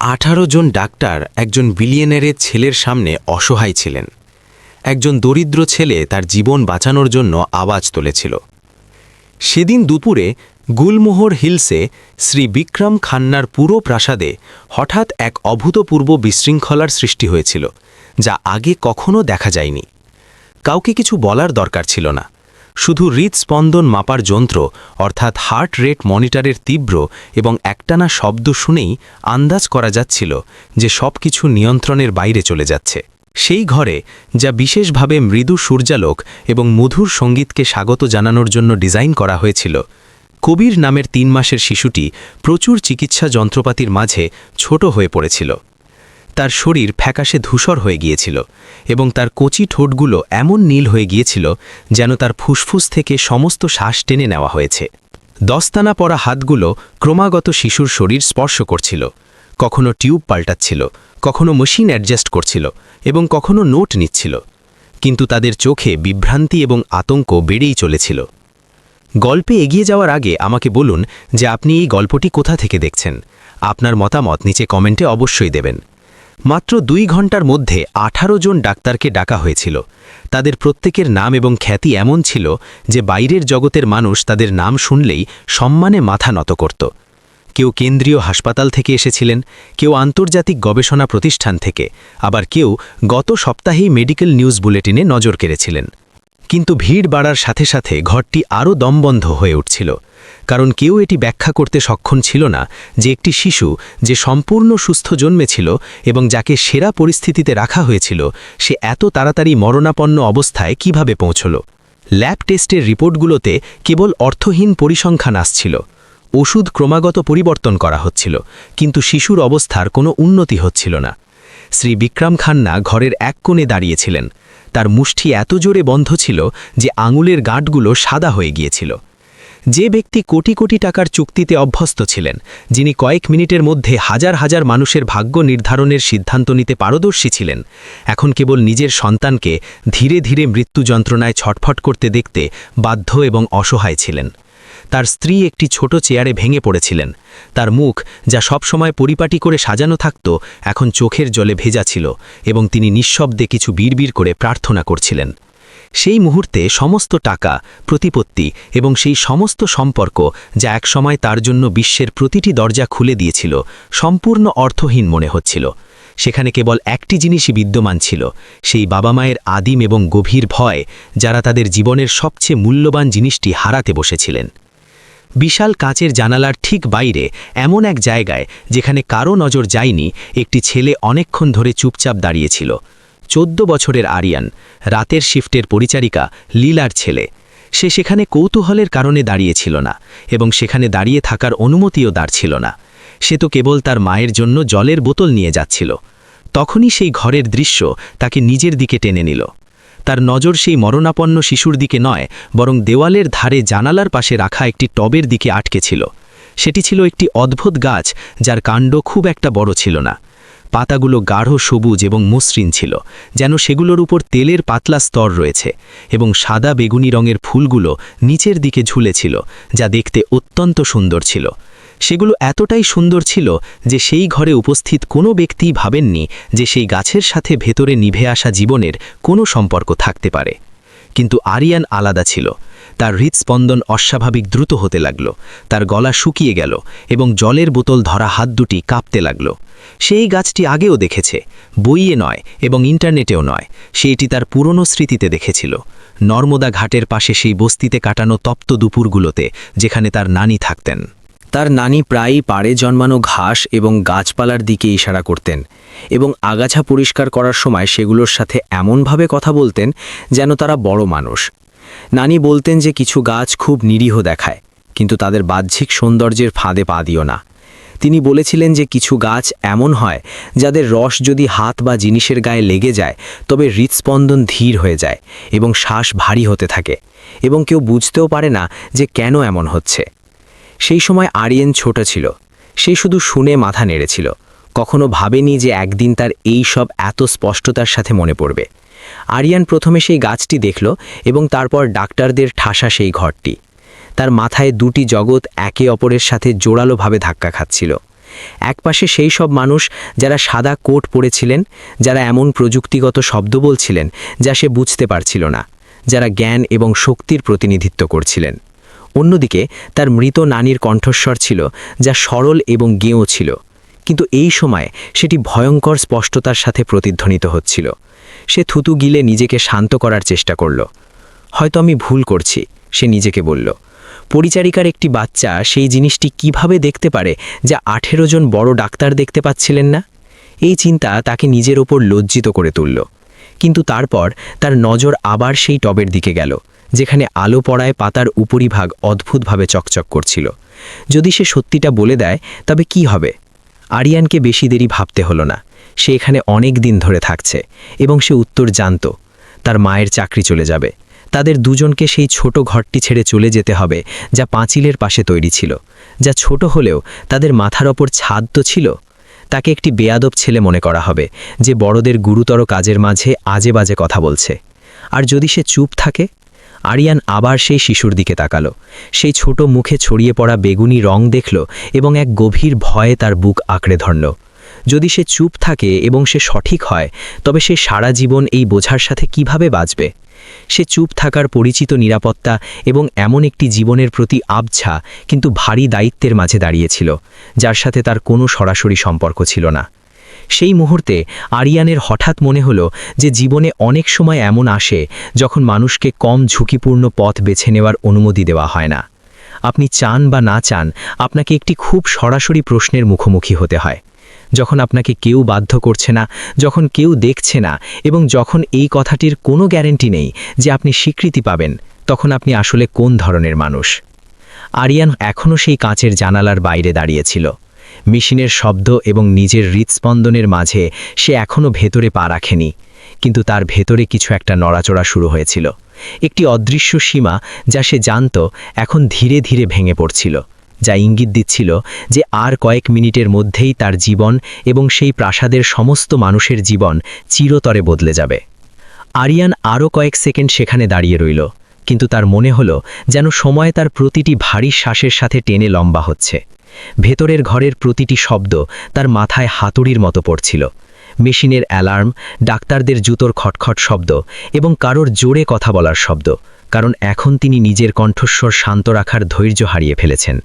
18 জন doctor একজন বিলিয়নারের ছেলের সামনে অসহায় ছিলেন। একজন দরিদ্র ছেলে তার জীবন বাঁচানোর জন্য আওয়াজ তুলেছিল। সেদিন দুপুরে গুলমোহর হিলসে শ্রী বিক্রম খান্নার পুরো প্রাসাদে হঠাৎ এক অভূতপূর্ব বিশৃঙ্খলার সৃষ্টি হয়েছিল, যা আগে কখনো দেখা যায়নি। কাউকে কিছু বলার দরকার ছিল না, শুধু হৃদস্পন্দন মাপার যন্ত্র অর্থাৎ হার্ট রেট মনিটরের তীব্র এবং একটানা শব্দ শুনেই আন্দাজ করা যাচ্ছিল যে সবকিছু নিয়ন্ত্রণের বাইরে চলে যাচ্ছে। সেই ঘরে, যা বিশেষভাবে মৃদু সূর্যালোক এবং মধুর সঙ্গীতকে স্বাগত জানানোর জন্য ডিজাইন করা হয়েছিল, কবির নামের 3 মাসের শিশুটি প্রচুর চিকিৎসা যন্ত্রপাতির মাঝে ছোট হয়ে পড়েছিল। তার শরীর ফ্যাকাশে ধূসর হয়ে গিয়েছিল এবং তার কচি ঠোঁটগুলো এমন নীল হয়ে গিয়েছিল যেন তার ফুসফুস থেকে সমস্ত শ্বাস টেনে নেওয়া হয়েছে। দস্তানা পরা হাতগুলো ক্রমাগত শিশুর শরীর স্পর্শ করছিল, কখনো টিউব পাল্টাচ্ছিল, কখনো মেশিন অ্যাডজাস্ট করছিল এবং কখনো নোট নিচ্ছিল, কিন্তু তাদের চোখে বিভ্রান্তি এবং আতঙ্ক বেড়েই চলেছিল। গল্পে এগিয়ে যাওয়ার আগে আমাকে বলুন যে আপনি এই গল্পটি কোথা থেকে দেখছেন। আপনার মতামত নিচে কমেন্টে অবশ্যই দেবেন। মাত্র 2 ঘন্টার মধ্যে 18 জন ডাক্তারকে ডাকা হয়েছিল। তাদের প্রত্যেকের নাম এবং খ্যাতি এমন ছিল যে বাইরের জগতের মানুষ তাদের নাম শুনলেই সম্মানে মাথা নত করত। কেউ কেন্দ্রীয় হাসপাতাল থেকে এসেছিলেন, কেউ আন্তর্জাতিক গবেষণা প্রতিষ্ঠান থেকে, আবার কেউ গত সপ্তাহেই মেডিকেল নিউজ বুলেটিনে নজর কেড়েছিলেন। কিন্তু ভিড় বাড়ার সাথে সাথে ঘরটি আরও দমবন্ধ হয়ে উঠছিল, কারণ কেউ এটি ব্যাখ্যা করতে সক্ষম ছিল না যে একটি শিশু যে সম্পূর্ণ সুস্থ জন্মেছিল এবং যাকে সেরা পরিস্থিতিতে রাখা হয়েছিল, সে এত তাড়াতাড়ি মরণাপন্ন অবস্থায় কিভাবে পৌঁছল। ল্যাব টেস্টের রিপোর্টগুলোতে কেবল অর্থহীন পরিসংখ্যান আসছিল। ওষুধ ক্রমাগত পরিবর্তন করা হচ্ছিল, কিন্তু শিশুর অবস্থার কোনো উন্নতি হচ্ছিল না। শ্রী বিক্রম খান্না ঘরের এক কোণে দাঁড়িয়েছিলেন। তার মুষ্টি এত জোরে বন্ধ ছিল যে আঙুলের গাঁটগুলো সাদা হয়ে গিয়েছিল। যে ব্যক্তি কোটি কোটি টাকার চুক্তিতে অভ্যস্ত ছিলেন, যিনি কয়েক মিনিটের মধ্যে হাজার হাজার মানুষের ভাগ্য নির্ধারণের সিদ্ধান্ত নিতে পারদর্শী ছিলেন, এখন কেবল নিজের সন্তানকে ধীরে ধীরে মৃত্যু যন্ত্রণায় ছটফট করতে দেখতে বাধ্য এবং অসহায় ছিলেন। তার স্ত্রী একটি ছোট চেয়ারে ভেঙে পড়েছিলেন। তার মুখ, যা সবসময় পরিপাটি করে সাজানো থাকত, এখন চোখের জলে ভেজা ছিল এবং তিনি নিঃশব্দে কিছু বিড়বিড় করে প্রার্থনা করছিলেন। সেই মুহূর্তে সমস্ত টাকা, প্রতিপত্তি এবং সেই সমস্ত সম্পর্ক যা একসময় তার জন্য বিশ্বের প্রতিটি দরজা খুলে দিয়েছিল, সম্পূর্ণ অর্থহীন মনে হচ্ছিল। সেখানে কেবল একটি জিনিসই বিদ্যমান ছিল, সেই বাবা মায়ের আদিম এবং গভীর ভয়, যারা তাদের জীবনের সবচেয়ে মূল্যবান জিনিসটি হারাতে বসেছিলেন। বিশাল কাচের জানালার ঠিক বাইরে, এমন এক জায়গায় যেখানে কারো নজর যায়নি, একটি ছেলে অনেকক্ষণ ধরে চুপচাপ দাঁড়িয়েছিল। 14 বছরের আরিয়ান, রাতের শিফটের পরিচারিকা লীলার ছেলে। সে সেখানে কৌতূহলের কারণে দাঁড়িয়েছিল না এবং সেখানে দাঁড়িয়ে থাকার অনুমতিও দাঁড়ছিল না। সে তো কেবল তার মায়ের জন্য জলের বোতল নিয়ে যাচ্ছিল। তখনই সেই ঘরের দৃশ্য তাকে নিজের দিকে টেনে নিল। তার নজর সেই মরণাপন্ন শিশুর দিকে নয়, বরং দেওয়ালের ধারে জানালার পাশে রাখা একটি টবের দিকে আটকে ছিল। সেটি ছিল একটি অদ্ভুত গাছ, যার কাণ্ড খুব একটা বড় ছিল না। পাতাগুলো গাঢ় সবুজ এবং মসৃণ ছিল, যেন সেগুলোর উপর তেলের পাতলা স্তর রয়েছে, এবং সাদা বেগুনি রঙের ফুলগুলো নিচের দিকে ঝুলেছিল, যা দেখতে অত্যন্ত সুন্দর ছিল। সেগুলো এতটাই সুন্দর ছিল যে সেই ঘরে উপস্থিত কোনো ব্যক্তিই ভাবেননি যে সেই গাছের সাথে ভেতরে নিভে আসা জীবনের কোনো সম্পর্ক থাকতে পারে। কিন্তু আরিয়ান আলাদা ছিল। তার হৃদস্পন্দন অস্বাভাবিক দ্রুত হতে লাগল, তার গলা শুকিয়ে গেল এবং জলের বোতল ধরা হাত দুটি কাঁপতে লাগল। সেই গাছটি আগেও দেখেছে, বইয়ে নয় এবং ইন্টারনেটেও নয়। সে এটি তার পুরনো স্মৃতিতে দেখেছিল, নর্মদা ঘাটের পাশে সেই বস্তিতে কাটানো তপ্ত দুপুরগুলোতে, যেখানে তার নানি থাকতেন। তার নানি প্রায়ই পাড়ে জন্মানো ঘাস এবং গাছপালার দিকে ইশারা করতেন এবং আগাছা পরিষ্কার করার সময় সেগুলোর সাথে এমনভাবে কথা বলতেন যেন তারা বড় মানুষ। নানি বলতেন যে কিছু গাছ খুব নিরীহ দেখায়, কিন্তু তাদের বাহ্যিক সৌন্দর্যের ফাঁদে পা দিও না। তিনি বলেছিলেন যে কিছু গাছ এমন হয় যাদের রস যদি হাত বা জিনিসের গায়ে লেগে যায়, তবে হৃদস্পন্দন ধীর হয়ে যায় এবং শ্বাস ভারী হতে থাকে, এবং কেউ বুঝতেও পারে না যে কেন এমন হচ্ছে। সেই সময় আরিয়ান ছোট ছিল। সে শুধু শুনে মাথা নেড়েছিল, কখনো ভাবেনি যে একদিন তার এই সব এত স্পষ্টতার সাথে মনে পড়বে। আরিয়ান প্রথমে সেই গাছটি দেখল এবং তারপর ডাক্তারদের ঠাসা সেই ঘরটি। তার মাথায় দুটি জগৎ একে অপরের সাথে জোরালোভাবে ধাক্কা খাচ্ছিল। একপাশে সেই সব মানুষ যারা সাদা কোট পরেছিলেন, যারা এমন প্রযুক্তিগত শব্দ বলছিলেন যা সে বুঝতে পারছিল না, যারা জ্ঞান এবং শক্তির প্রতিনিধিত্ব করছিলেন। অন্যদিকে তার মৃত নানির কণ্ঠস্বর ছিল যা সরল এবং গেঁয়ো ছিল, কিন্তু এই সময় সেটি ভয়ঙ্কর স্পষ্টতার সাথে প্রতিধ্বনিত হচ্ছিল। সে থুতু গিলে নিজেকে শান্ত করার চেষ্টা করল। হয়তো আমি ভুল করছি, সে নিজেকে বলল। পরিচারিকার একটি বাচ্চা সেই জিনিসটি কিভাবে দেখতে পারে যা 18 জন বড় ডাক্তার দেখতে পাচ্ছিলেন না? এই চিন্তা তাকে নিজের ওপর লজ্জিত করে তুলল। কিন্তু তারপর তার নজর আবার সেই টবের দিকে গেল, যেখানে আলো পড়ায় পাতার উপরিভাগ অদ্ভুতভাবে চকচক করছিল। যদি সে সত্যিটা বলে দেয় তবে কি হবে? আরিয়ানকে বেশি দেরি ভাবতে হলো না। সে এখানে অনেক দিন ধরে থাকছে এবং সে উত্তর জানত। তার মায়ের চাকরি চলে যাবে। তাদের দুজনকে সেই ছোট ঘরটি ছেড়ে চলে যেতে হবে যা পাঁচিলের পাশে তৈরি ছিল, যা ছোট হলেও তাদের মাথার ওপর ছাদ তো ছিল। তাকে একটি বেয়াদব ছেলে মনে করা হবে যে বড়দের গুরুতর কাজের মাঝে আজে বাজে কথা বলছে। আর যদি সে চুপ থাকে? আরিয়ান আবার সেই শিশুর দিকে তাকালো। সেই ছোট মুখে ছড়িয়ে পড়া বেগুনি রং দেখল এবং এক গভীর ভয়ে তার বুক আঁকড়ে ধরল। যদি সে চুপ থাকে এবং সে সঠিক হয়, তবে সে সারা জীবন এই বোঝার সাথে কিভাবে বাঁচবে? সে চুপ থাকার পরিচিত নিরাপত্তা এবং এমন একটি জীবনের প্রতি আবছা কিন্তু ভারী দায়িত্বের মাঝে দাঁড়িয়েছিল, যার সাথে তার কোনো সরাসরি সম্পর্ক ছিল না। সেই মুহূর্তে আরিয়ানের হঠাৎ মনে হলো যে জীবনে অনেক সময় এমন আসে যখন মানুষকে কম ঝুঁকিপূর্ণ পথ বেছে নেওয়ার অনুমতি দেওয়া হয় না। আপনি চান বা না চান, আপনাকে একটি খুব সরাসরি প্রশ্নের মুখোমুখি হতে হয়। যখন আপনাকে কেউ বাধ্য করছে না, যখন কেউ দেখছে না, এবং যখন এই কথাটির কোনো গ্যারান্টি নেই যে আপনি স্বীকৃতি পাবেন, তখন আপনি আসলে কোন ধরনের মানুষ? আরিয়ান এখনও সেই কাঁচের জানালার বাইরে দাঁড়িয়েছিল। মেশিনের শব্দ এবং নিজের হৃৎস্পন্দনের মাঝে সে এখনও ভেতরে পা রাখেনি, কিন্তু তার ভেতরে কিছু একটা নড়াচড়া শুরু হয়েছিল। একটি অদৃশ্য সীমা যা সে জানত এখন ধীরে ধীরে ভেঙে পড়ছিল, যা ইঙ্গিত দিচ্ছিল যে আর কয়েক মিনিটের মধ্যেই তার জীবন এবং সেই প্রাসাদের সমস্ত মানুষের জীবন চিরতরে বদলে যাবে। আরিয়ান আরও কয়েক সেকেন্ড সেখানে দাঁড়িয়ে রইল, কিন্তু তার মনে হলো যেন সময় তার প্রতিটি ভারী শ্বাসের সাথে টেনে লম্বা হচ্ছে। ভেতরের ঘরের প্রতিটি শব্দ তার মাথায় হাতুড়ির মতো পড়ছিল। মেশিনের অ্যালার্ম, ডাক্তারদের জুতোর খটখট শব্দ এবং কারোর জোরে কথা বলার শব্দ, কারণ এখন তিনি নিজের কণ্ঠস্বর শান্ত রাখার ধৈর্য হারিয়ে ফেলেছেন।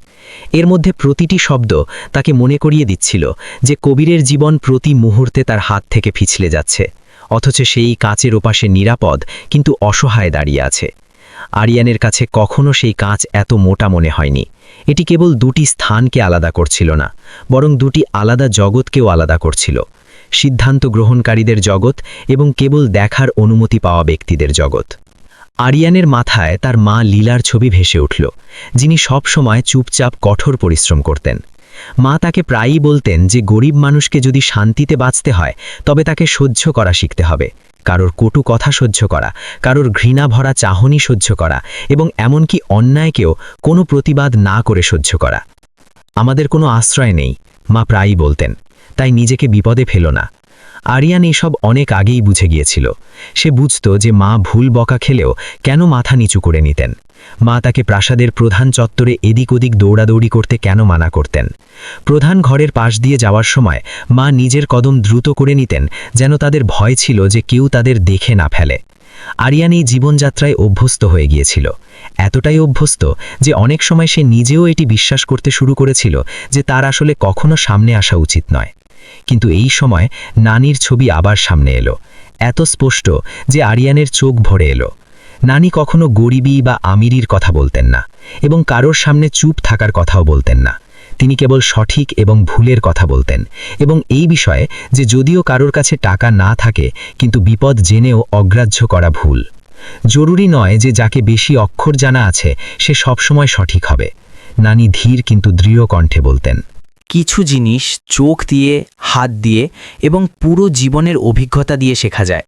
এর মধ্যে প্রতিটি শব্দ তাকে মনে করিয়ে দিচ্ছিল যে কবিরের জীবন প্রতি মুহূর্তে তার হাত থেকে পিছলে যাচ্ছে, অথচ সেই কাঁচের ওপাশে নিরাপদ কিন্তু অসহায় দাঁড়িয়ে আছে। আরিয়ানের কাছে কখনো সেই কাঁচ এত মোটা মনে হয়নি। এটি কেবল দুটি স্থানকে আলাদা করছিল না, বরং দুটি আলাদা জগৎকেও আলাদা করছিল। সিদ্ধান্ত গ্রহণকারীদের জগৎ এবং কেবল দেখার অনুমতি পাওয়া ব্যক্তিদের জগৎ। আরিয়ানের মাথায় তার মা লীলার ছবি ভেসে উঠল, যিনি সব সময় চুপচাপ কঠোর পরিশ্রম করতেন। মা তাকে প্রায়ই বলতেন যে গরিব মানুষকে যদি শান্তিতে বাঁচতে হয় তবে তাকে সহ্য করা শিখতে হবে, কারোর কটু কথা সহ্য করা, কারোর ঘৃণা ভরা চাহনি সহ্য করা, এবং এমনকি অন্যায়কেও কোনো প্রতিবাদ না করে সহ্য করা। আমাদের কোনো আশ্রয় নেই, মা প্রায়ই বলতেন, তাই নিজেকে বিপদে ফেলো না। আরিয়ান এসব অনেক আগেই বুঝে গিয়েছিল। সে বুঝত যে মা ভুল বকা খেলেও কেন মাথা নিচু করে নিতেন। মা তাকে প্রাসাদের প্রধান চত্বরে এদিক ওদিক দৌড়াদৌড়ি করতে কেন মানা করতেন। প্রধান ঘরের পাশ দিয়ে যাওয়ার সময় মা নিজের কদম দ্রুত করে নিতেন, যেন তাদের ভয় ছিল যে কেউ তাদের দেখে না ফেলে। আরিয়ান এই জীবনযাত্রায় অভ্যস্ত হয়ে গিয়েছিল, এতটাই অভ্যস্ত যে অনেক সময় সে নিজেও এটি বিশ্বাস করতে শুরু করেছিল যে তার আসলে কখনো সামনে আসা উচিত নয়। কিন্তু এই সময় নানির ছবি আবার সামনে এলো, এত স্পষ্ট যে আরিয়ানের চোখ ভরে এলো। নানি কখনো গরিবী বা আমিরির কথা বলতেন না, এবং কারোর সামনে চুপ থাকার কথাও বলতেন না। তিনি কেবল সঠিক এবং ভুলের কথা বলতেন, এবং এই বিষয়ে যে যদিও কারোর কাছে টাকা না থাকে কিন্তু বিপদ জেনেও অগ্রাহ্য করা ভুল। জরুরি নয় যে যাকে বেশি অক্ষর জানা আছে সে সবসময় সঠিক হবে। নানি ধীর কিন্তু দৃঢ় কণ্ঠে বলতেন, কিছু জিনিস চোখ দিয়ে, হাত দিয়ে এবং পুরো জীবনের অভিজ্ঞতা দিয়ে শেখা যায়।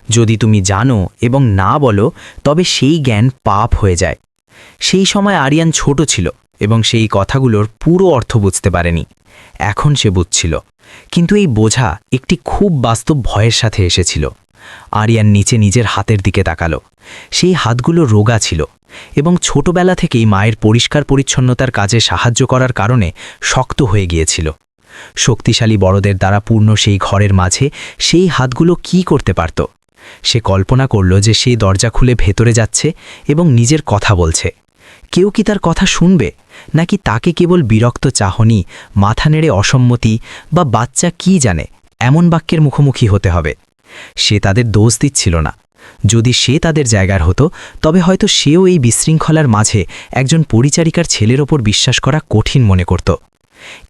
যদি তুমি জানো এবং না বলো তবে সেই জ্ঞান পাপ হয়ে যায়। সেই সময় আরিয়ান ছোট ছিল এবং সেই কথাগুলোর পুরো অর্থ বুঝতে পারেনি। এখন সে বুঝছিল, কিন্তু এই বোঝা একটি খুব বাস্তব ভয়ের সাথে এসেছিল। আরিয়ান নিচে নিজের হাতের দিকে তাকালো। সেই হাতগুলো রোগা ছিল এবং ছোটবেলা থেকেই মায়ের পরিষ্কার পরিচ্ছন্নতার কাজে সাহায্য করার কারণে শক্ত হয়ে গিয়েছিল। শক্তিশালী বড়দের দ্বারা পূর্ণ সেই ঘরের মাঝে সেই হাতগুলো কি করতে পারত? সে কল্পনা করল যে সেই দরজা খুলে ভেতরে যাচ্ছে এবং নিজের কথা বলছে। কেউ কি তার কথা শুনবে, নাকি তাকে কেবল বিরক্ত চাহনি, মাথা নেড়ে অসম্মতি বা বাচ্চা কি জানে এমন বাক্যের মুখোমুখি হতে হবে? সে তাদের দোষ দিচ্ছিল না। যদি সে তাদের জায়গার হতো, তবে হয়তো সেও এই বিশৃঙ্খলার মাঝে একজন পরিচারিকার ছেলের ওপর বিশ্বাস করা কঠিন মনে করত।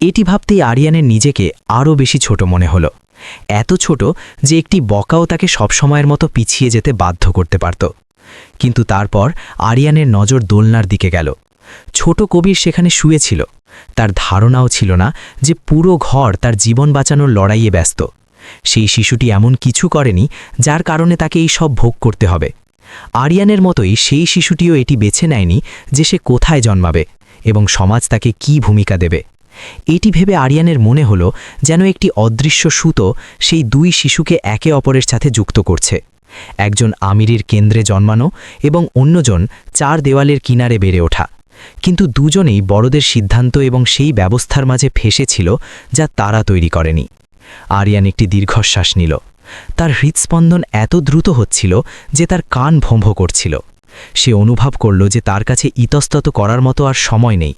এটি ভাবতেই আরিয়ানের নিজেকে আরও বেশি ছোট মনে হলো, এত ছোট যে একটি বকাও তাকে সবসময়ের মতো পিছিয়ে যেতে বাধ্য করতে পারত। কিন্তু তারপর আরিয়ানের নজর দোলনার দিকে গেল। ছোট কবির সেখানে শুয়েছিল। তার ধারণাও ছিল না যে পুরো ঘর তার জীবন বাঁচানোর লড়াইয়ে ব্যস্ত। সেই শিশুটি এমন কিছু করেনি যার কারণে তাকে এই সব ভোগ করতে হবে। আরিয়ানের মতোই সেই শিশুটিও এটি বেছে নেয়নি যে সে কোথায় জন্মাবে এবং সমাজ তাকে কী ভূমিকা দেবে। এটি ভেবে আরিয়ানের মনে হলো যেন একটি অদৃশ্য সুতো সেই দুই শিশুকে একে অপরের সাথে যুক্ত করছে। একজন আমিরের কেন্দ্রে জন্মানো এবং অন্যজন চার দেওয়ালের কিনারে বেড়ে ওঠা, কিন্তু দুজনেই বড়দের সিদ্ধান্ত এবং সেই ব্যবস্থার মাঝে ফেসেছিল যা তারা তৈরি করেনি। আরিয়ান একটি দীর্ঘশ্বাস নিল। তার হৃৎস্পন্দন এত দ্রুত হচ্ছিল যে তার কান ভম্ভ করছিল। সে অনুভব করল যে তার কাছে ইতস্তত করার মতো আর সময় নেই।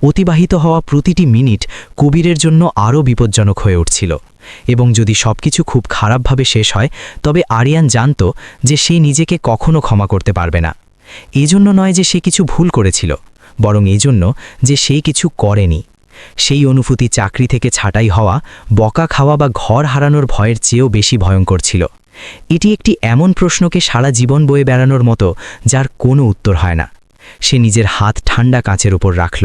অতিবাহিত হওয়া প্রতিটি মিনিট কবিরের জন্য আরও বিপজ্জনক হয়ে উঠছিল, এবং যদি সবকিছু খুব খারাপভাবে শেষ হয় তবে আরিয়ান জানত যে সে নিজেকে কখনো ক্ষমা করতে পারবে না। এজন্য নয় যে সে কিছু ভুল করেছিল, বরং এজন্য যে সে কিছু করেনি। সেই অনুভূতি চাকরি থেকে ছাঁটাই হওয়া, বকা খাওয়া বা ঘর হারানোর ভয়ের চেয়েও বেশি ভয়ঙ্কর ছিল। এটি একটি এমন প্রশ্নকে সারা জীবন বয়ে বেড়ানোর মতো যার কোনো উত্তর হয় না। সে নিজের হাত ঠান্ডা কাঁচের উপর রাখল।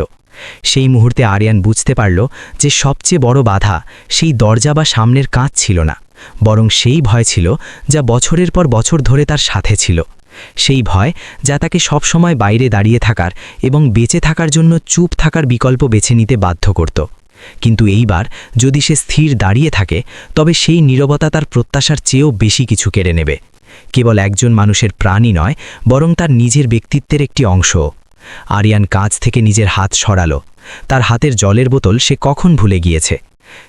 সেই মুহূর্তে আরিয়ান বুঝতে পারল যে সবচেয়ে বড় বাধা সেই দরজা বা সামনের কাঁচ ছিল না, বরং সেই ভয় ছিল যা বছরের পর বছর ধরে তার সাথে ছিল। সেই ভয় যা তাকে সবসময় বাইরে দাঁড়িয়ে থাকার এবং বেঁচে থাকার জন্য চুপ থাকার বিকল্প বেছে নিতে বাধ্য করত। কিন্তু এইবার যদি সে স্থির দাঁড়িয়ে থাকে, তবে সেই নীরবতা তার প্রত্যাশার চেয়েও বেশি কিছু কেড়ে নেবে। কেবল একজন মানুষের প্রাণই নয়, বরং তার নিজের ব্যক্তিত্বের একটি অংশ। আরিয়ান কাঁচ থেকে নিজের হাত সরালো। তার হাতের জলের বোতল সে কখন ভুলে গিয়েছে।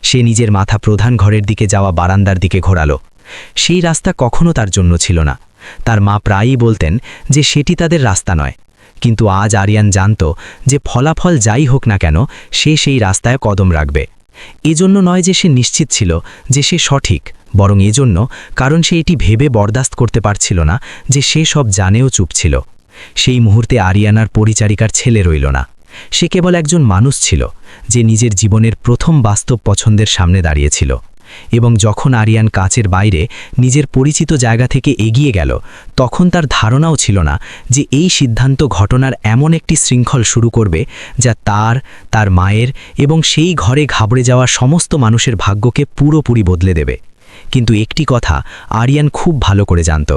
সে নিজের মাথা প্রধান ঘরের দিকে যাওয়া বারান্দার দিকে ঘোরালো। সেই রাস্তা কখনো তার জন্য ছিল না। তার মা প্রায়ই বলতেন যে সেটি তাদের রাস্তা নয়, কিন্তু আজ আরিয়ান জানত যে ফলাফল যাই হোক না কেন সে সেই রাস্তায় কদম রাখবে। এজন্য নয় যে সে নিশ্চিত ছিল যে সে সঠিক, বরং এজন্য কারণ সে এটি ভেবে বরদাস্ত করতে পারছিল না যে সে সব জানেও চুপ ছিল। সেই মুহূর্তে আরিয়ানার পরিচারিকার ছেলে রইল না। সে কেবল একজন মানুষ ছিল যে নিজের জীবনের প্রথম বাস্তব পছন্দের সামনে দাঁড়িয়েছিল। এবং যখন আরিয়ান কাচের বাইরে নিজের পরিচিত জায়গা থেকে এগিয়ে গেল, তখন তার ধারণাও ছিল না যে এই সিদ্ধান্ত ঘটনার এমন একটি শৃঙ্খল শুরু করবে যা তার মায়ের এবং সেই ঘরে ঘাবড়ে যাওয়া সমস্ত মানুষের ভাগ্যকে পুরোপুরি বদলে দেবে। কিন্তু একটি কথা আরিয়ান খুব ভালো করে জানত,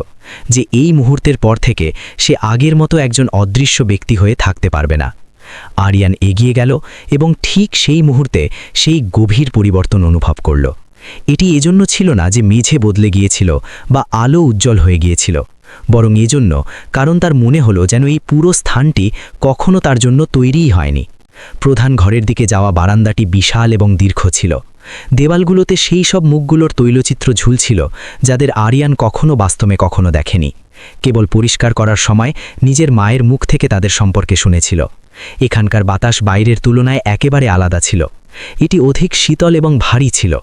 যে এই মুহূর্তের পর থেকে সে আগের মতো একজন অদৃশ্য ব্যক্তি হয়ে থাকতে পারবে না। আরিয়ান এগিয়ে গেল এবং ঠিক সেই মুহূর্তে সেই গভীর পরিবর্তন অনুভব করল। এটি এজন্য ছিল না যে মেঝে বদলে গিয়েছিল বা আলো উজ্জ্বল হয়ে গিয়েছিল, বরং এজন্য কারণ তার মনে হলো যেন এই পুরো স্থানটি কখনো তার জন্য তৈরিই হয়নি। প্রধান ঘরের দিকে যাওয়া বারান্দাটি বিশাল এবং দীর্ঘ ছিল। দেওয়ালগুলোতে সেই সব মুখগুলোর তৈলচিত্র ঝুলছিল যাদের আরিয়ান কখনো বাস্তবে কখনো দেখেনি। কেবল পরিষ্কার করার সময় নিজের মায়ের মুখ থেকে তাদের সম্পর্কে শুনেছিল। এখানকার বাতাস বাইরের তুলনায় একেবারে আলাদা ছিল। এটি অধিক শীতল এবং ভারী ছিল,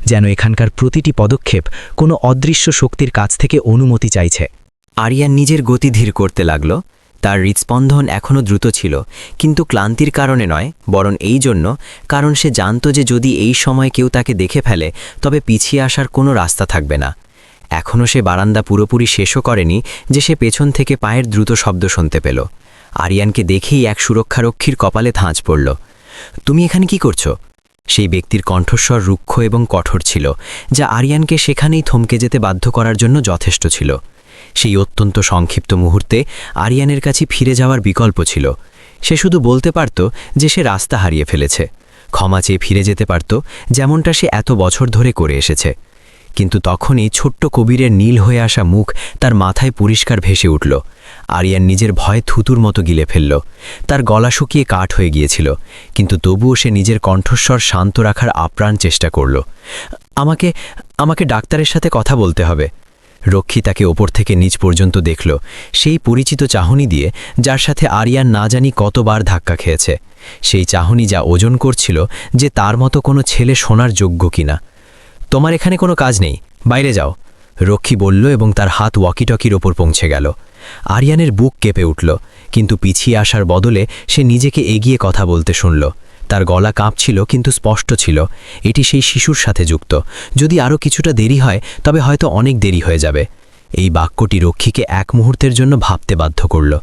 যেন এখানকার প্রতিটি পদক্ষেপ কোনো অদৃশ্য শক্তির কাছ থেকে অনুমতি চাইছে। আরিয়ান নিজের গতি ধীর করতে লাগল। তার হৃৎস্পন্দন এখনও দ্রুত ছিল, কিন্তু ক্লান্তির কারণে নয়, বরং এই জন্য কারণ সে জানত যে যদি এই সময় কেউ তাকে দেখে ফেলে তবে পিছিয়ে আসার কোনো রাস্তা থাকবে না। এখনও সে বারান্দা পুরোপুরি শেষও করেনি যে সে পেছন থেকে পায়ের দ্রুত শব্দ শুনতে পেল। আরিয়ানকে দেখেই এক সুরক্ষারক্ষীর কপালে ধাঁচ পড়ল। তুমি এখানে কি করছো? সেই ব্যক্তির কণ্ঠস্বর রুক্ষ এবং কঠোর ছিল, যা আরিয়ানকে সেখানেই থমকে যেতে বাধ্য করার জন্য যথেষ্ট ছিল। সেই অত্যন্ত সংক্ষিপ্ত মুহূর্তে আরিয়ানের কাছে ফিরে যাওয়ার বিকল্প ছিল। সে শুধু বলতে পারত যে সে রাস্তা হারিয়ে ফেলেছে, ক্ষমা চেয়ে ফিরে যেতে পারত, যেমনটা সে এত বছর ধরে করে এসেছে। কিন্তু তখনই ছোট্ট কবিরের নীল হয়ে আসা মুখ তার মাথায় পরিষ্কার ভেসে উঠল। আরিয়ান নিজের ভয়ে থুতুর মতো গিলে ফেলল। তার গলা শুকিয়ে কাঠ হয়ে গিয়েছিল, কিন্তু তবুও সে নিজের কণ্ঠস্বর শান্ত রাখার আপ্রাণ চেষ্টা করল। আমাকে আমাকে ডাক্তারের সাথে কথা বলতে হবে। রক্ষী তাকে ওপর থেকে নিচ পর্যন্ত দেখল, সেই পরিচিত চাহনি দিয়ে যার সাথে আরিয়ান না জানি কতবার ধাক্কা খেয়েছে। সেই চাহনি যা ওজন করছিল যে তার মতো কোনো ছেলে শোনার যোগ্য কিনা। তোমার এখানে কোনো কাজ নেই, বাইরে যাও, রক্ষী বলল এবং তার হাত ওয়াকিটকির ওপর পৌঁছে গেল। আরিয়ানের বুক কেঁপে উঠল, কিন্তু পিছিয়ে আসার বদলে সে নিজেকে এগিয়ে কথা বলতে শুনল। তার গলা কাঁপছিল, কিন্তু স্পষ্ট ছিল এটি সেই শিশুর সাথে যুক্ত। যদি আরও কিছুটা দেরি হয় তবে হয়তো অনেক দেরি হয়ে যাবে। এই বাক্যটি রক্ষীকে এক মুহূর্তের জন্য ভাবতে বাধ্য করল।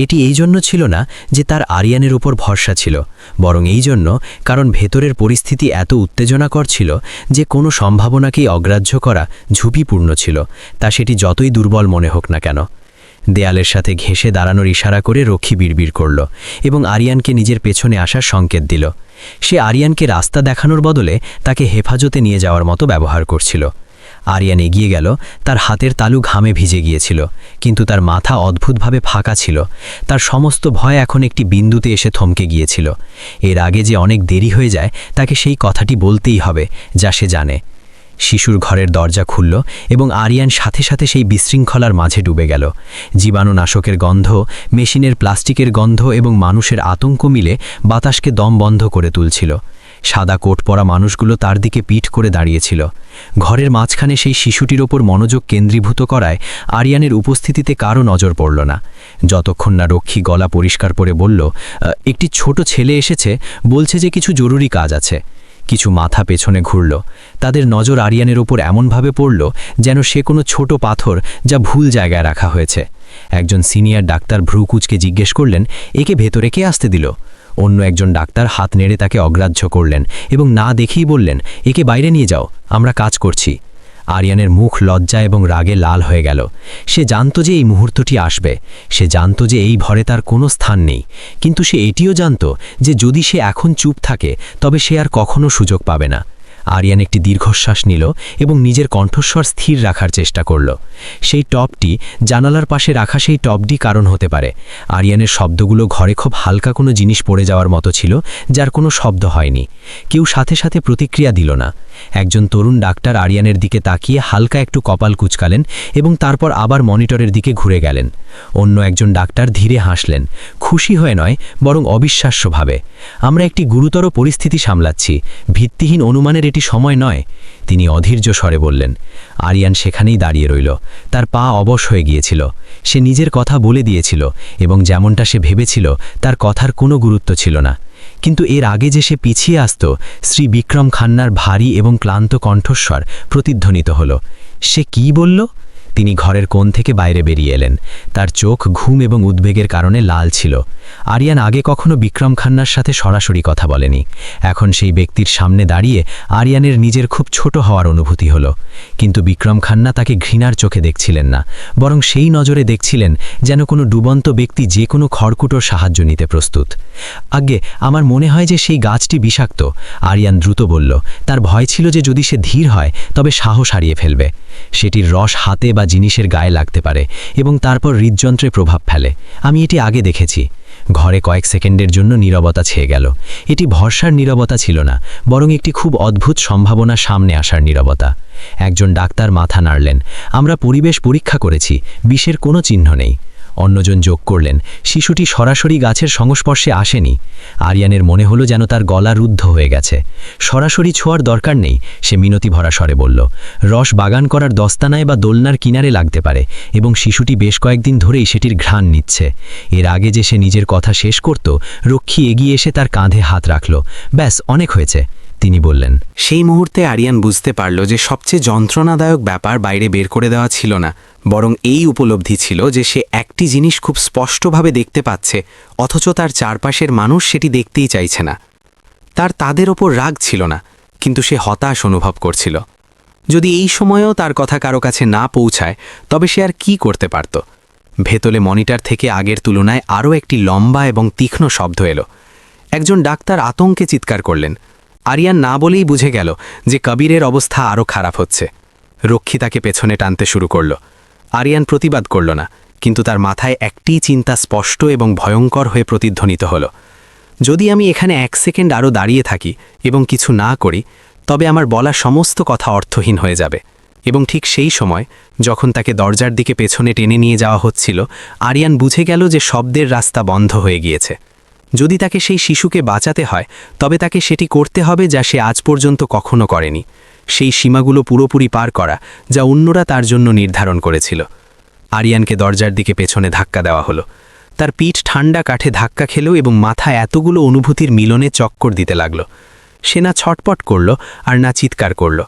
এটি এই জন্য ছিল না যে তার আরিয়ানের উপর ভরসা ছিল, বরং এই জন্য কারণ ভেতরের পরিস্থিতি এত উত্তেজনাকর ছিল যে কোনো সম্ভাবনাকেই অগ্রাহ্য করা ঝুঁকিপূর্ণ ছিল, তা সেটি যতই দুর্বল মনে হোক না কেন। দেয়ালের সাথে ঘেঁষে দাঁড়ানোর ইশারা করে রক্ষী বিড়বিড় করল এবং আরিয়ানকে নিজের পেছনে আসার সংকেত দিল। সে আরিয়ানকে রাস্তা দেখানোর বদলে তাকে হেফাজতে নিয়ে যাওয়ার মতো ব্যবহার করছিল। আরিয়ান এগিয়ে গেল, তার হাতের তালু ঘামে ভিজে গিয়েছিল, কিন্তু তার মাথা অদ্ভুতভাবে ফাঁকা ছিল। তার সমস্ত ভয় এখন একটি বিন্দুতে এসে থমকে গিয়েছিল। এর আগে যে অনেক দেরি হয়ে যায় তাকে সেই কথাটি বলতেই হবে যা সে জানে। শিশুর ঘরের দরজা খুলল এবং আরিয়ান সাথে সাথে সেই বিশৃঙ্খলার মাঝে ডুবে গেল। জীবাণুনাশকের গন্ধ, মেশিনের প্লাস্টিকের গন্ধ এবং মানুষের আতঙ্ক মিলে বাতাসকে দম বন্ধ করে তুলছিল। সাদা কোট পরা মানুষগুলো তার দিকে পিঠ করে দাঁড়িয়েছিল। ঘরের মাঝখানে সেই শিশুটির ওপর মনোযোগ কেন্দ্রীভূত করায় আরিয়ানের উপস্থিতিতে কারও নজর পড়ল না, যতক্ষণ না রক্ষী গলা পরিষ্কার করে বলল, একটি ছোট ছেলে এসেছে, বলছে যে কিছু জরুরি কাজ আছে। কিছু মাথা পেছনে ঘুরল। তাদের নজর আরিয়ানের ওপর এমনভাবে পড়ল যেন সে কোনো ছোট পাথর যা ভুল জায়গায় রাখা হয়েছে। একজন সিনিয়র ডাক্তার ভ্রুকুচকে জিজ্ঞেস করলেন, একে ভেতরে কে আসতে দিল? অন্য একজন ডাক্তার হাত নেড়ে তাকে অগ্রাহ্য করলেন এবং না দেখেই বললেন, একে বাইরে নিয়ে যাও, আমরা কাজ করছি। আরিয়ানের মুখ লজ্জা এবং রাগে লাল হয়ে গেল। সে জানত যে এই মুহূর্তটি আসবে, সে জানত যে এই ভরে তার কোনো স্থান নেই, কিন্তু সে এটিও জানত যে যদি সে এখন চুপ থাকে তবে সে আর কখনো সুযোগ পাবে না। আরিয়ান একটি দীর্ঘশ্বাস নিল এবং নিজের কণ্ঠস্বর স্থির রাখার চেষ্টা করল। সেই টপটি, জানালার পাশে রাখা সেই টপটি কারণ হতে পারে। আরিয়ানের শব্দগুলো ঘরে খুব হালকা কোনো জিনিস পড়ে যাওয়ার মতো ছিল, যার কোনো শব্দ হয়নি। কেউ সাথে সাথে প্রতিক্রিয়া দিল না। একজন তরুণ ডাক্তার আরিয়ানের দিকে তাকিয়ে হালকা একটু কপাল কুঁচকালেন এবং তারপর আবার মনিটরের দিকে ঘুরে গেলেন। অন্য একজন ডাক্তার ধীরে হাসলেন, খুশি হয়ে নয় বরং অবিশ্বাস্যভাবে। আমরা একটি গুরুতর পরিস্থিতি সামলাচ্ছি, ভিত্তিহীন অনুমানের এটি সময় নয়, তিনি অধীর্য স্বরে বললেন। আরিয়ান সেখানেই দাঁড়িয়ে রইল। তার পা অবশ হয়ে গিয়েছিল। সে নিজের কথা বলে দিয়েছিল এবং যেমনটা সে ভেবেছিল তার কথার কোনো গুরুত্ব ছিল না। কিন্তু এর আগে যে সে পিছিয়ে আসত, শ্রী বিক্রম খান্নার ভারী এবং ক্লান্ত কণ্ঠস্বর প্রতিধ্বনিত হল। সে কি বলল? তিনি ঘরের কোণ থেকে বাইরে বেরিয়ে এলেন। তার চোখ ঘুম এবং উদ্বেগের কারণে লাল ছিল। আরিয়ান আগে কখনো বিক্রম খান্নার সাথে সরাসরি কথা বলেনি। এখন সেই ব্যক্তির সামনে দাঁড়িয়ে আরিয়ানের নিজের খুব ছোট হওয়ার অনুভূতি হলো। কিন্তু বিক্রম খান্না তাকে ঘৃণার চোখে দেখছিলেন না, বরং সেই নজরে দেখছিলেন যেন কোনো ডুবন্ত ব্যক্তি যে কোনো খড়কুটোর সাহায্য নিতে প্রস্তুত। আগে আমার মনে হয় যে সেই গাছটি বিষাক্ত, আরিয়ান দ্রুত বলল। তার ভয় ছিল যে যদি সে ধীর হয় তবে সাহস হারিয়ে ফেলবে। সেটির রস হাতে বা জিনিসের গায়ে লাগতে পারে এবং তারপর হৃদযন্ত্রে প্রভাব ফেলে। আমি এটি আগে দেখেছি। ঘরে কয়েক সেকেন্ডের জন্য নীরবতা ছেয়ে গেল। এটি ভরসার নীরবতা ছিল না, বরং একটি খুব অদ্ভুত সম্ভাবনা সামনে আসার নীরবতা। একজন ডাক্তার মাথা নাড়লেন। আমরা পরিবেশ পরীক্ষা করেছি, বিষের কোনো চিহ্ন নেই। অন্যজন যোগ করলেন, শিশুটি সরাসরি গাছের সংস্পর্শে আসেনি। আরিয়ানের মনে হলো যেন তার গলা রুদ্ধ হয়ে গেছে। সরাসরি ছোঁয়ার দরকার নেই, সে মিনতি ভরা স্বরে বলল। রস বাগান করার দস্তানায় বা দোলনার কিনারে লাগতে পারে এবং শিশুটি বেশ কয়েকদিন ধরেই সেটির ঘ্রাণ নিচ্ছে। এর আগে যে সে নিজের কথা শেষ করত, রক্ষী এগিয়ে এসে তার কাঁধে হাত রাখল। ব্যাস, অনেক হয়েছে, তিনি বললেন। সেই মুহূর্তে আরিয়ান বুঝতে পারল যে সবচেয়ে যন্ত্রণাদায়ক ব্যাপার বাইরে বের করে দেওয়া ছিল না, বরং এই উপলব্ধি ছিল যে সে একটি জিনিস খুব স্পষ্টভাবে দেখতে পাচ্ছে, অথচ তার চারপাশের মানুষ সেটি দেখতেই চাইছে না। তাদের ওপর রাগ ছিল না, কিন্তু সে হতাশ অনুভব করছিল। যদি এই সময়েও তার কথা কারো কাছে না পৌঁছায় তবে সে আর কি করতে পারত? ভেতরে মনিটর থেকে আগের তুলনায় আরও একটি লম্বা এবং তীক্ষ্ণ শব্দ এলো। একজন ডাক্তার আতঙ্কে চিৎকার করলেন। আরিয়ান না বলেই বুঝে গেল যে কবিরের অবস্থা আরও খারাপ হচ্ছে। রক্ষী তাকে পেছনে টানতে শুরু করল। আরিয়ান প্রতিবাদ করল না, কিন্তু তার মাথায় একটি চিন্তা স্পষ্ট এবং ভয়ঙ্কর হয়ে প্রতিধ্বনিত হল। যদি আমি এখানে 1 সেকেন্ড আরও দাঁড়িয়ে থাকি এবং কিছু না করি, তবে আমার বলা সমস্ত কথা অর্থহীন হয়ে যাবে। এবং ঠিক সেই সময় যখন তাকে দরজার দিকে পেছনে টেনে নিয়ে যাওয়া হচ্ছিল, আরিয়ান বুঝে গেল যে শব্দের রাস্তা বন্ধ হয়ে গিয়েছে। যদি তাকে সেই শিশুকে বাঁচাতে হয়, তবে তাকে সেটি করতে হবে যা সে আজ পর্যন্ত কখনো করেনি, সেই সীমাগুলো পুরোপুরি পার করা যা অন্যরা তার জন্য নির্ধারণ করেছিল। আরিয়ানকে দরজার দিকে পেছনে ধাক্কা দেওয়া হলো। তার পিঠ ঠান্ডা কাঠে ধাক্কা খেল এবং মাথা এতগুলো অনুভূতির মিলনে চক্কর দিতে লাগল। সে না ছটপট করল আর না চিৎকার করল।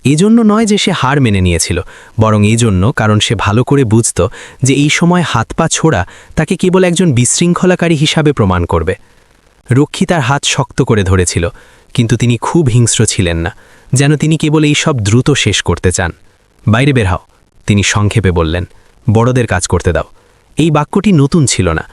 এজন্য নয় যে সে হার মেনে নিয়েছিল, বরং এজন্য কারণ সে ভালো করে বুঝত যে এই সময় হাত পা ছোড়া তাকে কেবল একজন বিশৃঙ্খলাকারী হিসাবে প্রমাণ করবে। রক্ষী তার হাত শক্ত করে ধরেছিল, কিন্তু তিনি খুব হিংস্র ছিলেন না, যেন তিনি কেবল এই সব দ্রুত শেষ করতে চান। বাইরে বের হও, তিনি সংক্ষেপে বললেন। বড়দের কাজ করতে দাও। এই বাক্যটি নতুন ছিল না।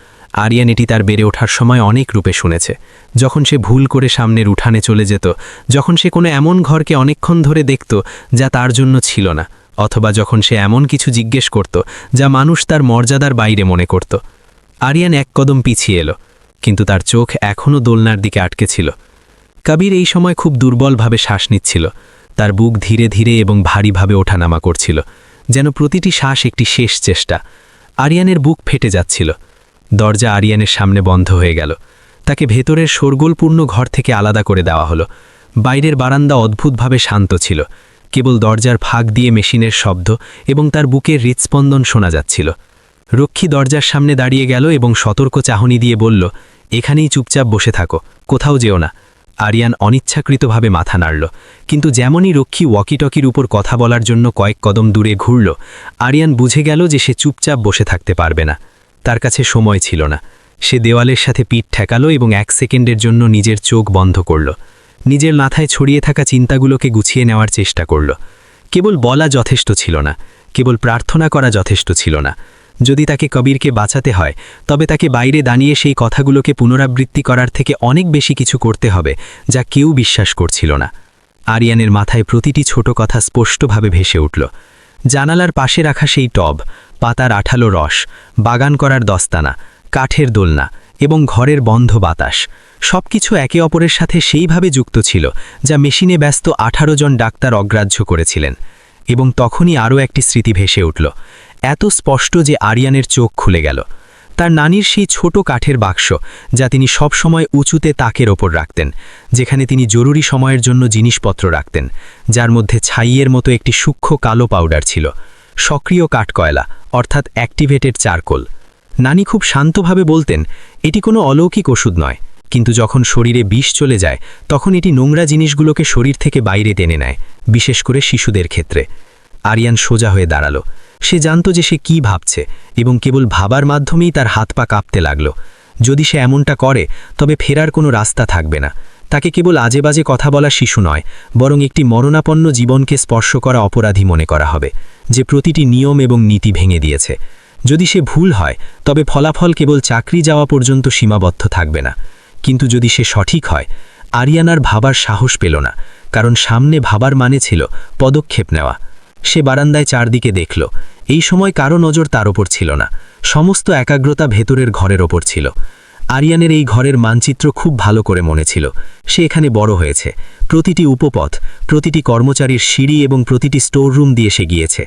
আরিয়ান এটি তার বেড়ে ওঠার সময় অনেক রূপে শুনেছে। যখন সে ভুল করে সামনের উঠানে চলে যেত, যখন সে কোনো এমন ঘরকে অনেকক্ষণ ধরে দেখত যা তার জন্য ছিল না, অথবা যখন সে এমন কিছু জিজ্ঞেস করত যা মানুষ তার মর্যাদার বাইরে মনে করত। আরিয়ান 1 কদম পিছিয়ে এলো, কিন্তু তার চোখ এখনও দোলনার দিকে আটকে ছিল। কবির এই সময় খুব দুর্বলভাবে শ্বাস নিচ্ছিল। তার বুক ধীরে ধীরে এবং ভারীভাবে ওঠানামা করছিল, যেন প্রতিটি শ্বাস একটি শেষ চেষ্টা। আরিয়ানের বুক ফেটে যাচ্ছিল। দরজা আরিয়ানের সামনে বন্ধ হয়ে গেল। তাকে ভেতরের শোরগোলপূর্ণ ঘর থেকে আলাদা করে দেওয়া হলো। বাইরের বারান্দা অদ্ভুতভাবে শান্ত ছিল। কেবল দরজার ফাঁক দিয়ে মেশিনের শব্দ এবং তার বুকের হৃৎস্পন্দন শোনা যাচ্ছিল। রক্ষী দরজার সামনে দাঁড়িয়ে গেল এবং সতর্ক চাহনি দিয়ে বলল, এখানেই চুপচাপ বসে থাকো, কোথাও যেও না। আরিয়ান অনিচ্ছাকৃতভাবে মাথা নাড়ল, কিন্তু যেমনই রক্ষী ওয়াকিটকির উপর কথা বলার জন্য কয়েক কদম দূরে ঘুরল, আরিয়ান বুঝে গেল যে সে চুপচাপ বসে থাকতে পারবে না। তার কাছে সময় ছিল না। সে দেওয়ালের সাথে পিঠ ঠেকালো এবং 1 সেকেন্ডের জন্য নিজের চোখ বন্ধ করল। নিজের মাথায় ছড়িয়ে থাকা চিন্তাগুলোকে গুছিয়ে নেওয়ার চেষ্টা করল। কেবল বলা যথেষ্ট ছিল না, কেবল প্রার্থনা করা যথেষ্ট ছিল না। যদি তাকে কবিরকে বাঁচাতে হয়, তবে তাকে বাইরে দাঁড়িয়ে সেই কথাগুলোকে পুনরাবৃত্তি করার থেকে অনেক বেশি কিছু করতে হবে, যা কেউ বিশ্বাস করছিল না। আরিয়ানের মাথায় প্রতিটি ছোট কথা স্পষ্টভাবে ভেসে উঠল। জানালার পাশে রাখা সেই টব, পাতার আঠালো রস, বাগান করার দস্তানা, কাঠের দোলনা এবং ঘরের বন্ধ বাতাস, সবকিছু একে অপরের সাথে সেইভাবে যুক্ত ছিল যা মেশিনে ব্যস্ত 18 জন ডাক্তার অগ্রাহ্য করেছিলেন। এবং তখনই আরও একটি স্মৃতি ভেসে উঠল, এত স্পষ্ট যে আরিয়ানের চোখ খুলে গেল। তার নানির সেই ছোট কাঠের বাক্স, যা তিনি সব সময় উঁচুতে তাকের ওপর রাখতেন, যেখানে তিনি জরুরি সময়ের জন্য জিনিসপত্র রাখতেন, যার মধ্যে ছাইয়ের মতো একটি সূক্ষ্ম কালো পাউডার ছিল, সক্রিয় কাঠকয়লা অর্থাৎ অ্যাক্টিভেটেড চারকোল। নানি খুব শান্তভাবে বলতেন, এটি কোনো অলৌকিক ওষুধ নয়, কিন্তু যখন শরীরে বিষ চলে যায় তখন এটি নোংরা জিনিসগুলোকে শরীর থেকে বাইরে টেনে নেয়, বিশেষ করে শিশুদের ক্ষেত্রে। আরিয়ান সোজা হয়ে দাঁড়ালো। সে জানত যে সে কি ভাবছে এবং কেবল ভাবার মাধ্যমেই তার হাত পা কাঁপতে লাগল। যদি সে এমনটা করে, তবে ফেরার কোনো রাস্তা থাকবে না। তাকে কেবল আজে বাজে কথা বলা শিশু নয়, বরং একটি মরণাপন্ন জীবনকে স্পর্শ করা অপরাধী মনে করা হবে, যে প্রতিটি নিয়ম এবং নীতি ভেঙে দিয়েছে। যদি সে ভুল হয়, তবে ফলাফল কেবল চাকরি যাওয়া পর্যন্ত সীমাবদ্ধ থাকবে না। কিন্তু যদি সে সঠিক হয়, আরিয়ানার ভাবার সাহস পেল না, কারণ সামনে ভাবার মানে ছিল পদক্ষেপ নেওয়া। সে বারান্দায় চারদিকে দেখল। এই সময় কারো নজর তার ওপর ছিল না। সমস্ত একাগ্রতা ভেতরের ঘরের ওপর ছিল। আরিয়ানের এই ঘরের মানচিত্র খুব ভালো করে মনে ছিল। সে এখানে বড় হয়েছে। প্রতিটি উপপথ, প্রতিটি কর্মচারীর সিঁড়ি এবং প্রতিটি স্টোর রুম দিয়ে সে গিয়েছে।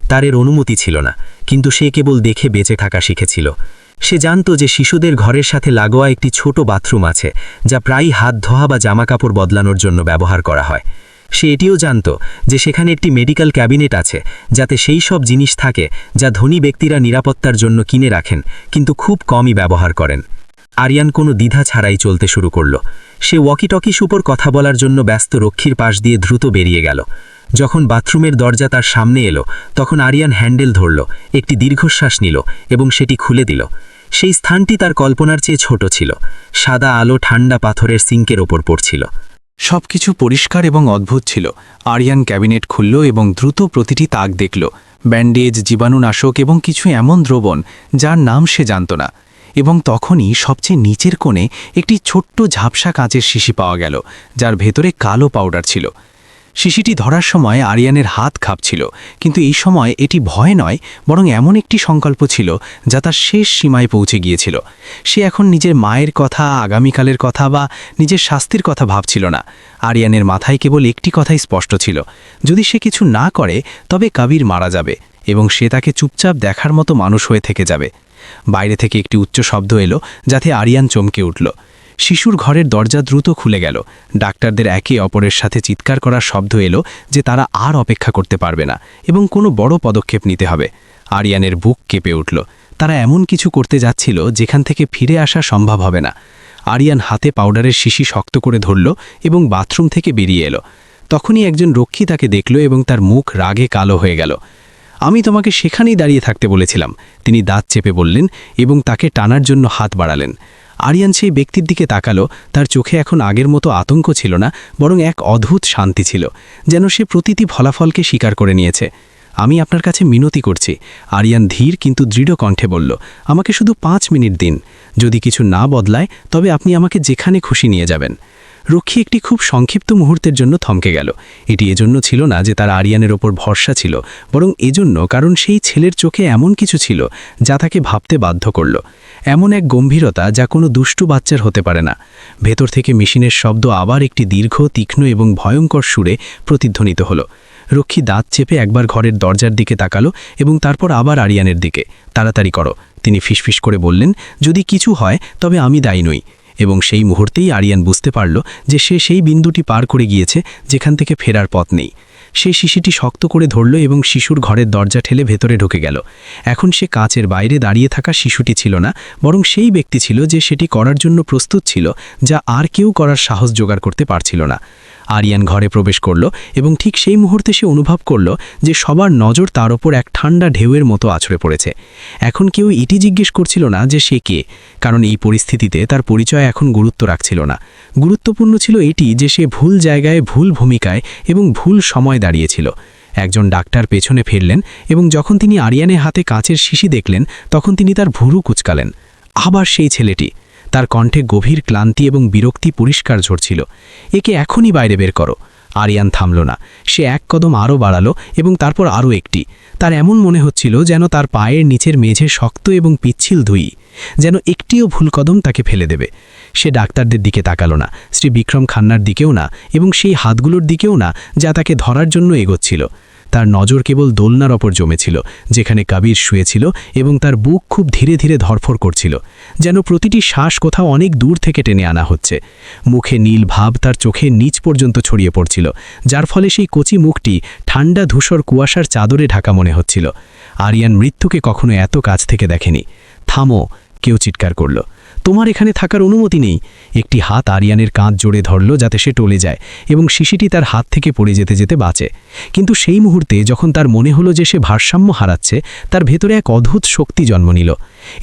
তার এর অনুমতি ছিল না, কিন্তু সে কেবল দেখে বেঁচে থাকা শিখেছিল। সে জানত যে শিশুদের ঘরের সাথে লাগোয়া একটি ছোট বাথরুম আছে, যা প্রায়ই হাত ধোয়া বা জামাকাপড় বদলানোর জন্য ব্যবহার করা হয়। সে এটিও জানত যে সেখানে একটি মেডিকেল ক্যাবিনেট আছে, যাতে সেই সব জিনিস থাকে যা ধনী ব্যক্তিরা নিরাপত্তার জন্য কিনে রাখেন, কিন্তু খুব কমই ব্যবহার করেন। আরিয়ান কোনো দ্বিধা ছাড়াই চলতে শুরু করল। সে ওয়াকিটকির উপর কথা বলার জন্য ব্যস্ত রক্ষীর পাশ দিয়ে দ্রুত বেরিয়ে গেল। যখন বাথরুমের দরজা তার সামনে এলো, তখন আরিয়ান হ্যান্ডেল ধরল, একটি দীর্ঘশ্বাস নিল এবং সেটি খুলে দিল। সেই স্থানটি তার কল্পনার চেয়ে ছোট ছিল। সাদা আলো ঠান্ডা পাথরের সিঙ্কের ওপর পড়ছিল। সবকিছু পরিষ্কার এবং অদ্ভুত ছিল। আরিয়ান ক্যাবিনেট খুলল এবং দ্রুত প্রতিটি তাক দেখল। ব্যান্ডেজ, জীবাণুনাশক এবং কিছু এমন দ্রবণ যার নাম সে জানত না। এবং তখনই সবচেয়ে নিচের কোণে একটি ছোট্ট ঝাপসা কাঁচের শিশি পাওয়া গেল, যার ভেতরে কালো পাউডার ছিল। শিশিটি ধরার সময় আরিয়ানের হাত কাঁপছিল, কিন্তু এই সময় এটি ভয় নয়, বরং এমন একটি সংকল্প ছিল যা তার শেষ সীমায় পৌঁছে গিয়েছিল। সে এখন নিজের মায়ের কথা, আগামীকালের কথা বা নিজের শাস্তির কথা ভাবছিল না। আরিয়ানের মাথায় কেবল একটি কথাই স্পষ্ট ছিল, যদি সে কিছু না করে তবে কবির মারা যাবে এবং সে তাকে চুপচাপ দেখার মতো মানুষ হয়ে থেকে যাবে। বাইরে থেকে একটি উচ্চ শব্দ এলো, যাতে আরিয়ান চমকে উঠল। শিশুর ঘরের দরজা দ্রুত খুলে গেল। ডাক্তারদের একে অপরের সাথে চিৎকার করার শব্দ এলো যে তারা আর অপেক্ষা করতে পারবে না এবং কোনো বড় পদক্ষেপ নিতে হবে। আরিয়ানের বুক কেঁপে উঠল। তারা এমন কিছু করতে যাচ্ছিল যেখান থেকে ফিরে আসা সম্ভব হবে না। আরিয়ান হাতে পাউডারের শিশি শক্ত করে ধরল এবং বাথরুম থেকে বেরিয়ে এলো। তখনই একজন রক্ষী তাকে দেখল এবং তার মুখ রাগে কালো হয়ে গেল। আমি তোমাকে সেখানেই দাঁড়িয়ে থাকতে বলেছিলাম, তিনি দাঁত চেপে বললেন এবং তাকে টানার জন্য হাত বাড়ালেন। আরিয়ান সেই ব্যক্তির দিকে তাকালো। তার চোখে এখন আগের মতো আতঙ্ক ছিল না, বরং এক অদ্ভুত শান্তি ছিল, যেন সে প্রতিটি ফলাফলকে স্বীকার করে নিয়েছে। আমি আপনার কাছে মিনতি করছি, আরিয়ান ধীর কিন্তু দৃঢ় কণ্ঠে বলল। আমাকে শুধু 5 মিনিট দিন। যদি কিছু না বদলায় তবে আপনি আমাকে যেখানে খুশি নিয়ে যাবেন। রক্ষী একটি খুব সংক্ষিপ্ত মুহূর্তের জন্য থমকে গেল। এটি এজন্য ছিল না যে তার আরিয়ানের ওপর ভরসা ছিল, বরং এজন্য কারণ সেই ছেলের চোখে এমন কিছু ছিল যা তাকে ভাবতে বাধ্য করল। এমন এক গম্ভীরতা যা কোনো দুষ্টু বাচ্চার হতে পারে না। ভেতর থেকে মেশিনের শব্দ আবার একটি দীর্ঘ, তীক্ষ্ণ এবং ভয়ঙ্কর সুরে প্রতিধ্বনিত হলো। রক্ষী দাঁত চেপে একবার ঘরের দরজার দিকে তাকালো এবং তারপর আবার আরিয়ানের দিকে। তাড়াতাড়ি করো, তিনি ফিসফিস করে বললেন। যদি কিছু হয় তবে আমি দায়ী নই। এবং সেই মুহূর্তেই আরিয়ান বুঝতে পারল যে সে সেই বিন্দুটি পার করে গিয়েছে যেখান থেকে ফেরার পথ নেই। সে শিশিটি শক্ত করে ধরল এবং শিশুর ঘরের দরজা ঠেলে ভেতরে ঢুকে গেল। এখন সে কাঁচের বাইরে দাঁড়িয়ে থাকা শিশুটি ছিল না, বরং সেই ব্যক্তি ছিল যে সেটি করার জন্য প্রস্তুত ছিল, যা আর কেউ করার সাহস জোগাড় করতে পারছিল না। আরিয়ান ঘরে প্রবেশ করল এবং ঠিক সেই মুহূর্তে সে অনুভব করল যে সবার নজর তার ওপর এক ঠান্ডা ঢেউয়ের মতো আছড়ে পড়েছে। এখন কেউ এটি জিজ্ঞেস করছিল না যে সে কে, কারণ এই পরিস্থিতিতে তার পরিচয় এখন গুরুত্ব রাখছিল না। গুরুত্বপূর্ণ ছিল এটি যে সে ভুল জায়গায়, ভুল ভূমিকায় এবং ভুল সময় দাঁড়িয়েছিল। একজন ডাক্তার পেছনে ফিরলেন এবং যখন তিনি আরিয়ানের হাতে কাঁচের শিশি দেখলেন তখন তিনি তার ভুরু কুঁচকালেন। আবার সেই ছেলেটি, তার কণ্ঠে গভীর ক্লান্তি এবং বিরক্তি পরিষ্কার ঝরছিল। একে এখনই বাইরে বের করো। আরিয়ান থামল না। সে এক কদম আরও বাড়ালো এবং তারপর আরও একটি। তার এমন মনে হচ্ছিল যেন তার পায়ের নিচের মেঝে শক্ত এবং পিচ্ছিল ধুই, যেন একটিও ভুল কদম তাকে ফেলে দেবে। সে ডাক্তারদের দিকে তাকালো না, শ্রী বিক্রম খান্নার দিকেও না, এবং সেই হাতগুলোর দিকেও না যা তাকে ধরার জন্য এগোচ্ছিল। তার নজর কেবল দোলনার ওপর জমেছিল, যেখানে কবির শুয়েছিল, এবং তার বুক খুব ধীরে ধীরে ধরফর করছিল, যেন প্রতিটি শ্বাস কোথাও অনেক দূর থেকে টেনে আনা হচ্ছে। মুখে নীল ভাব তার চোখের নিচ পর্যন্ত ছড়িয়ে পড়ছিল, যার ফলে সেই কচি মুখটি ঠান্ডা ধূসর কুয়াশার চাদরে ঢাকা মনে হচ্ছিল। আরিয়ান মৃত্যুকে কখনো এত কাছ থেকে দেখেনি। থামো, কেউ চিৎকার করল। তোমার এখানে থাকার অনুমতি নেই। একটি হাত আরিয়ানের কাঁধ জোড়ে ধরল যাতে সে টলে যায় এবং শিশিটি তার হাত থেকে পড়ে যেতে যেতে বাঁচে। কিন্তু সেই মুহূর্তে যখন তার মনে হলো যে সে ভারসাম্য হারাচ্ছে, তার ভেতরে এক অদ্ভুত শক্তি জন্ম নিল।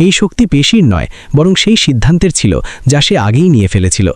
এই শক্তি পেশির নয়, বরং সেই সিদ্ধান্তের ছিল যা সে আগেই নিয়ে ফেলেছিল।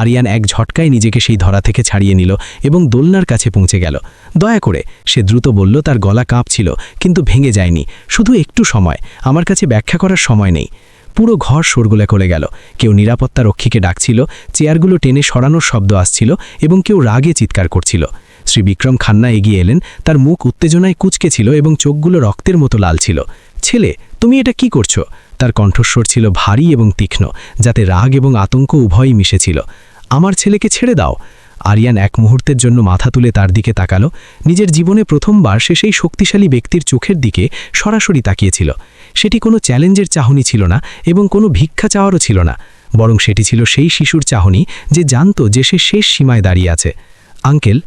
আরিয়ান এক ঝটকায় নিজেকে সেই ধরা থেকে ছাড়িয়ে নিল এবং দোলনার কাছে পৌঁছে গেল। দয়া করে, সে দ্রুত বলল। তার গলা কাঁপছিল, কিন্তু ভেঙে যায়নি। শুধু একটু সময়, আমার কাছে ব্যাখ্যা করার সময় নেই। পুরো ঘর শোরগোলে করে গেল। কেউ নিরাপত্তা রক্ষীকে ডাকছিল, চেয়ারগুলো টেনে সরানোর শব্দ আসছিল এবং কেউ রাগে চিৎকার করছিল। শ্রী বিক্রম খান্না এগিয়ে এলেন। তার মুখ উত্তেজনায় কুঁচকে ছিল এবং চোখগুলো রক্তের মতো লাল ছিল। ছেলে, তুমি এটা কি করছো? তার কণ্ঠস্বর ছিল ভারী এবং তীক্ষ্ণ, যাতে রাগ এবং আতঙ্ক উভয়ই মিশেছিল। আমার ছেলেকে ছেড়ে দাও। আরিয়ান এক মুহূর্তের জন্য মাথা তুলে তার দিকে তাকালো। নিজের জীবনে প্রথমবার সে সেই শক্তিশালী ব্যক্তির চোখের দিকে সরাসরি তাকিয়েছিল। সেটি কোনো চ্যালেঞ্জের চাহনি ছিল না এবং কোনো ভিক্ষা চাওয়ারও ছিল না, বরং সেটি ছিল সেই শিশুর চাহনি যে জানত যে সে শেষ সীমায় দাঁড়িয়ে আছে। আঙ্কেল,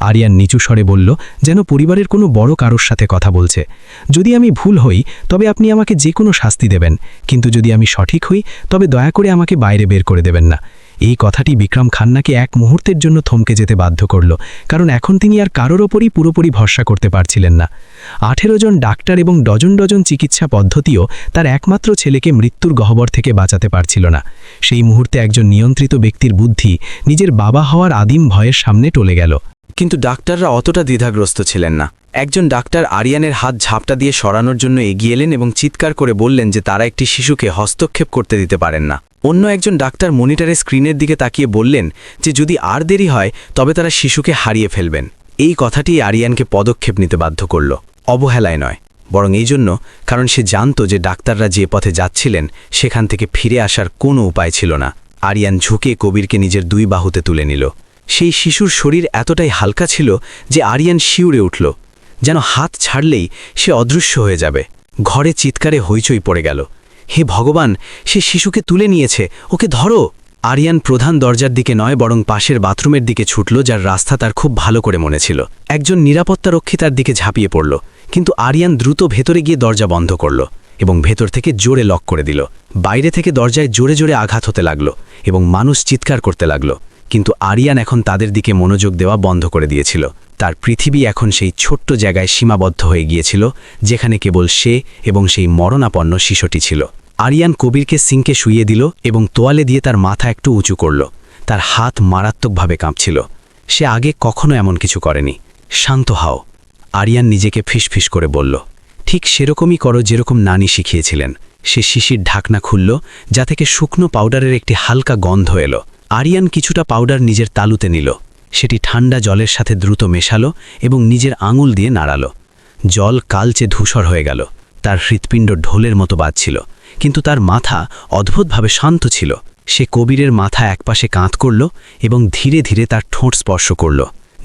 আরিয়ান নিচু স্বরে বলল, যেন পরিবারের কোনো বড় কারোর সাথে কথা বলছে। যদি আমি ভুল হই তবে আপনি আমাকে যে কোনো শাস্তি দেবেন, কিন্তু যদি আমি সঠিক হই তবে দয়া করে আমাকে বাইরে বের করে দেবেন না। এই কথাটি বিক্রম খান্নাকে এক মুহূর্তের জন্য থমকে যেতে বাধ্য করল, কারণ এখন তিনি আর কারোর ওপরই পুরোপুরি ভরসা করতে পারছিলেন না। 18 জন ডাক্তার এবং ডজন ডজন চিকিৎসা পদ্ধতিও তার একমাত্র ছেলেকে মৃত্যুর গহ্বর থেকে বাঁচাতে পারছিল না। সেই মুহূর্তে একজন নিয়ন্ত্রিত ব্যক্তির বুদ্ধি নিজের বাবা হওয়ার আদিম ভয়ের সামনে টলে গেল। কিন্তু ডাক্তাররা অতটা দ্বিধাগ্রস্ত ছিলেন না। একজন ডাক্তার আরিয়ানের হাত ঝাপটা দিয়ে সরানোর জন্য এগিয়ে এলেন এবং চিৎকার করে বললেন যে তারা একটি শিশুকে হস্তক্ষেপ করতে দিতে পারেন না। অন্য একজন ডাক্তার মনিটরের স্ক্রিনের দিকে তাকিয়ে বললেন যে যদি আর দেরি হয় তবে তারা শিশুকে হারিয়ে ফেলবেন। এই কথাটি আরিয়ানকে পদক্ষেপ নিতে বাধ্য করল, অবহেলায় নয়, বরং এই জন্য কারণ সে জানত যে ডাক্তাররা যে পথে যাচ্ছিলেন সেখান থেকে ফিরে আসার কোনো উপায় ছিল না। আরিয়ান ঝুঁকে কবিরকে নিজের 2 বাহুতে তুলে নিল। সেই শিশুর শরীর এতটাই হালকা ছিল যে আরিয়ান শিউরে উঠল, যেন হাত ছাড়লেই সে অদৃশ্য হয়ে যাবে। ঘরে চিৎকারে হইচই পড়ে গেল। হে ভগবান, সে শিশুকে তুলে নিয়েছে, ওকে ধরো! আরিয়ান প্রধান দরজার দিকে নয় বরং পাশের বাথরুমের দিকে ছুটল, যার রাস্তা তার খুব ভালো করে মনে ছিল। একজন নিরাপত্তারক্ষী তার দিকে ঝাঁপিয়ে পড়ল, কিন্তু আরিয়ান দ্রুত ভেতরে গিয়ে দরজা বন্ধ করল এবং ভেতর থেকে জোরে লক করে দিল। বাইরে থেকে দরজায় জোরে জোরে আঘাত হতে লাগল এবং মানুষ চিৎকার করতে লাগল, কিন্তু আরিয়ান এখন তাদের দিকে মনোযোগ দেওয়া বন্ধ করে দিয়েছিল। তার পৃথিবী এখন সেই ছোট্ট জায়গায় সীমাবদ্ধ হয়ে গিয়েছিল, যেখানে কেবল সে এবং সেই মরণাপন্ন শিশুটি ছিল। আরিয়ান কবিরকে সিঙ্কে শুইয়ে দিল এবং তোয়ালে দিয়ে তার মাথা একটু উঁচু করল। তার হাত মারাত্মকভাবে কাঁপছিল। সে আগে কখনো এমন কিছু করেনি। শান্ত হও, আরিয়ান নিজেকে ফিসফিস করে বলল। ঠিক সেরকমই করো যেরকম নানি শিখিয়েছিলেন। সে শিশির ঢাকনা খুলল, যা থেকে শুকনো পাউডারের একটি হালকা গন্ধ এলো। আরিয়ান কিছুটা পাউডার নিজের তালুতে নিল। সেটি ঠান্ডা জলের সাথে দ্রুত মেশালো এবং নিজের আঙুল দিয়ে নাড়ালো। জল কালচে ধূসর হয়ে গেল। তার হৃৎপিণ্ড ঢোলের মতো বাজছিল, কিন্তু তার মাথা অদ্ভুতভাবে শান্ত ছিল। সে কবিরের মাথা একপাশে কাঁধ করল এবং ধীরে ধীরে তার ঠোঁট স্পর্শ করল,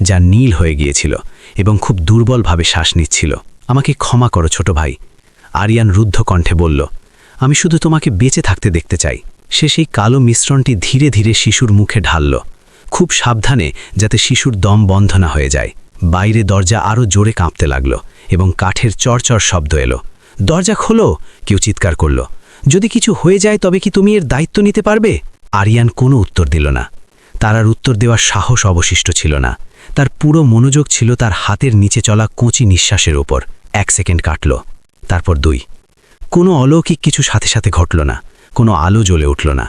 যা নীল হয়ে গিয়েছিল এবং খুব দুর্বলভাবে শ্বাস নিচ্ছিল। আমাকে ক্ষমা করো ছোট ভাই, আরিয়ান রুদ্ধ কণ্ঠে বলল। আমি শুধু তোমাকে বেঁচে থাকতে দেখতে চাই। সে সেই কালো মিশ্রণটি ধীরে ধীরে শিশুর মুখে ঢালল, খুব সাবধানে, যাতে শিশুর দম বন্ধ না হয়ে যায়। বাইরে দরজা আরও জোরে কাঁপতে লাগল এবং কাঠের চরচর শব্দ এলো। দরজা খোলো, কেউ চিৎকার করল। যদি কিছু হয়ে যায় তবে কি তুমি এর দায়িত্ব নিতে পারবে? আরিয়ান কোনো উত্তর দিল না। তার আর উত্তর দেওয়ার সাহস অবশিষ্ট ছিল না। তার পুরো মনোযোগ ছিল তার হাতের নিচে চলা কচি নিঃশ্বাসের ওপর। 1 সেকেন্ড কাটল, তারপর 2। কোনো অলৌকিক কিছু সাথে সাথে ঘটল না। কোনো আলো জ্বলে উঠল না।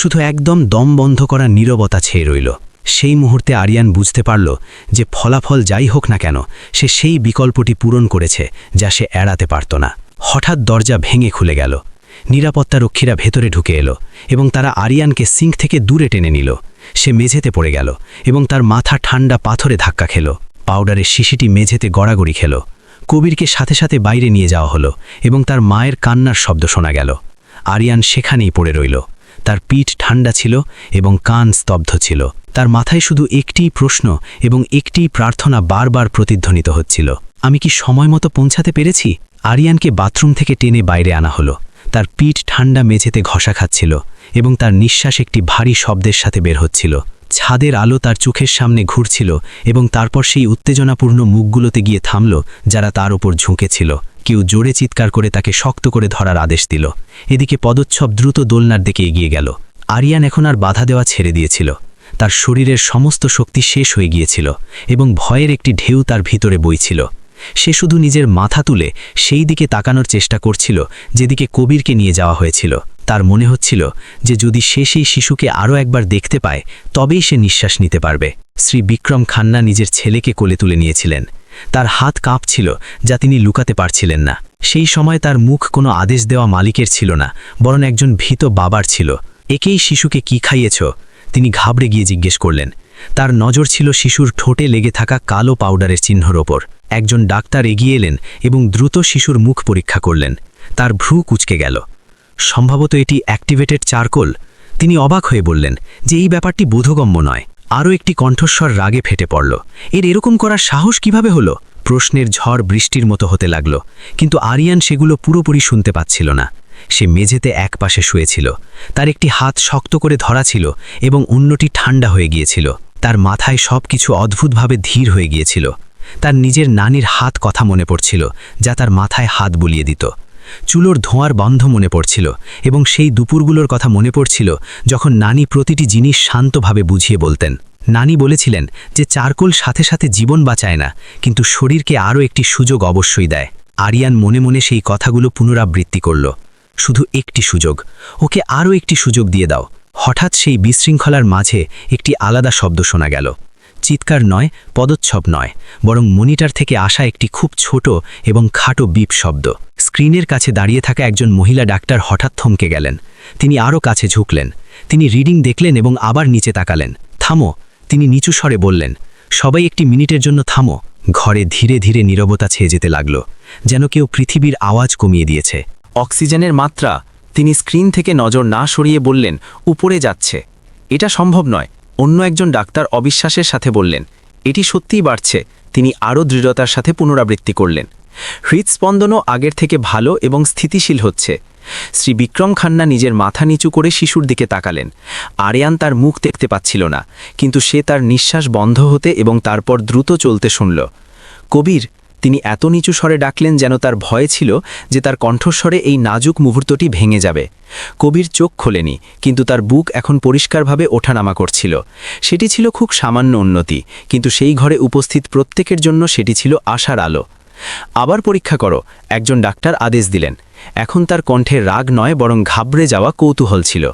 শুধু একদম দম বন্ধ করা নীরবতা ছেয়ে রইল। সেই মুহূর্তে আরিয়ান বুঝতে পারল যে ফলাফল যাই হোক না কেন, সে সেই বিকল্পটি পূরণ করেছে যা সে এড়াতে পারত না। হঠাৎ দরজা ভেঙে খুলে গেল। নিরাপত্তারক্ষীরা ভেতরে ঢুকে এলো এবং তারা আরিয়ানকে সিঙ্ক থেকে দূরে টেনে নিল। সে মেঝেতে পড়ে গেল এবং তার মাথা ঠান্ডা পাথরে ধাক্কা খেল। পাউডারের শিশিটি মেঝেতে গড়াগড়ি খেল। কবিরকে সাথে সাথে বাইরে নিয়ে যাওয়া হলো এবং তার মায়ের কান্নার শব্দ শোনা গেল। আরিয়ান সেখানেই পড়ে রইল। তার পিঠ ঠান্ডা ছিল এবং কান স্তব্ধ ছিল। তার মাথায় শুধু একটিই প্রশ্ন এবং একটিই প্রার্থনা বারবার প্রতিধ্বনিত হচ্ছিল। আমি কি সময় মতো পৌঁছাতে পেরেছি? আরিয়ানকে বাথরুম থেকে টেনে বাইরে আনা হলো। তার পিঠ ঠান্ডা মেঝেতে ঘষা খাচ্ছিল এবং তার নিঃশ্বাস একটি ভারী শব্দের সাথে বের হচ্ছিল। ছাদের আলো তার চোখের সামনে ঘুরছিল এবং তারপর সেই উত্তেজনাপূর্ণ মুখগুলোতে গিয়ে থামল, যারা তার উপর ঝুঁকেছিল। কেউ জোরে চিৎকার করে তাকে শক্ত করে ধরার আদেশ দিল। এদিকে পদচ্ছপ দ্রুত দোলনার দিকে এগিয়ে গেল। আরিয়ান এখন আর বাধা দেওয়া ছেড়ে দিয়েছিল। তার শরীরের সমস্ত শক্তি শেষ হয়ে গিয়েছিল এবং ভয়ের একটি ঢেউ তার ভিতরে বইছিল। সে শুধু নিজের মাথা তুলে সেই দিকে তাকানোর চেষ্টা করছিল যেদিকে কবিরকে নিয়ে যাওয়া হয়েছিল। তার মনে হচ্ছিল যে যদি সে সেই শিশুকে আরও একবার দেখতে পায় তবেই সে নিঃশ্বাস নিতে পারবে। শ্রী বিক্রম খান্না নিজের ছেলেকে কোলে তুলে নিয়েছিলেন। তার হাত কাঁপছিল, যা তিনি লুকাতে পারছিলেন না। সেই সময় তার মুখ কোনো আদেশ দেওয়া মালিকের ছিল না, বরং একজন ভীত বাবার ছিল। একেই শিশুকে কি খাইয়েছ? তিনি ঘাবড়ে গিয়ে জিজ্ঞেস করলেন। তার নজর ছিল শিশুর ঠোঁটে লেগে থাকা কালো পাউডারের চিহ্নর ওপর। একজন ডাক্তার এগিয়ে এলেন এবং দ্রুত শিশুর মুখ পরীক্ষা করলেন। তার ভ্রু কুঁচকে গেল। সম্ভবত এটি অ্যাক্টিভেটেড চারকোল। তিনি অবাক হয়ে বললেন যে এই ব্যাপারটি বোধগম্য নয়। আরও একটি কণ্ঠস্বর রাগে ফেটে পড়ল। এর এরকম করার সাহস কিভাবে হলো? প্রশ্নের ঝড় বৃষ্টির মতো হতে লাগল, কিন্তু আরিয়ান সেগুলো পুরোপুরি শুনতে পাচ্ছিল না। সে মেঝেতে একপাশে শুয়েছিল। তার একটি হাত শক্ত করে ধরা ছিল এবং অন্যটি ঠান্ডা হয়ে গিয়েছিল। তার মাথায় সব কিছু অদ্ভুতভাবে ধীর হয়ে গিয়েছিল। তার নিজের নানির হাত কথা মনে পড়ছিল, যা তার মাথায় হাত বুলিয়ে দিত। চুলোর ধোঁয়ার বন্ধ মনে পড়ছিল এবং সেই দুপুরগুলোর কথা মনে পড়ছিল যখন নানি প্রতিটি জিনিস শান্তভাবে বুঝিয়ে বলতেন। নানি বলেছিলেন যে চারকোল সাথে সাথে জীবন বাঁচায় না, কিন্তু শরীরকে আরও একটি সুযোগ অবশ্যই দেয়। আরিয়ান মনে মনে সেই কথাগুলো পুনরাবৃত্তি করল। শুধু একটি সুযোগ, ওকে আরও একটি সুযোগ দিয়ে দাও। হঠাৎ সেই বিশৃঙ্খলার মাঝে একটি আলাদা শব্দ শোনা গেল। চিৎকার নয়, পদচ্ছপ নয়, বরং মনিটর থেকে আসা একটি খুব ছোট এবং খাটো বিপ শব্দ। স্ক্রিনের কাছে দাঁড়িয়ে থাকা একজন মহিলা ডাক্তার হঠাৎ থমকে গেলেন। তিনি আরও কাছে ঝুঁকলেন। তিনি রিডিং দেখলেন এবং আবার নিচে তাকালেন। থামো, তিনি নিচু স্বরে বললেন। সবাই একটি মিনিটের জন্য থামো। ঘরে ধীরে ধীরে নীরবতা ছেয়ে যেতে লাগল, যেন কেউ পৃথিবীর আওয়াজ কমিয়ে দিয়েছে। অক্সিজেনের মাত্রা। তিনি স্ক্রিন থেকে নজর না সরিয়ে বললেন, উপরে যাচ্ছে। এটা সম্ভব নয়। অন্য একজন ডাক্তার অবিশ্বাসের সাথে বললেন, এটি সত্যিই বাড়ছে। তিনি আরও দৃঢ়তার সাথে পুনরাবৃত্তি করলেন, হৃদস্পন্দনও আগের থেকে ভালো এবং স্থিতিশীল হচ্ছে। শ্রী বিক্রম খান্না নিজের মাথা নিচু করে শিশুর দিকে তাকালেন। আরিয়ান তার মুখ দেখতে পাচ্ছিল না, কিন্তু সে তার নিঃশ্বাস বন্ধ হতে এবং তারপর দ্রুত চলতে শুনল। কবির, তিনি এত নিচু স্বরে ডাকলেন যেন তার ভয় ছিল যে তার কণ্ঠস্বরে এই নাজুক মুহূর্তটি ভেঙে যাবে। কবির চোখ খোলেনি, কিন্তু তার বুক এখন পরিষ্কারভাবে ওঠানামা করছিল। সেটি ছিল খুব সামান্য উন্নতি, কিন্তু সেই ঘরে উপস্থিত প্রত্যেকের জন্য সেটি ছিল আশার আলো। আবার পরীক্ষা করো, একজন ডাক্তার আদেশ দিলেন। এখন তার কণ্ঠে রাগ নয়, বরং ঘাবড়ে যাওয়া কৌতূহল ছিল।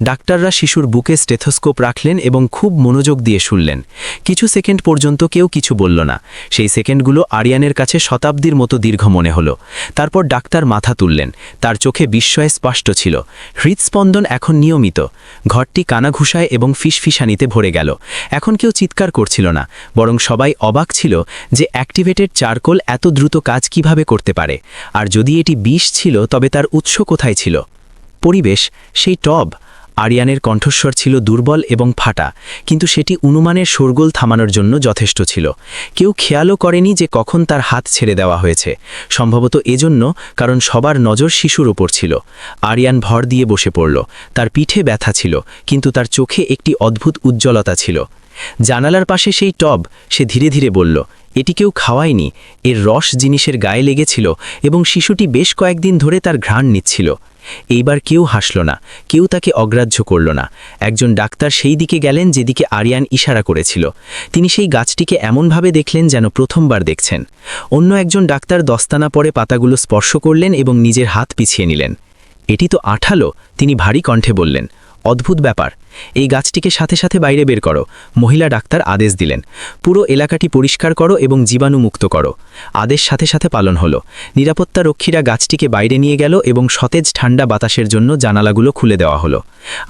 ডাক্তাররা শিশুর বুকে স্টেথোস্কোপ রাখলেন এবং খুব মনোযোগ দিয়ে শুনলেন। কিছু সেকেন্ড পর্যন্ত কেউ কিছু বলল না। সেই সেকেন্ডগুলো আরিয়ানের কাছে শতাব্দীর মতো দীর্ঘ মনে হলো। তারপর ডাক্তার মাথা তুললেন। তার চোখে বিস্ময় স্পষ্ট ছিল। হৃদস্পন্দন এখন নিয়মিত। ঘরটি কানাঘুষায় এবং ফিসফিসানিতে ভরে গেল। এখন কেউ চিৎকার করছিল না, বরং সবাই অবাক ছিল যে অ্যাক্টিভেটেড চারকোল এত দ্রুত কাজ কিভাবে করতে পারে। আর যদি এটি বিষ ছিল, তবে তার উৎস কোথায় ছিল? পরিবেশ, সেই টব। আরিয়ানের কণ্ঠস্বর ছিল দুর্বল এবং ফাটা, কিন্তু সেটি অনুমানের শোরগোল থামানোর জন্য যথেষ্ট ছিল। কেউ খেয়ালও করেনি যে কখন তার হাত ছেড়ে দেওয়া হয়েছে। সম্ভবত এজন্য, কারণ সবার নজর শিশুর ওপর ছিল। আরিয়ান ভর দিয়ে বসে পড়ল। তার পিঠে ব্যথা ছিল, কিন্তু তার চোখে একটি অদ্ভুত উজ্জ্বলতা ছিল। জানালার পাশে সেই টব। সে ধীরে ধীরে বলল, এটি কেউ খাওয়ায়নি। এর রস জিনিসের গায়ে লেগেছিল এবং শিশুটি বেশ কয়েকদিন ধরে তার ঘ্রাণ নিচ্ছিল। এইবার কেউ হাসল না, কেউ তাকে অগ্রাহ্য করল না। একজন ডাক্তার সেই দিকে গেলেন যেদিকে আরিয়ান ইশারা করেছিল। তিনি সেই গাছটিকে এমনভাবে দেখলেন যেন প্রথমবার দেখছেন। অন্য একজন ডাক্তার দস্তানা পরে পাতাগুলো স্পর্শ করলেন এবং নিজের হাত পিছিয়ে নিলেন। এটি তো আঠালো, তিনি ভারী কণ্ঠে বললেন। অদ্ভুত ব্যাপার। এই গাছটিকে সাথে সাথে বাইরে বের করো। মহিলা ডাক্তার আদেশ দিলেন। পুরো এলাকাটি পরিষ্কার করো এবং জীবাণুমুক্ত করো। আদেশ সাথে সাথে পালন হলো। নিরাপত্তা রক্ষীরা গাছটিকে বাইরে নিয়ে গেল এবং সতেজ ঠান্ডা বাতাসের জন্য জানালাগুলো খুলে দেওয়া হলো।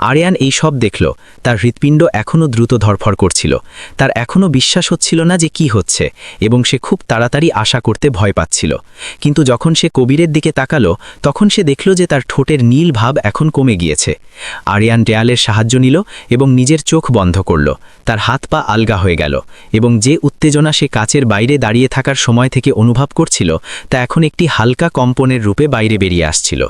আরিয়ান এই সব দেখল। তার হৃৎপিণ্ড এখনও দ্রুত ধরফর করছিল। তার এখনও বিশ্বাস হচ্ছিল না যে কি হচ্ছে, এবং সে খুব তাড়াতাড়ি আশা করতে ভয় পাচ্ছিল। কিন্তু যখন সে কবিরের দিকে তাকালো, তখন সে দেখল যে তার ঠোঁটের নীল ভাব এখন কমে গিয়েছে। আরিয়ান দেয়ালের সাহায্য নিল এবং নিজের চোখ বন্ধ করল। তার হাত পা আলগা হয়ে গেল, এবং যে উত্তেজনা সে কাচের বাইরে দাঁড়িয়ে থাকার সময় থেকে অনুভব করছিল, তা এখন একটি হালকা কম্পনের রূপে বাইরে বেরিয়ে আসছিল।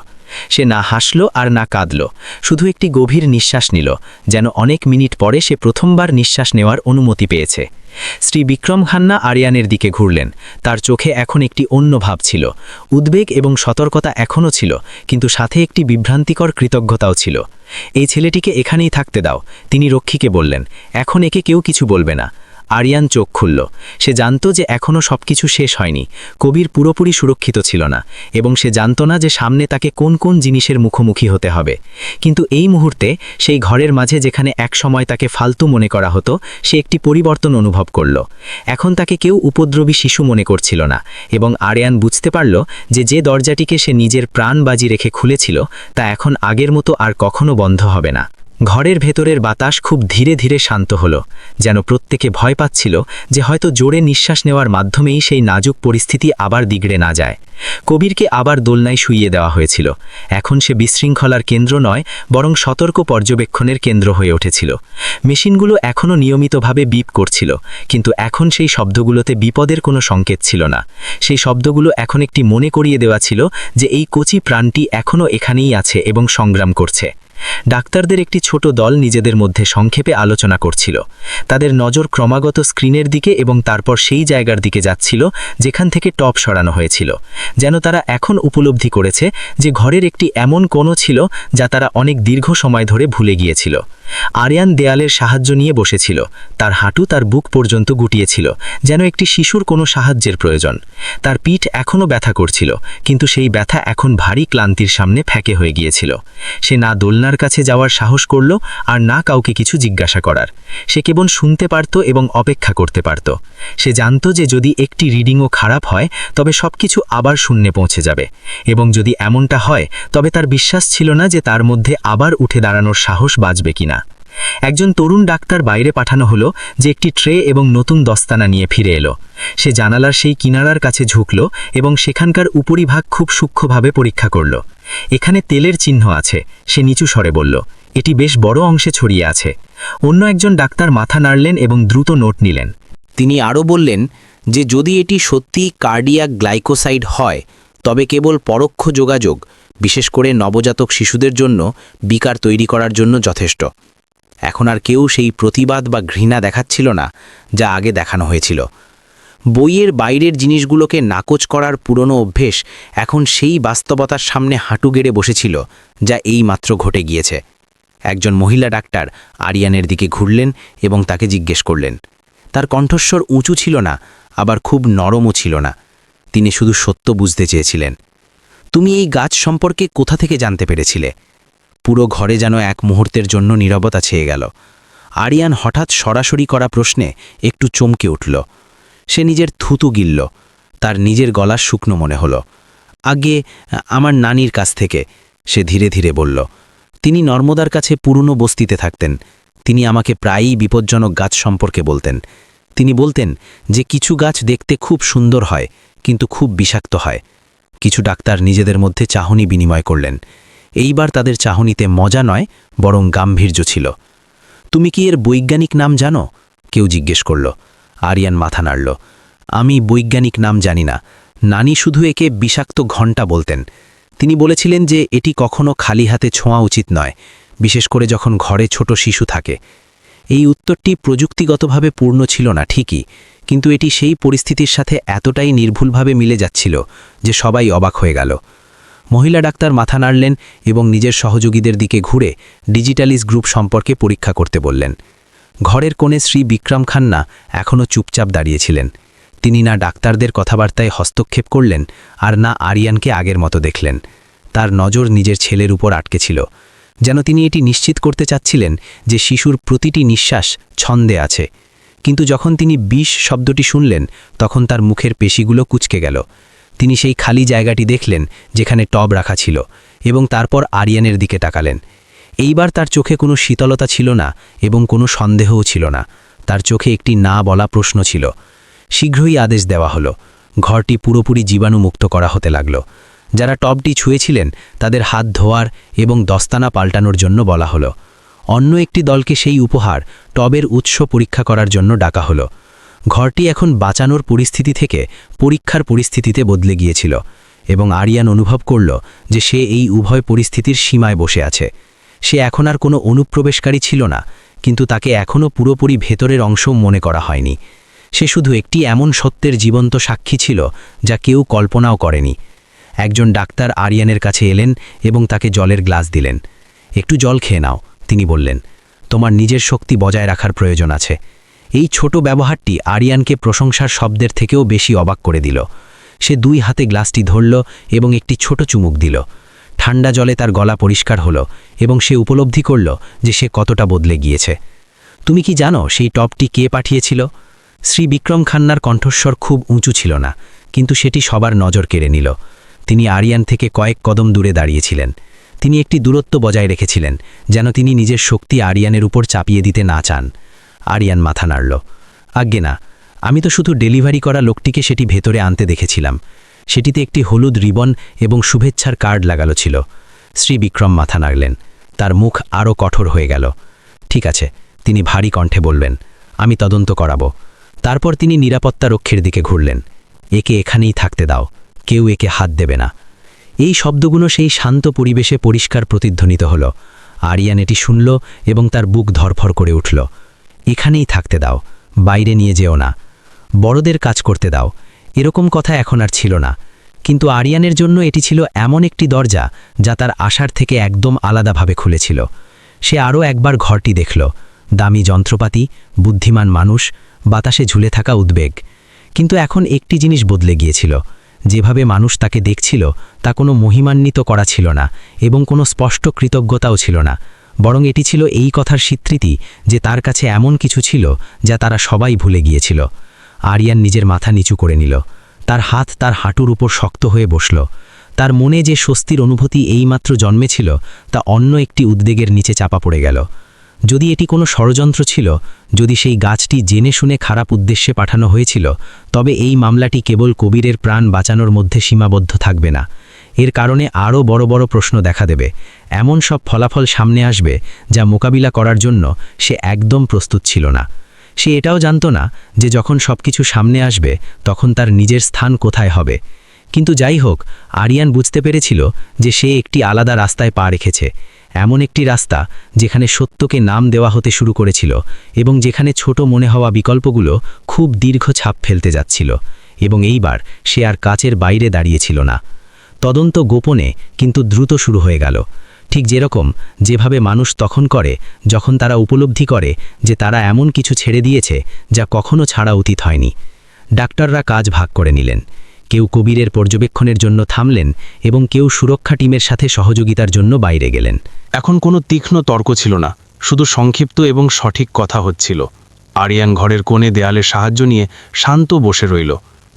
সে না হাসল আর না কাঁদল, শুধু একটি গভীর নিঃশ্বাস নিল, যেন অনেক মিনিট পরে সে প্রথমবার নিঃশ্বাস নেওয়ার অনুমতি পেয়েছে। শ্রী বিক্রম খান্না আরিয়ানের দিকে ঘুরলেন। তার চোখে এখন একটি অন্য ভাব ছিল। উদ্বেগ এবং সতর্কতা এখনও ছিল, কিন্তু সাথে একটি বিভ্রান্তিকর কৃতজ্ঞতাও ছিল। এই ছেলেটিকে এখানেই থাকতে দাও, তিনি রক্ষীকে বললেন। এখন একে কেউ কিছু বলবে না। আরিয়ান চোখ খুলল। সে জানত যে এখনও সবকিছু শেষ হয়নি। কবির পুরোপুরি সুরক্ষিত ছিল না, এবং সে জানত না যে সামনে তাকে কোন কোন জিনিসের মুখোমুখি হতে হবে। কিন্তু এই মুহূর্তে সেই ঘরের মাঝে, যেখানে একসময় তাকে ফালতু মনে করা হতো, সে একটি পরিবর্তন অনুভব করল। এখন তাকে কেউ উপদ্রবী শিশু মনে করছিল না, এবং আরিয়ান বুঝতে পারল যে যে দরজাটিকে সে নিজের প্রাণ বাজি রেখে খুলেছিল, তা এখন আগের মতো আর কখনো বন্ধ হবে না। ঘরের ভেতরের বাতাস খুব ধীরে ধীরে শান্ত হলো, যেন প্রত্যেকে ভয় পাচ্ছিল যে হয়তো জোরে নিঃশ্বাস নেওয়ার মাধ্যমেই সেই নাজুক পরিস্থিতি আবার দিগড়ে না যায়। কবিরকে আবার দোলনায় শুইয়ে দেওয়া হয়েছিল। এখন সে বিশৃঙ্খলার কেন্দ্র নয়, বরং সতর্ক পর্যবেক্ষণের কেন্দ্র হয়ে উঠেছিল। মেশিনগুলো এখনও নিয়মিতভাবে বিপ করছিল, কিন্তু এখন সেই শব্দগুলোতে বিপদের কোনো সংকেত ছিল না। সেই শব্দগুলো এখন একটি মনে করিয়ে দেওয়া ছিল যে এই কচি প্রাণটি এখনও এখানেই আছে এবং সংগ্রাম করছে। ডাক্তারদের একটি ছোট দল নিজেদের মধ্যে সংক্ষেপে আলোচনা করছিল। তাদের নজর ক্রমাগত স্ক্রিনের দিকে এবং তারপর সেই জায়গার দিকে যাচ্ছিল যেখান থেকে টপ সরানো হয়েছিল, যেন তারা এখন উপলব্ধি করেছে যে ঘরের একটি এমন কোণ ছিল যা তারা অনেক দীর্ঘ সময় ধরে ভুলে গিয়েছিল। আরিয়ান দেয়ালের সাহায্য নিয়ে বসেছিল। তার হাঁটু তার বুক পর্যন্ত গুটিয়েছিল, যেন একটি শিশুর কোনো সাহায্যের প্রয়োজন। তার পিঠ এখনও ব্যথা করছিল, কিন্তু সেই ব্যথা এখন ভারী ক্লান্তির সামনে ফ্যাকে হয়ে গিয়েছিল। সে না দোলনার কাছে যাওয়ার সাহস করল, আর না কাউকে কিছু জিজ্ঞাসা করার। সে কেবল শুনতে পারত এবং অপেক্ষা করতে পারত। সে জানত যে যদি একটি রিডিংও খারাপ হয়, তবে সবকিছু আবার শূন্যে পৌঁছে যাবে, এবং যদি এমনটা হয়, তবে তার বিশ্বাস ছিল না যে তার মধ্যে আবার উঠে দাঁড়ানোর সাহস বাঁচবে কিনা। একজন তরুণ ডাক্তার বাইরে পাঠানো হলো, যে একটি ট্রে এবং নতুন দস্তানা নিয়ে ফিরে এলো। সে জানালার সেই কিনারার কাছে ঝুঁকল এবং সেখানকার উপরিভাগ খুব সূক্ষ্মভাবে পরীক্ষা করল। এখানে তেলের চিহ্ন আছে, সে নিচু স্বরে বলল। এটি বেশ বড় অংশে ছড়িয়ে আছে। অন্য একজন ডাক্তার মাথা নাড়লেন এবং দ্রুত নোট নিলেন। তিনি আরও বললেন যে যদি এটি সত্যিই কার্ডিয়াক গ্লাইকোসাইড হয় তবে কেবল পরোক্ষ যোগাযোগ, বিশেষ করে নবজাতক শিশুদের জন্য বিকার তৈরি করার জন্য যথেষ্ট। এখন আর কেউ সেই প্রতিবাদ বা ঘৃণা দেখাচ্ছিল না যা আগে দেখানো হয়েছিল। বইয়ের বাইরের জিনিসগুলোকে নাকচ করার পুরনো অভ্যেস এখন সেই বাস্তবতার সামনে হাঁটু গেড়ে বসেছিল যা এইমাত্র ঘটে গিয়েছে। একজন মহিলা ডাক্তার আরিয়ানের দিকে ঘুরলেন এবং তাকে জিজ্ঞেস করলেন। তার কণ্ঠস্বর উঁচু ছিল না, আবার খুব নরমও ছিল না। তিনি শুধু সত্য বুঝতে চেয়েছিলেন। তুমি এই গাছ সম্পর্কে কোথা থেকে জানতে পেরেছিলে? পুরো ঘরে যেন এক মুহূর্তের জন্য নীরবতা ছেয়ে গেল। আরিয়ান হঠাৎ সরাসরি করা প্রশ্নে একটু চমকে উঠল। সে নিজের থুতু গিলল। তার নিজের গলা শুকনো মনে হলো। আগে আমার নানির কাছ থেকে, সে ধীরে ধীরে বলল। তিনি নর্মদার কাছে পুরনো বস্তিতে থাকতেন। তিনি আমাকে প্রায়ই বিপজ্জনক গাছ সম্পর্কে বলতেন। তিনি বলতেন যে কিছু গাছ দেখতে খুব সুন্দর হয় কিন্তু খুব বিষাক্ত হয়। কিছু ডাক্তার নিজেদের মধ্যে চাহনি বিনিময় করলেন। এইবার তাদের চাহনিতে মজা নয়, বরং গাম্ভীর্য ছিল। তুমি কি এর বৈজ্ঞানিক নাম জানো? কেউ জিজ্ঞেস করল। আরিয়ান মাথা নাড়ল। আমি বৈজ্ঞানিক নাম জানি না। নানি শুধু একে বিষাক্ত ঘণ্টা বলতেন। তিনি বলেছিলেন যে এটি কখনো খালি হাতে ছোঁয়া উচিত নয়, বিশেষ করে যখন ঘরে ছোট শিশু থাকে। এই উত্তরটি প্রযুক্তিগতভাবে পূর্ণ ছিল না ঠিকই, কিন্তু এটি সেই পরিস্থিতির সাথে এতটাই নির্ভুলভাবে মিলে যাচ্ছিল যে সবাই অবাক হয়ে গেল। মহিলা ডাক্তার মাথা নাড়লেন এবং নিজের সহযোগীদের দিকে ঘুরে ডিজিটালিস গ্রুপ সম্পর্কে পরীক্ষা করতে বললেন। ঘরের কোণে শ্রী বিক্রম খান্না এখনও চুপচাপ দাঁড়িয়েছিলেন। তিনি না ডাক্তারদের কথাবার্তায় হস্তক্ষেপ করলেন আর না আরিয়ানকে আগের মতো দেখলেন। তার নজর নিজের ছেলের উপর আটকে ছিল, যেন তিনি এটি নিশ্চিত করতে চাচ্ছিলেন যে শিশুর প্রতিটি নিঃশ্বাস ছন্দে আছে। কিন্তু যখন তিনি বিষ শব্দটি শুনলেন তখন তার মুখের পেশিগুলো কুঁচকে গেল। তিনি সেই খালি জায়গাটি দেখলেন যেখানে টব রাখা ছিল এবং তারপর আরিয়ানের দিকে তাকালেন। এইবার তার চোখে কোনো শীতলতা ছিল না এবং কোনো সন্দেহও ছিল না। তার চোখে একটি না বলা প্রশ্ন ছিল। শীঘ্রই আদেশ দেওয়া হলো। ঘরটি পুরোপুরি জীবাণুমুক্ত করা হতে লাগল। যারা টবটি ছুঁয়েছিলেন তাদের হাত ধোয়ার এবং দস্তানা পাল্টানোর জন্য বলা হলো। অন্য একটি দলকে সেই উপহার টবের উৎস পরীক্ষা করার জন্য ডাকা হলো। ঘরটি এখন বাঁচানোর পরিস্থিতি থেকে পরীক্ষার পরিস্থিতিতে বদলে গিয়েছিল এবং আরিয়ান অনুভব করল যে সে এই উভয় পরিস্থিতির সীমায় বসে আছে। সে এখন আর কোনো অনুপ্রবেশকারী ছিল না, কিন্তু তাকে এখনও পুরোপুরি ভেতরের অংশ মনে করা হয়নি। সে শুধু একটি এমন সত্যের জীবন্ত সাক্ষী ছিল যা কেউ কল্পনাও করেনি। একজন ডাক্তার আরিয়ানের কাছে এলেন এবং তাকে জলের গ্লাস দিলেন। একটু জল খেয়ে নাও, তিনি বললেন। তোমার নিজের শক্তি বজায় রাখার প্রয়োজন আছে। এই ছোট ব্যবহারটি আরিয়ানকে প্রশংসার শব্দের থেকেও বেশি অবাক করে দিল। সে দুই হাতে গ্লাসটি ধরল এবং একটি ছোট চুমুক দিল। ঠান্ডা জলে তার গলা পরিষ্কার হলো এবং সে উপলব্ধি করল যে সে কতটা বদলে গিয়েছে। তুমি কি জানো সেই টবটি কে পাঠিয়েছিল? শ্রী বিক্রম খান্নার কণ্ঠস্বর খুব উঁচু ছিল না, কিন্তু সেটি সবার নজর কেড়ে নিল। তিনি আরিয়ান থেকে কয়েক কদম দূরে দাঁড়িয়েছিলেন। তিনি একটি দূরত্ব বজায় রেখেছিলেন, যেন তিনি নিজের শক্তি আরিয়ানের উপর চাপিয়ে দিতে না চান। আরিয়ান মাথা নাড়ল। আজ্ঞে না, আমি তো শুধু ডেলিভারি করা লোকটিকে সেটি ভেতরে আনতে দেখেছিলাম। সেটিতে একটি হলুদ রিবন এবং শুভেচ্ছার কার্ড লাগানো ছিল। শ্রী বিক্রম মাথা নাড়লেন। তার মুখ আরও কঠোর হয়ে গেল। ঠিক আছে, তিনি ভারী কণ্ঠে বলবেন, আমি তদন্ত করাবো। তারপর তিনি নিরাপত্তা রক্ষীর দিকে ঘুরলেন। একে এখানেই থাকতে দাও, কেউ একে হাত দেবে না। এই শব্দগুলো সেই শান্ত পরিবেশে পরিষ্কার প্রতিধ্বনিত হল। আরিয়ান এটি শুনল এবং তার বুক ধরফর করে উঠল। এখানেই থাকতে দাও, বাইরে নিয়ে যেও না, বড়দের কাজ করতে দাও। এরকম কথা এখন আর ছিল না, কিন্তু আরিয়ানের জন্য এটি ছিল এমন একটি দরজা যা তার আশার থেকে একদম আলাদাভাবে খুলেছিল। সে আরও একবার ঘরটি দেখল। দামি যন্ত্রপাতি, বুদ্ধিমান মানুষ, বাতাসে ঝুলে থাকা উদ্বেগ। কিন্তু এখন একটি জিনিস বদলে গিয়েছিল। যেভাবে মানুষ তাকে দেখছিল তা কোনো মহিমান্বিত করা ছিল না এবং কোনো স্পষ্ট কৃতজ্ঞতাও ছিল না, বরং এটি ছিল এই কথার স্বীকৃতি যে তার কাছে এমন কিছু ছিল যা তারা সবাই ভুলে গিয়েছিল। আরিয়ান নিজের মাথা নিচু করে নিল। তার হাত তার হাঁটুর উপর শক্ত হয়ে বসল। তার মনে যে স্বস্তির অনুভূতি এইমাত্র জন্মেছিল তা অন্য একটি উদ্বেগের নিচে চাপা পড়ে গেল। যদি এটি কোনো ষড়যন্ত্র ছিল, যদি সেই গাছটি জেনে শুনে খারাপ উদ্দেশ্যে পাঠানো হয়েছিল, তবে এই মামলাটি কেবল কবিরের প্রাণ বাঁচানোর মধ্যে সীমাবদ্ধ থাকবে না। এর কারণে আরও বড় বড় প্রশ্ন দেখা দেবে, এমন সব ফলাফল সামনে আসবে যা মোকাবিলা করার জন্য সে একদম প্রস্তুত ছিল না। সে এটাও জানত না যে যখন সবকিছু সামনে আসবে তখন তার নিজের স্থান কোথায় হবে। কিন্তু যাই হোক, আরিয়ান বুঝতে পেরেছিল যে সে একটি আলাদা রাস্তায় পা রেখেছে, এমন একটি রাস্তা যেখানে সত্যকে নাম দেওয়া হতে শুরু করেছিল এবং যেখানে ছোট মনে হওয়া বিকল্পগুলো খুব দীর্ঘ ছাপ ফেলতে যাচ্ছিল। এবং এইবার সে আর কাচের বাইরে দাঁড়িয়েছিল না। তদন্ত গোপনে কিন্তু দ্রুত শুরু হয়ে গেল, ঠিক যেভাবে মানুষ তখন করে যখন তারা উপলব্ধি করে যে তারা এমন কিছু ছেড়ে দিয়েছে যা কখনো ছাড়া উচিত হয়নি। ডাক্তাররা কাজ ভাগ করে নিলেন, কেউ কবিরের পর্যবেক্ষণের জন্য থামলেন এবং কেউ সুরক্ষা টিমের সাথে সহযোগিতার জন্য বাইরে গেলেন। এখন কোনো তীক্ষ্ণ তর্ক ছিল না, শুধু সংক্ষিপ্ত এবং সঠিক কথা হচ্ছিল। আরিয়ান ঘরের কোণে দেয়ালের সাহায্য নিয়ে শান্ত বসে রইল।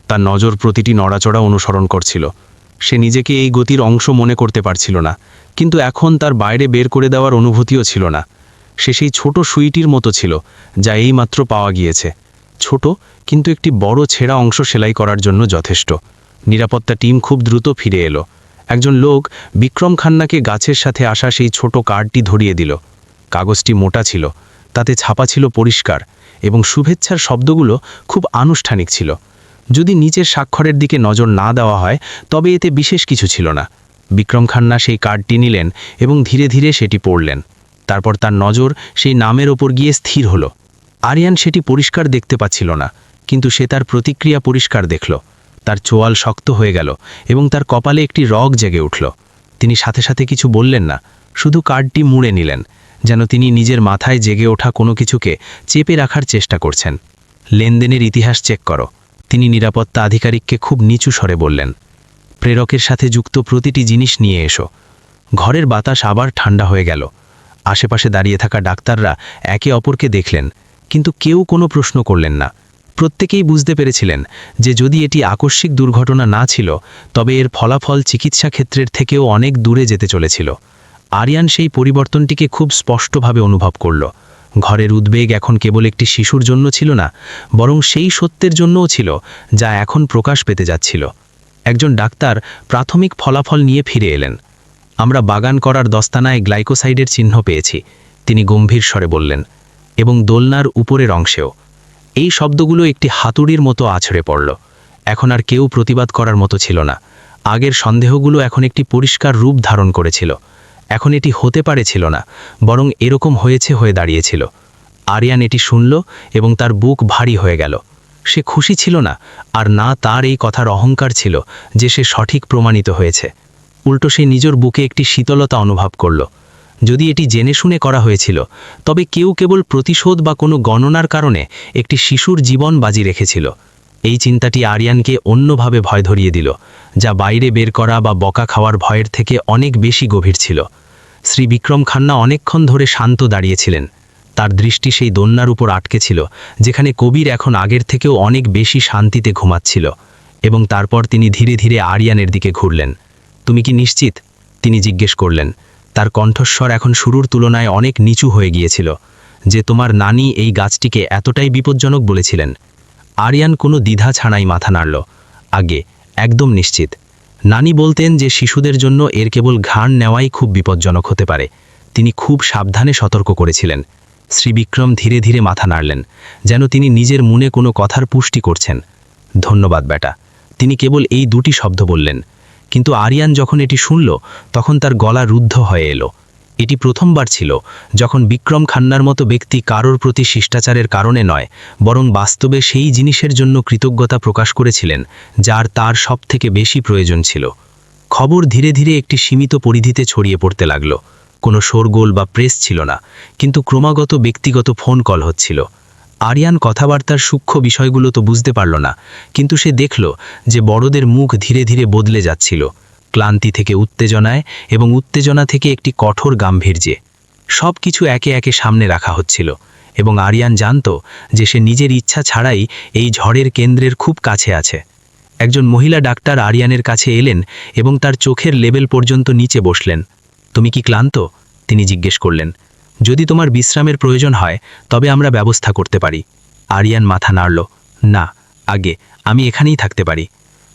তার নজর প্রতিটি নড়াচড়া অনুসরণ করছিল। সে নিজেকে এই গতির অংশ মনে করতে পারছিল না, কিন্তু এখন তার বাইরে বের করে দেওয়ার অনুভূতিও ছিল না। সে সেই ছোট সুইটির মতো ছিল যা এইমাত্র পাওয়া গিয়েছে, ছোট কিন্তু একটি বড় ছেঁড়া অংশ সেলাই করার জন্য যথেষ্ট। নিরাপত্তা টিম খুব দ্রুত ফিরে এলো। একজন লোক বিক্রম খান্নাকে গাছের সাথে আসা সেই ছোট কার্ডটি ধরিয়ে দিল। কাগজটি মোটা ছিল, তাতে ছাপা ছিল পরিষ্কার, এবং শুভেচ্ছার শব্দগুলো খুব আনুষ্ঠানিক ছিল। যদি নিচের স্বাক্ষরের দিকে নজর না দেওয়া হয় তবে এতে বিশেষ কিছু ছিল না। বিক্রম খান্না সেই কার্ডটি নিলেন এবং ধীরে ধীরে সেটি পড়লেন। তারপর তার নজর সেই নামের ওপর গিয়ে স্থির হলো। আরিয়ান সেটি পরিষ্কার দেখতে পাচ্ছিল না, কিন্তু সে তার প্রতিক্রিয়া পরিষ্কার দেখল। তার চোয়াল শক্ত হয়ে গেল এবং তার কপালে একটি রগ জেগে উঠল। তিনি সাথে সাথে কিছু বললেন না, শুধু কার্ডটি মুড়ে নিলেন, যেন তিনি নিজের মাথায় জেগে ওঠা কোনো কিছুকে চেপে রাখার চেষ্টা করছেন। লেনদেনের ইতিহাস চেক করো, তিনি নিরাপত্তা আধিকারিককে খুব নিচু স্বরে বললেন। প্রেরকের সাথে যুক্ত প্রতিটি জিনিস নিয়ে এসো। ঘরের বাতাস আবার ঠান্ডা হয়ে গেল। আশেপাশে দাঁড়িয়ে থাকা ডাক্তাররা একে অপরকে দেখলেন, কিন্তু কেউ কোনো প্রশ্ন করলেন না। প্রত্যেকেই বুঝতে পেরেছিলেন যে যদি এটি আকস্মিক দুর্ঘটনা না ছিল তবে এর ফলাফল চিকিৎসা ক্ষেত্রের থেকেও অনেক দূরে যেতে চলেছিল। আরিয়ান সেই পরিবর্তনটিকে খুব স্পষ্টভাবে অনুভব করল। ঘরের উদ্বেগ এখন কেবল একটি শিশুর জন্য ছিল না, বরং সেই সত্যের জন্যও ছিল যা এখন প্রকাশ পেতে যাচ্ছিল। একজন ডাক্তার প্রাথমিক ফলাফল নিয়ে ফিরে এলেন। আমরা বাগান করার দস্তানায় গ্লাইকোসাইডের চিহ্ন পেয়েছি, তিনি গম্ভীর স্বরে বললেন, এবং দোলনার উপরের অংশেও। এই শব্দগুলো একটি হাতুড়ির মতো আছড়ে পড়ল। এখন আর কেউ প্রতিবাদ করার মতো ছিল না। আগের সন্দেহগুলো এখন একটি পরিষ্কার রূপ ধারণ করেছিল। এখন এটি হতে পারে ছিল না, বরং এরকম হয়ে দাঁড়িয়েছিল। আরিয়ান এটি শুনল এবং তার বুক ভারী হয়ে গেল। সে খুশি ছিল না, আর না তার এই কথার অহংকার ছিল যে সে সঠিক প্রমাণিত হয়েছে। উল্টো সে নিজের বুকে একটি শীতলতা অনুভব করল। যদি এটি জেনে শুনে করা হয়েছিল তবে কেউ কেবল প্রতিশোধ বা কোনো গণনার কারণে একটি শিশুর জীবন বাজি রেখেছিল। এই চিন্তাটি আরিয়ানকে অন্যভাবে ভয় ধরিয়ে দিল, যা বাইরে বের করা বা বকা খাওয়ার ভয়ের থেকে অনেক বেশি গভীর ছিল। শ্রী বিক্রম খান্না অনেকক্ষণ ধরে শান্ত দাঁড়িয়েছিলেন। তার দৃষ্টি সেই দোলনার উপর আটকে ছিল, যেখানে কবির এখন আগের থেকেও অনেক বেশি শান্তিতে ঘুমাচ্ছিল। এবং তারপর তিনি ধীরে ধীরে আরিয়ানের দিকে ঘুরলেন। তুমি কি নিশ্চিত? তিনি জিজ্ঞেস করলেন। তার কণ্ঠস্বর এখন শুরুর তুলনায় অনেক নিচু হয়ে গিয়েছিল। যে তোমার নানি এই গাছটিকে এতটাই বিপজ্জনক বলেছিলেন? আরিয়ান কোনো দ্বিধা ছাড়াই মাথা নাড়ল। আগে একদম নিশ্চিত। নানি বলতেন যে শিশুদের জন্য এর কেবল ঘ্রাণ নেওয়াই খুব বিপজ্জনক হতে পারে। তিনি খুব সাবধানে সতর্ক করেছিলেন। শ্রীবিক্রম ধীরে ধীরে মাথা নাড়লেন, যেন তিনি নিজের মনে কোনো কথার পুষ্টি করছেন। ধন্যবাদ বেটা, তিনি কেবল এই দুটি শব্দ বললেন। কিন্তু আরিয়ান যখন এটি শুনল তখন তার গলা রুদ্ধ হয়ে এলো। এটি প্রথমবার ছিল যখন বিক্রম খান্নার মতো ব্যক্তি কারোর প্রতি শিষ্টাচারের কারণে নয়, বরং বাস্তবে সেই জিনিসের জন্য কৃতজ্ঞতা প্রকাশ করেছিলেন যার তার সবথেকে বেশি প্রয়োজন ছিল। খবর ধীরে ধীরে একটি সীমিত পরিধিতে ছড়িয়ে পড়তে লাগল। কোনো শোরগোল বা প্রেস ছিল না, কিন্তু ক্রমাগত ব্যক্তিগত ফোন কল হচ্ছিল। আরিয়ান কথাবার্তার সূক্ষ্ম বিষয়গুলো তো বুঝতে পারল না, কিন্তু সে দেখল যে বড়দের মুখ ধীরে ধীরে বদলে যাচ্ছিল, ক্লান্তি থেকে উত্তেজনায় এবং উত্তেজনা থেকে একটি কঠোর গাম্ভীর্যে। সব কিছু একে একে সামনে রাখা হচ্ছিল, এবং আরিয়ান জানত যে সে নিজের ইচ্ছা ছাড়াই এই ঝড়ের কেন্দ্রের খুব কাছে আছে। একজন মহিলা ডাক্তার আরিয়ানের কাছে এলেন এবং তার চোখের লেভেল পর্যন্ত নিচে বসলেন। তুমি কি ক্লান্ত? তিনি জিজ্ঞেস করলেন। যদি তোমার বিশ্রামের প্রয়োজন হয় তবে আমরা ব্যবস্থা করতে পারি। আরিয়ান মাথা নাড়ল। না, আগে আমি এখানেই থাকতে পারি।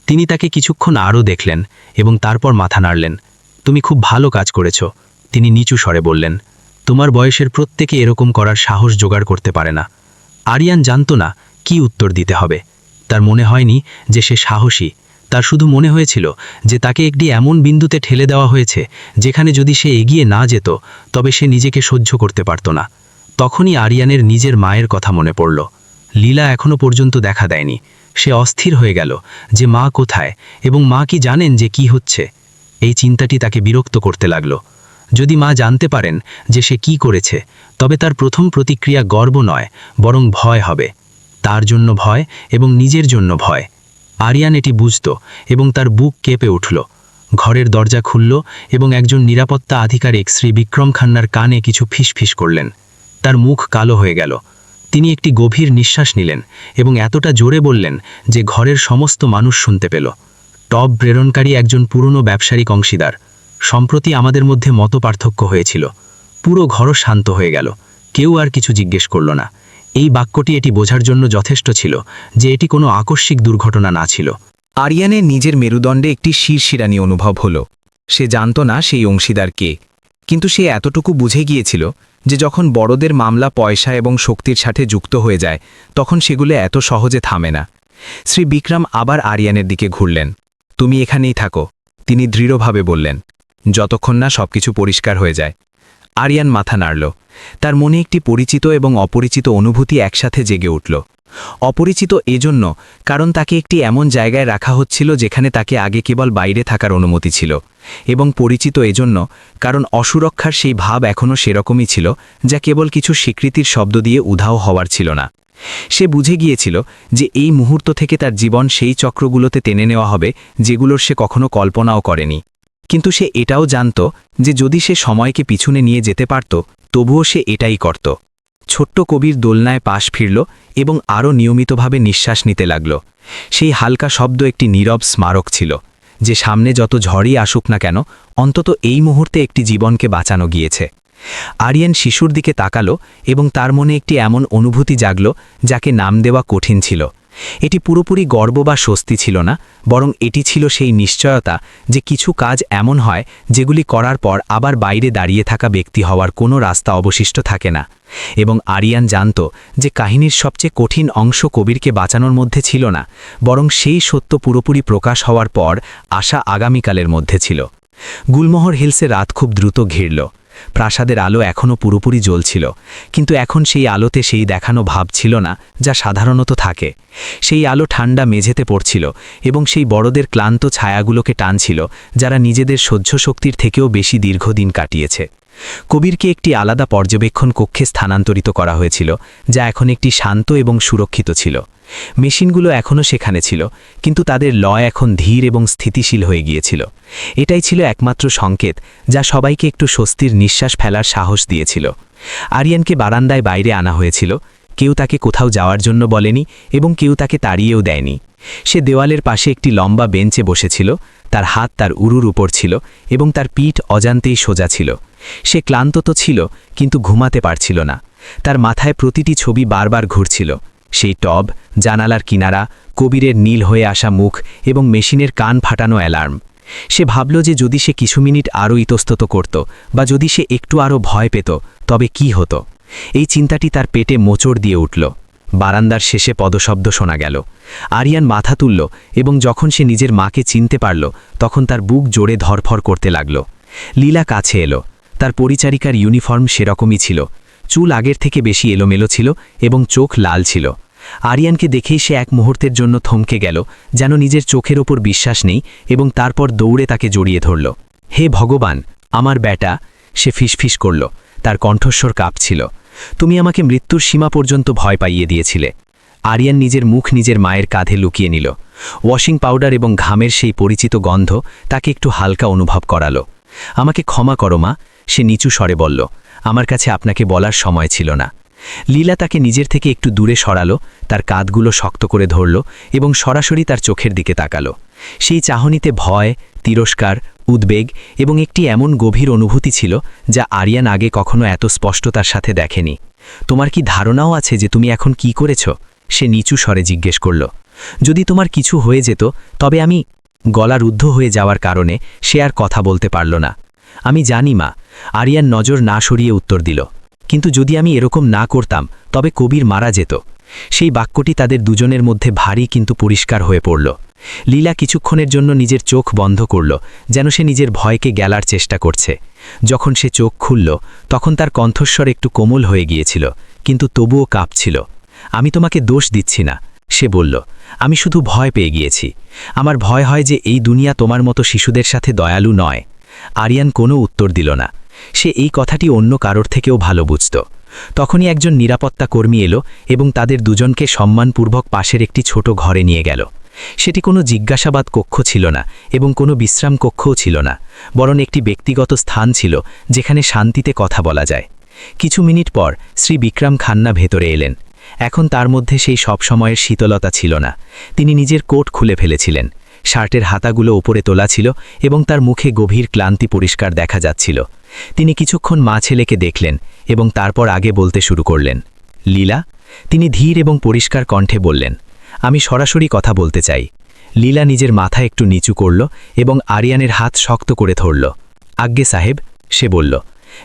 তিনি তাকে কিছুক্ষণ আরও দেখলেন এবং তারপর মাথা নাড়লেন। তুমি খুব ভালো কাজ করেছ, তিনি নিচু স্বরে বললেন। তোমার বয়সের প্রত্যেকে এরকম করার সাহস জোগাড় করতে পারে না। আরিয়ান জানত না কি উত্তর দিতে হবে। তার মনে হয়নি যে সে সাহসী, তার শুধু মনে হয়েছিল যে তাকে একটি এমন বিন্দুতে ঠেলে দেওয়া হয়েছে যেখানে যদি সে এগিয়ে না যেত তবে সে নিজেকে সহ্য করতে পারত না। তখনই আরিয়ানের নিজের মায়ের কথা মনে পড়ল। লীলা এখনো পর্যন্ত দেখা দেয়নি। সে অস্থির হয়ে গেল যে মা কোথায় এবং মা কি জানেন যে কি হচ্ছে। এই চিন্তাটি তাকে বিরক্ত করতে লাগল। যদি মা জানতে পারেন যে সে কি করেছে তবে তার প্রথম প্রতিক্রিয়া গর্ব নয় বরং ভয় হবে। তার জন্য ভয় এবং নিজের জন্য ভয়। আরিয়ান এটি বুঝত এবং তার বুক কেঁপে উঠল। ঘরের দরজা খুলল এবং একজন নিরাপত্তা আধিকারিক শ্রী বিক্রম খান্নার কানে কিছু ফিসফিস করলেন। তার মুখ কালো হয়ে গেল। তিনি একটি গভীর নিঃশ্বাস নিলেন এবং এতটা জোরে বললেন যে ঘরের সমস্ত মানুষ শুনতে পেল। টব প্রেরণকারী একজন পুরনো ব্যবসায়িক অংশীদার। সম্প্রতি আমাদের মধ্যে মতপার্থক্য হয়েছিল। পুরো ঘরও শান্ত হয়ে গেল। কেউ আর কিছু জিজ্ঞেস করল না। এই বাক্যটি এটি বোঝার জন্য যথেষ্ট ছিল যে এটি কোনো আকস্মিক দুর্ঘটনা না ছিল। আরিয়ানের নিজের মেরুদণ্ডে একটি শিরশিরানি অনুভব হল। সে জানত না সেই অংশীদার কে, কিন্তু সে এতটুকু বুঝে গিয়েছিল যে যখন বড়দের মামলা পয়সা এবং শক্তির সাথে যুক্ত হয়ে যায় তখন সেগুলো এত সহজে থামে না। শ্রী বিক্রম আবার আরিয়ানের দিকে ঘুরলেন। তুমি এখানেই থাকো, তিনি দৃঢ়ভাবে বললেন, যতক্ষণ না সবকিছু পরিষ্কার হয়ে যায়। আরিয়ান মাথা নাড়ল। তার মনে একটি পরিচিত এবং অপরিচিত অনুভূতি একসাথে জেগে উঠল। অপরিচিত এজন্য কারণ তাকে একটি এমন জায়গায় রাখা হচ্ছিল যেখানে তাকে আগে কেবল বাইরে থাকার অনুমতি ছিল, এবং পরিচিত এজন্য কারণ অসুরক্ষার সেই ভাব এখনও সেরকমই ছিল যা কেবল কিছু স্বীকৃতির শব্দ দিয়ে উধাও হওয়ার ছিল না। সে বুঝে গিয়েছিল যে এই মুহূর্ত থেকে তার জীবন সেই চক্রগুলোতে টেনে নেওয়া হবে যেগুলোর সে কখনো কল্পনাও করেনি। কিন্তু সে এটাও জানত যে যদি সে সময়কে পিছনে নিয়ে যেতে পারত তবুও সে এটাই করত। ছোট্ট কবির দোলনায় পাশ ফিরল এবং আরও নিয়মিতভাবে নিঃশ্বাস নিতে লাগল। সেই হালকা শব্দ একটি নীরব স্মারক ছিল যে সামনে যত ঝড়ই আসুক না কেন অন্তত এই মুহূর্তে একটি জীবনকে বাঁচানো গিয়েছে। আরিয়ান শিশুর দিকে তাকালো এবং তার মনে একটি এমন অনুভূতি জাগল যাকে নাম দেওয়া কঠিন ছিল। এটি পুরোপুরি গর্ব বা স্বস্তি ছিল না, বরং এটি ছিল সেই নিশ্চয়তা যে কিছু কাজ এমন হয় যেগুলি করার পর আবার বাইরে দাঁড়িয়ে থাকা ব্যক্তি হওয়ার কোনো রাস্তা অবশিষ্ট থাকে না। এবং আরিয়ান জানত যে কাহিনীর সবচেয়ে কঠিন অংশ কবিরকে বাঁচানোর মধ্যে ছিল না, বরং সেই সত্য পুরোপুরি প্রকাশ হওয়ার পর আশা আগামীকালের মধ্যে ছিল। গুলমোহর হিলসে রাত খুব দ্রুত ঘিরল। প্রাসাদের আলো এখনও পুরোপুরি জ্বলছিল, কিন্তু এখন সেই আলোতে সেই দেখানো ভাব ছিল না যা সাধারণত থাকে। সেই আলো ঠান্ডা মেঝেতে পড়ছিল এবং সেই বড়দের ক্লান্ত ছায়াগুলোকে টানছিল যারা নিজেদের সহ্য শক্তির থেকেও বেশি দীর্ঘদিন কাটিয়েছে। কবিরকে একটি আলাদা পর্যবেক্ষণ কক্ষে স্থানান্তরিত করা হয়েছিল যা এখন একটি শান্ত এবং সুরক্ষিত ছিল। মেশিনগুলো এখনও সেখানে ছিল, কিন্তু তাদের লয় এখন ধীর এবং স্থিতিশীল হয়ে গিয়েছিল। এটাই ছিল একমাত্র সংকেত যা সবাইকে একটু স্বস্তির নিঃশ্বাস ফেলার সাহস দিয়েছিল। আরিয়ানকে বারান্দায় বাইরে আনা হয়েছিল। কেউ তাকে কোথাও যাওয়ার জন্য বলেনি এবং কেউ তাকে তাড়িয়েও দেয়নি। সে দেওয়ালের পাশে একটি লম্বা বেঞ্চে বসেছিল। তার হাত তার উরুর উপর ছিল এবং তার পিঠ অজান্তেই সোজা ছিল। সে ক্লান্ত তো ছিল, কিন্তু ঘুমাতে পারছিল না। তার মাথায় প্রতিটি ছবি বারবার ঘুরছিল। সেই টব, জানালার কিনারা, কবিরের নীল হয়ে আসা মুখ এবং মেশিনের কান ফাটানো অ্যালার্ম। সে ভাবল যে যদি সে কিছু মিনিট আরও ইতস্তত করত বা যদি সে একটু আরও ভয় পেত তবে কি হতো। এই চিন্তাটি তার পেটে মোচড় দিয়ে উঠল। বারান্দার শেষে পদশব্দ শোনা গেল। আরিয়ান মাথা তুলল এবং যখন সে নিজের মাকে চিনতে পারল তখন তার বুক জোরে ধরফর করতে লাগল। লীলা কাছে এলো। তার পরিচারিকার ইউনিফর্ম সেরকমই ছিল। চুল আগের থেকে বেশি এলোমেলো ছিল এবং চোখ লাল ছিল। আরিয়ানকে দেখেই সে এক মুহূর্তের জন্য থমকে গেল, যেন নিজের চোখের ওপর বিশ্বাস নেই, এবং তারপর দৌড়ে তাকে জড়িয়ে ধরল। হে ভগবান, আমার ব্যাটা, সে ফিসফিস করল। তার কণ্ঠস্বর কাঁপছিল। তুমি আমাকে মৃত্যুর সীমা পর্যন্ত ভয় পাইয়ে দিয়েছিলে। আরিয়ান নিজের মুখ নিজের মায়ের কাঁধে লুকিয়ে নিল। ওয়াশিং পাউডার এবং ঘামের সেই পরিচিত গন্ধ তাকে একটু হালকা অনুভব করালো। আমাকে ক্ষমা করো মা, সে নিচু স্বরে বলল। আমার কাছে আপনাকে বলার সময় ছিল না। লীলা তাকে নিজের থেকে একটু দূরে সরালো, তার কাঁধগুলো শক্ত করে ধরল এবং সরাসরি তার চোখের দিকে তাকালো। সেই চাহনিতে ভয়, তিরস্কার, উদ্বেগ এবং একটি এমন গভীর অনুভূতি ছিল যা আরিয়ান আগে কখনো এত স্পষ্টতার সাথে দেখেনি। তোমার কি ধারণাও আছে যে তুমি এখন কি করেছ? সে নিচু স্বরে জিজ্ঞেস করল। যদি তোমার কিছু হয়ে যেত তবে আমি। গলা রুদ্ধ হয়ে যাওয়ার কারণে সে আর কথা বলতে পারল না। আমি জানি মা, আরিয়ান নজর না সরিয়ে উত্তর দিল। কিন্তু যদি আমি এরকম না করতাম তবে কবির মারা যেত। সেই বাক্যটি তাদের দুজনের মধ্যে ভারী কিন্তু পরিষ্কার হয়ে পড়ল। লীলা কিছুক্ষণের জন্য নিজের চোখ বন্ধ করল, যেন সে নিজের ভয়কে গেলার চেষ্টা করছে। যখন সে চোখ খুলল তখন তার কণ্ঠস্বর একটু কোমল হয়ে গিয়েছিল, কিন্তু তবুও কাঁপছিল। আমি তোমাকে দোষ দিচ্ছি না, সে বলল। আমি শুধু ভয় পেয়ে গিয়েছি। আমার ভয় হয় যে এই দুনিয়া তোমার মতো শিশুদের সাথে দয়ালু নয়। আরিয়ান কোনো উত্তর দিল না। সে এই কথাটি অন্য কারোর থেকেও ভালো বুঝত। তখনই একজন নিরাপত্তা কর্মী এলো এবং তাদের দুজনকে সম্মানপূর্বক পাশের একটি ছোট ঘরে নিয়ে গেল। সেটি কোনো জিজ্ঞাসাবাদ কক্ষ ছিল না এবং কোনো বিশ্রাম কক্ষও ছিল না, বরং একটি ব্যক্তিগত স্থান ছিল যেখানে শান্তিতে কথা বলা যায়। কিছু মিনিট পর শ্রী বিক্রম খান্না ভেতরে এলেন। এখন তার মধ্যে সেই সব সময়ের শীতলতা ছিল না। তিনি নিজের কোট খুলে ফেলেছিলেন। শার্টের হাতাগুলো উপরে তোলা ছিল এবং তার মুখে গভীর ক্লান্তি পরিষ্কার দেখা যাচ্ছিল। তিনি কিছুক্ষণ মা ছেলেকে দেখলেন এবং তারপর আগে বলতে শুরু করলেন। লীলা, তিনি ধীর এবং পরিষ্কার কণ্ঠে বললেন, আমি সরাসরি কথা বলতে চাই। লীলা নিজের মাথা একটু নিচু করল এবং আরিয়ানের হাত শক্ত করে ধরল। আজ্ঞে সাহেব, সে বলল।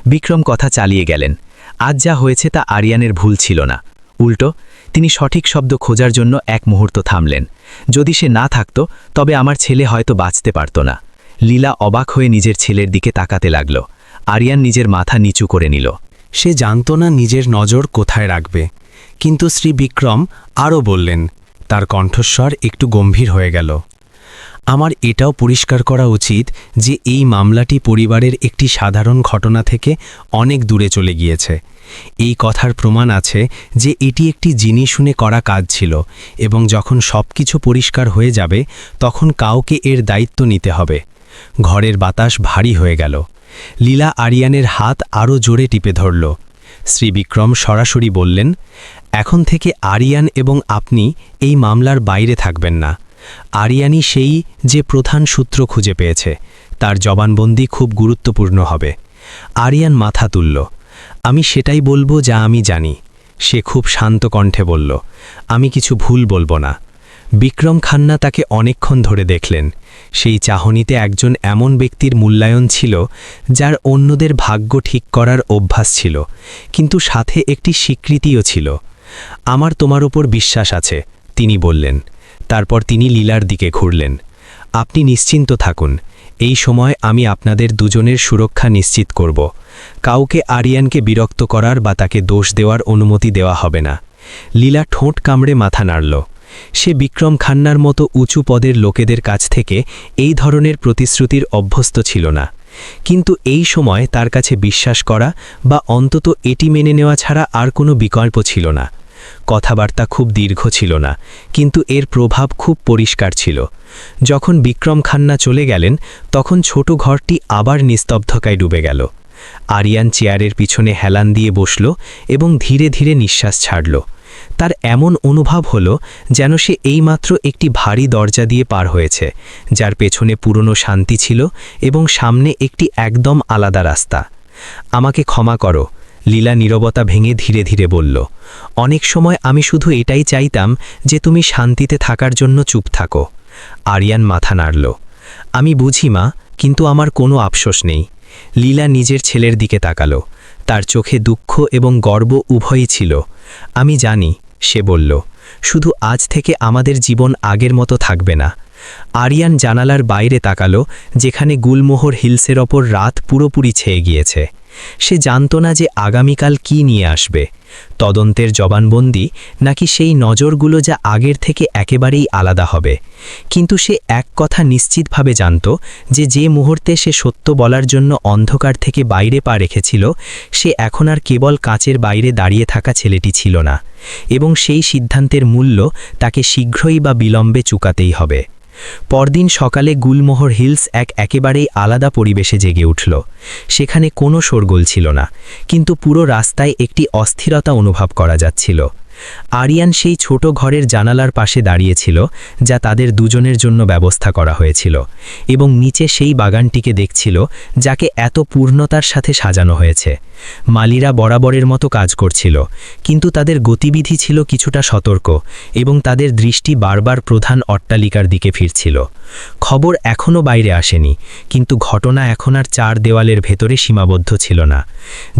বিক্রম কথা চালিয়ে গেলেন। আজ যা হয়েছে তা আরিয়ানের ভুল ছিল না। উল্টো, তিনি সঠিক শব্দ খোঁজার জন্য এক মুহূর্ত থামলেন। যদি সে না থাকত তবে আমার ছেলে হয়তো বাঁচতে পারত না। লীলা অবাক হয়ে নিজের ছেলের দিকে তাকাতে লাগল। আরিয়ান নিজের মাথা নিচু করে নিল। সে জানত না নিজের নজর কোথায় রাখবে। কিন্তু শ্রী বিক্রম আরও বললেন, তার কণ্ঠস্বর একটু গম্ভীর হয়ে গেল। আমার এটাও পরিষ্কার করা উচিত যে এই মামলাটি পরিবারের একটি সাধারণ ঘটনা থেকে অনেক দূরে চলে গিয়েছে। এই কথার প্রমাণ আছে যে এটি একটি জেনে শুনে করা কাজ ছিল এবং যখন সবকিছু পরিষ্কার হয়ে যাবে তখন কাউকে এর দায়িত্ব নিতে হবে। ঘরের বাতাস ভারী হয়ে গেল। লীলা আরিয়ানের হাত আরও জোরে টিপে ধরল। শ্রী বিক্রম সরাসরি বললেন, এখন থেকে আরিয়ান এবং আপনি এই মামলার বাইরে থাকবেন না। আরিয়ানই সেই যে প্রধান সূত্র খুঁজে পেয়েছে। তার জবানবন্দি খুব গুরুত্বপূর্ণ হবে। আরিয়ান মাথা তুলল। আমি সেটাই বলবো যা আমি জানি। সে খুব শান্ত কণ্ঠে বলল, আমি কিছু ভুল বলবো না। বিক্রম খান্না তাকে অনেকক্ষণ ধরে দেখলেন। সেই চাহনিতে একজন এমন ব্যক্তির মূল্যায়ন ছিল যার অন্যদের ভাগ্য ঠিক করার অভ্যাস ছিল, কিন্তু সাথে একটি স্বীকৃতিও ছিল। আমার তোমার ওপর বিশ্বাস আছে, তিনি বললেন। তারপর তিনি লীলার দিকে ঘুরলেন। আপনি নিশ্চিন্ত থাকুন, এই সময় আমি আপনাদের দুজনের সুরক্ষা নিশ্চিত করব। কাউকে আরিয়ানকে বিরক্ত করার বা তাকে দোষ দেওয়ার অনুমতি দেওয়া হবে না। লীলা ঠোঁট কামড়ে মাথা নাড়ল। সে বিক্রম খান্নার মতো উঁচু পদের লোকেদের কাছ থেকে এই ধরনের প্রতিশ্রুতির অভ্যস্ত ছিল না। কিন্তু এই সময় তার কাছে বিশ্বাস করা বা অন্তত এটি মেনে নেওয়া ছাড়া আর কোনো বিকল্প ছিল না। কথাবার্তা খুব দীর্ঘ ছিল না, কিন্তু এর প্রভাব খুব পরিষ্কার ছিল। যখন বিক্রম খান্না চলে গেলেন তখন ছোট ঘরটি আবার নিস্তব্ধতায় ডুবে গেল। আরিয়ান চেয়ারের পিছনে হেলান দিয়ে বসল এবং ধীরে ধীরে নিঃশ্বাস ছাড়ল। তার এমন অনুভব হলো যেন সে এইমাত্র একটি ভারী দরজা দিয়ে পার হয়েছে, যার পেছনে পুরনো শান্তি ছিল এবং সামনে একটি একদম আলাদা রাস্তা। আমাকে ক্ষমা করো, লীলা নীরবতা ভেঙে ধীরে ধীরে বলল। অনেক সময় আমি শুধু এটাই চাইতাম যে তুমি শান্তিতে থাকার জন্য চুপ থাকো। আরিয়ান মাথা নাড়ল। আমি বুঝি মা, কিন্তু আমার কোনো আফসোস নেই। লীলা নিজের ছেলের দিকে তাকালো। তার চোখে দুঃখ এবং গর্ব উভয়ই ছিল। আমি জানি, সে বলল, শুধু আজ থেকে আমাদের জীবন আগের মতো থাকবে না। আরিয়ান জানালার বাইরে তাকালো, যেখানে গুলমোহর হিলসের ওপর রাত পুরোপুরি ছেয়ে গিয়েছে। সে জানত না যে আগামীকাল কি নিয়ে আসবে, তদন্তের জবানবন্দি নাকি সেই নজরগুলো যা আগের থেকে একেবারেই আলাদা হবে। কিন্তু সে এক কথা নিশ্চিতভাবে জানত যে যে মুহূর্তে সে সত্য বলার জন্য অন্ধকার থেকে বাইরে পা রেখেছিল, সে এখন আর কেবল কাঁচের বাইরে দাঁড়িয়ে থাকা ছেলেটি ছিল না, এবং সেই সিদ্ধান্তের মূল্য তাকে শীঘ্রই বা বিলম্বে চুকাতেই হবে। পরদিন সকালে গুলমোহর হিলস একেবারেই আলাদা পরিবেশে জেগে উঠল। সেখানে কোনো শোরগোল ছিল না, কিন্তু পুরো রাস্তায় একটি অস্থিরতা অনুভব করা যাচ্ছিল। আরিয়ান সেই ছোট ঘরের জানালার পাশে দাঁড়িয়েছিল যা তাদের দুজনের জন্য ব্যবস্থা করা হয়েছিল, এবং নিচে সেই বাগানটিকে দেখছিল যাকে এত পূর্ণতার সাথে সাজানো হয়েছে। মালিরা বরাবরের মতো কাজ করছিল, কিন্তু তাদের গতিবিধি ছিল কিছুটা সতর্ক এবং তাদের দৃষ্টি বারবার প্রধান অট্টালিকার দিকে ফিরছিল। খবর এখনও বাইরে আসেনি, কিন্তু ঘটনা এখন আর চার দেওয়ালের ভেতরে সীমাবদ্ধ ছিল না।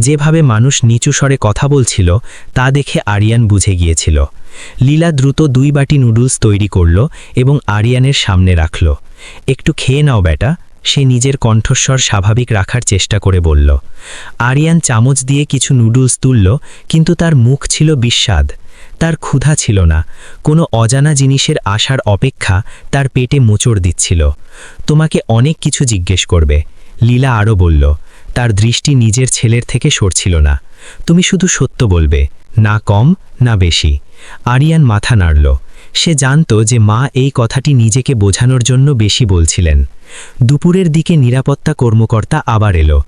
যেভাবে মানুষ নিচু স্বরে কথা বলছিল তা দেখে আরিয়ান বুঝে গিয়েছিল। লীলা দ্রুত 2 বাটি নুডলস তৈরি করল এবং আরিয়ানের সামনে রাখল। একটু খেয়ে নাও বেটা, সে নিজের কণ্ঠস্বর স্বাভাবিক রাখার চেষ্টা করে বলল। আরিয়ান চামচ দিয়ে কিছু নুডলস তুলল, কিন্তু তার মুখ ছিল বিস্বাদ। তার ক্ষুধা ছিল না, কোনো অজানা জিনিসের আশার অপেক্ষা তার পেটে মোচড় দিচ্ছিল। তোমাকে অনেক কিছু জিজ্ঞেস করবে, লীলা আরও বলল। তার দৃষ্টি নিজের ছেলের থেকে সরছিল না। তুমি শুধু সত্য বলবে, না কম না বেশি। আরিয়ান মাথা নাড়ল। সে জানত যে মা এই কথাটি নিজেকে বোঝানোর জন্য বেশি বলছিলেন। দুপুরের দিকে নিরাপত্তা কর্মকর্তা আবার এলো।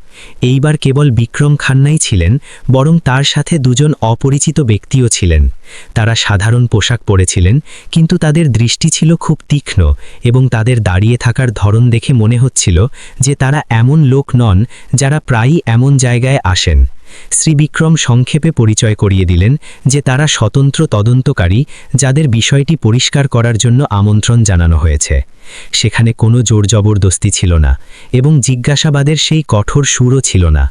এইবার কেবল বিক্রম খান্নাই ছিলেন, বরং তার সাথে 2জন অপরিচিত ব্যক্তিও ছিলেন। তারা সাধারণ পোশাক পরেছিলেন, কিন্তু তাদের দৃষ্টি ছিল খুব তীক্ষ্ণ এবং তাদের দাঁড়িয়ে থাকার ধরন দেখে মনে হচ্ছিল যে তারা এমন লোক নন যারা প্রায়ই এমন জায়গায় আসেন। শ্রী বিক্রম সংক্ষেপে পরিচয় করিয়ে দিলেন যে তারা স্বতন্ত্র তদন্তকারী, যাদের বিষয়টি পরিষ্কার করার জন্য আমন্ত্রণ জানানো হয়েছে। সেখানে কোনো জোর জবরদস্তি ছিল না এবং জিজ্ঞাসাবাদের সেই কঠোর সুরও ছিল না।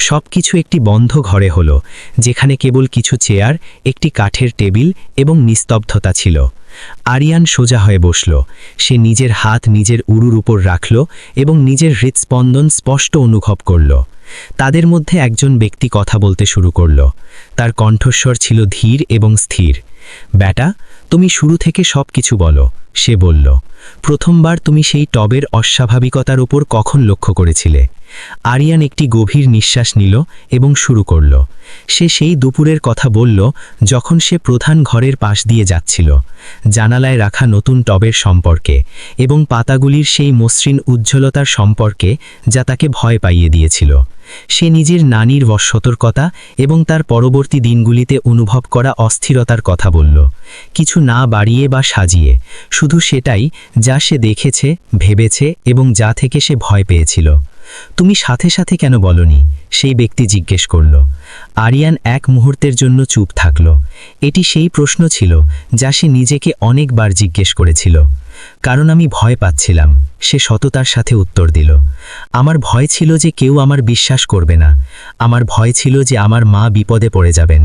সব কিছু একটি বন্ধ ঘরে হলো, যেখানে কেবল কিছু চেয়ার, একটি কাঠের টেবিল এবং নিস্তব্ধতা ছিল। আরিয়ান সোজা হয়ে বসল। সে নিজের হাত নিজের উরুর উপর রাখল এবং নিজের হৃৎস্পন্দন স্পষ্ট অনুভব করল। তাদের মধ্যে একজন ব্যক্তি কথা বলতে শুরু করল। তার কণ্ঠস্বর ছিল ধীর এবং স্থির। বেটা, তুমি শুরু থেকে সব কিছু বলো, সে বলল। প্রথমবার তুমি সেই টবের অস্বাভাবিকতার উপর কখন লক্ষ্য করেছিলে? আরিয়ান একটি গভীর নিঃশ্বাস নিল এবং শুরু করল। সে সেই দুপুরের কথা বলল, যখন সে প্রধান ঘরের পাশ দিয়ে যাচ্ছিল, জানালায় রাখা নতুন টবের সম্পর্কে এবং পাতাগুলির সেই মসৃণ উজ্জ্বলতার সম্পর্কে যা তাকে ভয় পাইয়ে দিয়েছিল। সে নিজের নানির সতর্কতা এবং তার পরবর্তী দিনগুলিতে অনুভব করা অস্থিরতার কথা বলল, কিছু না বাড়িয়ে বা সাজিয়ে, শুধু সেটাই যা সে দেখেছে, ভেবেছে এবং যা থেকে সে ভয় পেয়েছিল। তুমি সাথে সাথে কেন বলনি? সেই ব্যক্তি জিজ্ঞেস করল। আরিয়ান এক মুহূর্তের জন্য চুপ থাকল। এটি সেই প্রশ্ন ছিল যা সে নিজেকে অনেকবার জিজ্ঞেস করেছিল। কারণ আমি ভয় পাচ্ছিলাম, সে সততার সাথে উত্তর দিল। আমার ভয় ছিল যে কেউ আমার বিশ্বাস করবে না। আমার ভয় ছিল যে আমার মা বিপদে পড়ে যাবেন।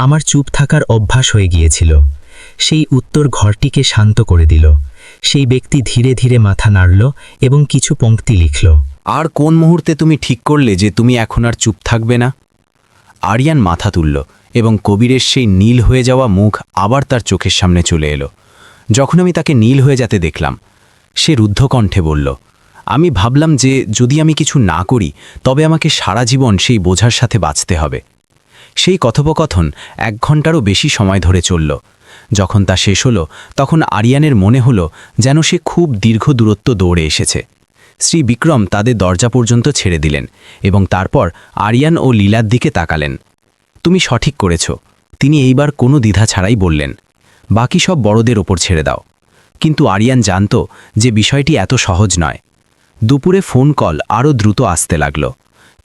আমার চুপ থাকার অভ্যাস হয়ে গিয়েছিল। সেই উত্তর ঘরটিকে শান্ত করে দিল। সেই ব্যক্তি ধীরে ধীরে মাথা নাড়ল এবং কিছু পংক্তি লিখল। আর কোন মুহূর্তে তুমি ঠিক করলে যে তুমি এখন আর চুপ থাকবে না? আরিয়ান মাথা তুলল এবং কবিরের সেই নীল হয়ে যাওয়া মুখ আবার তার চোখের সামনে চলে এলো। যখন আমি তাকে নীল হয়ে যেতে দেখলাম, সে রুদ্ধ কণ্ঠে বলল, আমি ভাবলাম যে যদি আমি কিছু না করি তবে আমাকে সারা জীবন সেই বোঝার সাথে বাঁচতে হবে। সেই কথোপকথন 1 ঘন্টারও বেশি সময় ধরে চলল। যখন তা শেষ হলো, তখন আরিয়ানের মনে হলো যেন সে খুব দীর্ঘ দূরত্ব দৌড়ে এসেছে। শ্রী বিক্রম তাদের দরজা পর্যন্ত ছেড়ে দিলেন এবং তারপর আরিয়ান ও লীলার দিকে তাকালেন। তুমি সঠিক করেছ, তিনি এইবার কোনো দ্বিধা ছাড়াই বললেন। বাকি সব বড়দের ওপর ছেড়ে দাও। কিন্তু আরিয়ান জানত যে বিষয়টি এত সহজ নয়। দুপুরে ফোন কল আরও দ্রুত আসতে লাগল।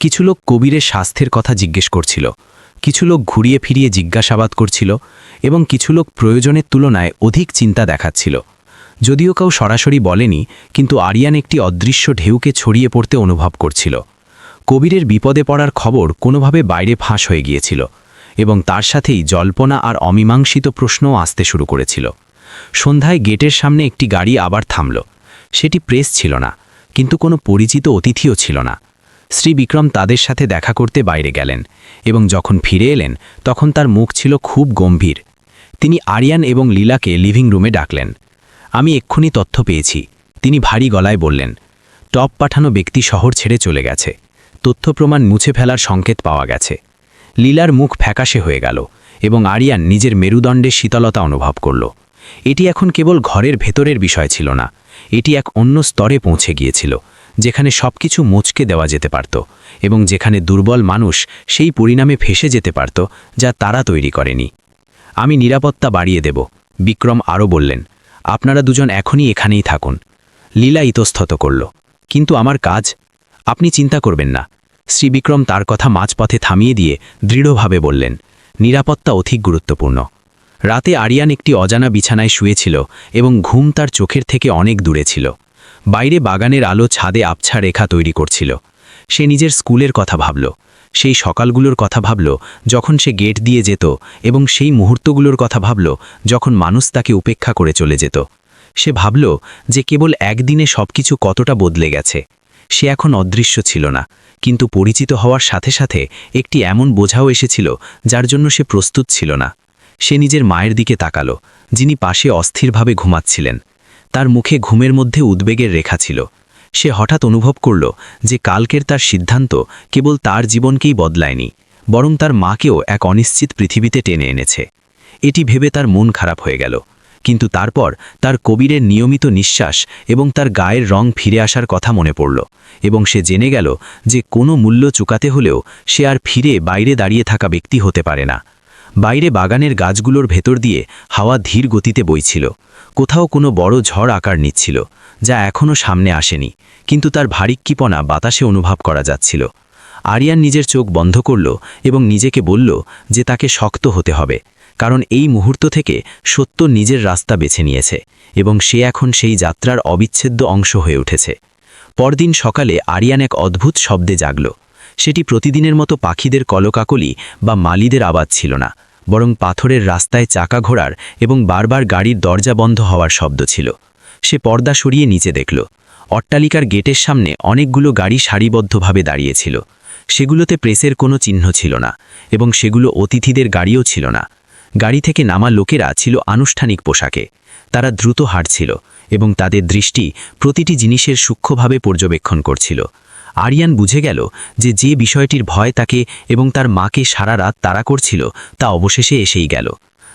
কিছু লোক কবিরের স্বাস্থ্যের কথা জিজ্ঞেস করছিল, কিছু লোক ঘুরিয়ে ফিরিয়ে জিজ্ঞাসাবাদ করছিল এবং কিছু লোক প্রয়োজনের তুলনায় অধিক চিন্তা দেখাচ্ছিল। যদিও কেউ সরাসরি বলেনি, কিন্তু আরিয়ান একটি অদৃশ্য ঢেউকে ছড়িয়ে পড়তে অনুভব করছিল। কবিরের বিপদে পড়ার খবর কোনোভাবে বাইরে ফাঁস হয়ে গিয়েছিল এবং তার সাথেই জল্পনা আর অমীমাংসিত প্রশ্নও আসতে শুরু করেছিল। সন্ধ্যায় গেটের সামনে একটি গাড়ি আবার থামল। সেটি প্রেস ছিল না, কিন্তু কোনো পরিচিত অতিথিও ছিল না। শ্রী বিক্রম তাদের সাথে দেখা করতে বাইরে গেলেন এবং যখন ফিরে এলেন তখন তার মুখ ছিল খুব গম্ভীর। তিনি আরিয়ান এবং লীলাকে লিভিং রুমে ডাকলেন। আমি এক্ষুনি তথ্য পেয়েছি, তিনি ভারী গলায় বললেন। টপ পাঠানো ব্যক্তি শহর ছেড়ে চলে গেছে। তথ্য প্রমাণ মুছে ফেলার সংকেত পাওয়া গেছে। লীলার মুখ ফ্যাকাশে হয়ে গেল এবং আরিয়ান নিজের মেরুদণ্ডের শীতলতা অনুভব করল। এটি এখন কেবল ঘরের ভেতরের বিষয় ছিল না, এটি এক অন্য স্তরে পৌঁছে গিয়েছিল, যেখানে সবকিছু মুচকে দেওয়া যেতে পারত এবং যেখানে দুর্বল মানুষ সেই পরিণামে ফেসে যেতে পারত যা তারা তৈরি করেনি। আমি নিরাপত্তা বাড়িয়ে দেব। বিক্রম আরও বললেন, আপনারা দুজন এখনই এখানেই থাকুন। লীলা ইতস্তত করল, কিন্তু আমার কাজ? আপনি চিন্তা করবেন না। শ্রীবিক্রম তার কথা মাঝপথে থামিয়ে দিয়ে দৃঢ়ভাবে বললেন, নিরাপত্তা অধিক গুরুত্বপূর্ণ। রাতে আরিয়ান একটি অজানা বিছানায় শুয়েছিল এবং ঘুম তার চোখের থেকে অনেক দূরে ছিল। বাইরে বাগানের আলো ছাদে আবছা রেখা তৈরি করছিল। সে নিজের স্কুলের কথা ভাবল, সেই সকালগুলোর কথা ভাবল যখন সে গেট দিয়ে যেত, এবং সেই মুহূর্তগুলোর কথা ভাবল যখন মানুষ তাকে উপেক্ষা করে চলে যেত। সে ভাবল যে কেবল একদিনে সবকিছু কতটা বদলে গেছে। সে এখন অদৃশ্য ছিল না, কিন্তু পরিচিত হওয়ার সাথে সাথে একটি এমন বোঝাও এসেছিল যার জন্য সে প্রস্তুত ছিল না। সে নিজের মায়ের দিকে তাকালো, যিনি পাশে অস্থিরভাবে ঘুমাচ্ছিলেন। তার মুখে ঘুমের মধ্যে উদ্বেগের রেখা ছিল। সে হঠাৎ অনুভব করল যে কালকের তার সিদ্ধান্ত কেবল তার জীবনকেই বদলায়নি, বরং তার মাকেও এক অনিশ্চিত পৃথিবীতে টেনে এনেছে। এটি ভেবে তার মন খারাপ হয়ে গেল, কিন্তু তারপর তার কবিরের নিয়মিত নিঃশ্বাস এবং তার গায়ের রং ফিরে আসার কথা মনে পড়ল, এবং সে জেনে গেল যে কোনো মূল্য চুকাতে হলেও সে আর ফিরে বাইরে দাঁড়িয়ে থাকা ব্যক্তি হতে পারে না। বাইরে বাগানের গাছগুলোর ভেতর দিয়ে হাওয়া ধীর গতিতে বইছিল। কোথাও কোনো বড় ঝড় আকার নিচ্ছিল, যা এখনও সামনে আসেনি, কিন্তু তার ভারিক্কিপনা বাতাসে অনুভব করা যাচ্ছিল। আরিয়ান নিজের চোখ বন্ধ করল এবং নিজেকে বলল যে তাকে শক্ত হতে হবে, কারণ এই মুহূর্ত থেকে সত্য নিজের রাস্তা বেছে নিয়েছে এবং সে এখন সেই যাত্রার অবিচ্ছেদ্য অংশ হয়ে উঠেছে। পরদিন সকালে আরিয়ান এক অদ্ভুত শব্দে জাগল। সেটি প্রতিদিনের মতো পাখিদের কলকাকলি বা মালিদের আওয়াজ ছিল না, বরং পাথরের রাস্তায় চাকা ঘোরার এবং বারবার গাড়ির দরজা বন্ধ হওয়ার শব্দ ছিল। সে পর্দা সরিয়ে নিচে দেখল। অট্টালিকার গেটের সামনে অনেকগুলো গাড়ি সারিবদ্ধভাবে দাঁড়িয়েছিল। সেগুলোতে প্রেসের কোনো চিহ্ন ছিল না, এবং সেগুলো অতিথিদের গাড়িও ছিল না। গাড়ি থেকে নামা লোকেরা ছিল আনুষ্ঠানিক পোশাকে। তারা দ্রুত হাঁটছিল এবং তাদের দৃষ্টি প্রতিটি জিনিসের সূক্ষ্মভাবে পর্যবেক্ষণ করছিল। আরিয়ান বুঝে গেল যে বিষয়টির ভয় তাকে এবং তার মাকে সারা রাত তাড়া করছিল তা অবশেষে এসেই গেল।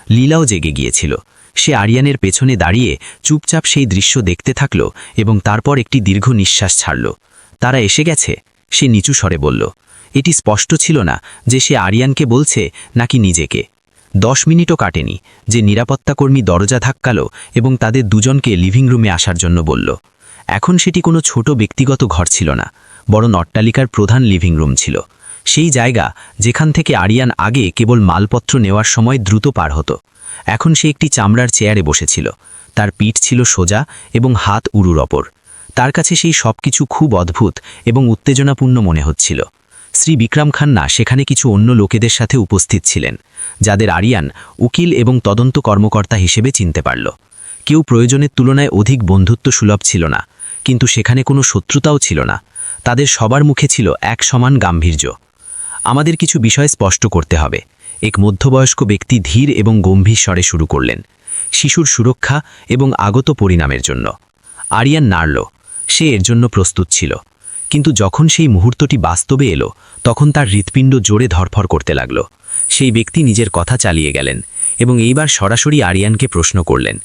লীলাও জেগে গিয়েছিল। সে আরিয়ানের পেছনে দাঁড়িয়ে চুপচাপ সেই দৃশ্য দেখতে থাকল এবং তারপর একটি দীর্ঘ নিঃশ্বাস ছাড়ল। তারা এসে গেছে, সে নিচু স্বরে বলল। এটি স্পষ্ট ছিল না যে সে আরিয়ানকে বলছে নাকি নিজেকে। 10 মিনিটও কাটেনি যে নিরাপত্তাকর্মী দরজা ধাক্কালো এবং তাদের দুজনকে লিভিং রুমে আসার জন্য বলল। এখন সেটি কোনো ছোট ব্যক্তিগত ঘর ছিল না, বরং অট্টালিকার প্রধান লিভিং রুম ছিল। সেই জায়গা যেখান থেকে আরিয়ান আগে কেবল মালপত্র নেওয়ার সময় দ্রুত পার হতো। এখন সে একটি চামড়ার চেয়ারে বসেছিল। তার পিঠ ছিল সোজা এবং হাত উরুর ওপর। তার কাছে সেই সব কিছু খুব অদ্ভুত এবং উত্তেজনাপূর্ণ মনে হচ্ছিল। শ্রী বিক্রম খান্না সেখানে কিছু অন্য লোকেদের সাথে উপস্থিত ছিলেন, যাদের আরিয়ান উকিল এবং তদন্ত কর্মকর্তা হিসেবে চিনতে পারল। কেউ প্রয়োজনের তুলনায় অধিক বন্ধুত্ব সুলভ ছিল না, কিন্তু সেখানে কোনো শত্রুতাও ছিল না। তাদের সবার মুখে ছিল এক সমান গাম্ভীর্য। আমাদের কিছু বিষয় স্পষ্ট করতে হবে, এক মধ্যবয়স্ক ব্যক্তি ধীর এবং গম্ভীর স্বরে শুরু করলেন, শিশুর সুরক্ষা এবং আগত পরিণামের জন্য। আরিয়ান নাড়ল। সে এর জন্য প্রস্তুত ছিল, কিন্তু যখন সেই মুহূর্তটি বাস্তবে এলো তখন তার হৃৎপিণ্ড জোরে ধরফর করতে লাগল। সেই ব্যক্তি নিজের কথা চালিয়ে গেলেন এবং এইবার সরাসরি আরিয়ানকে প্রশ্ন করলেন,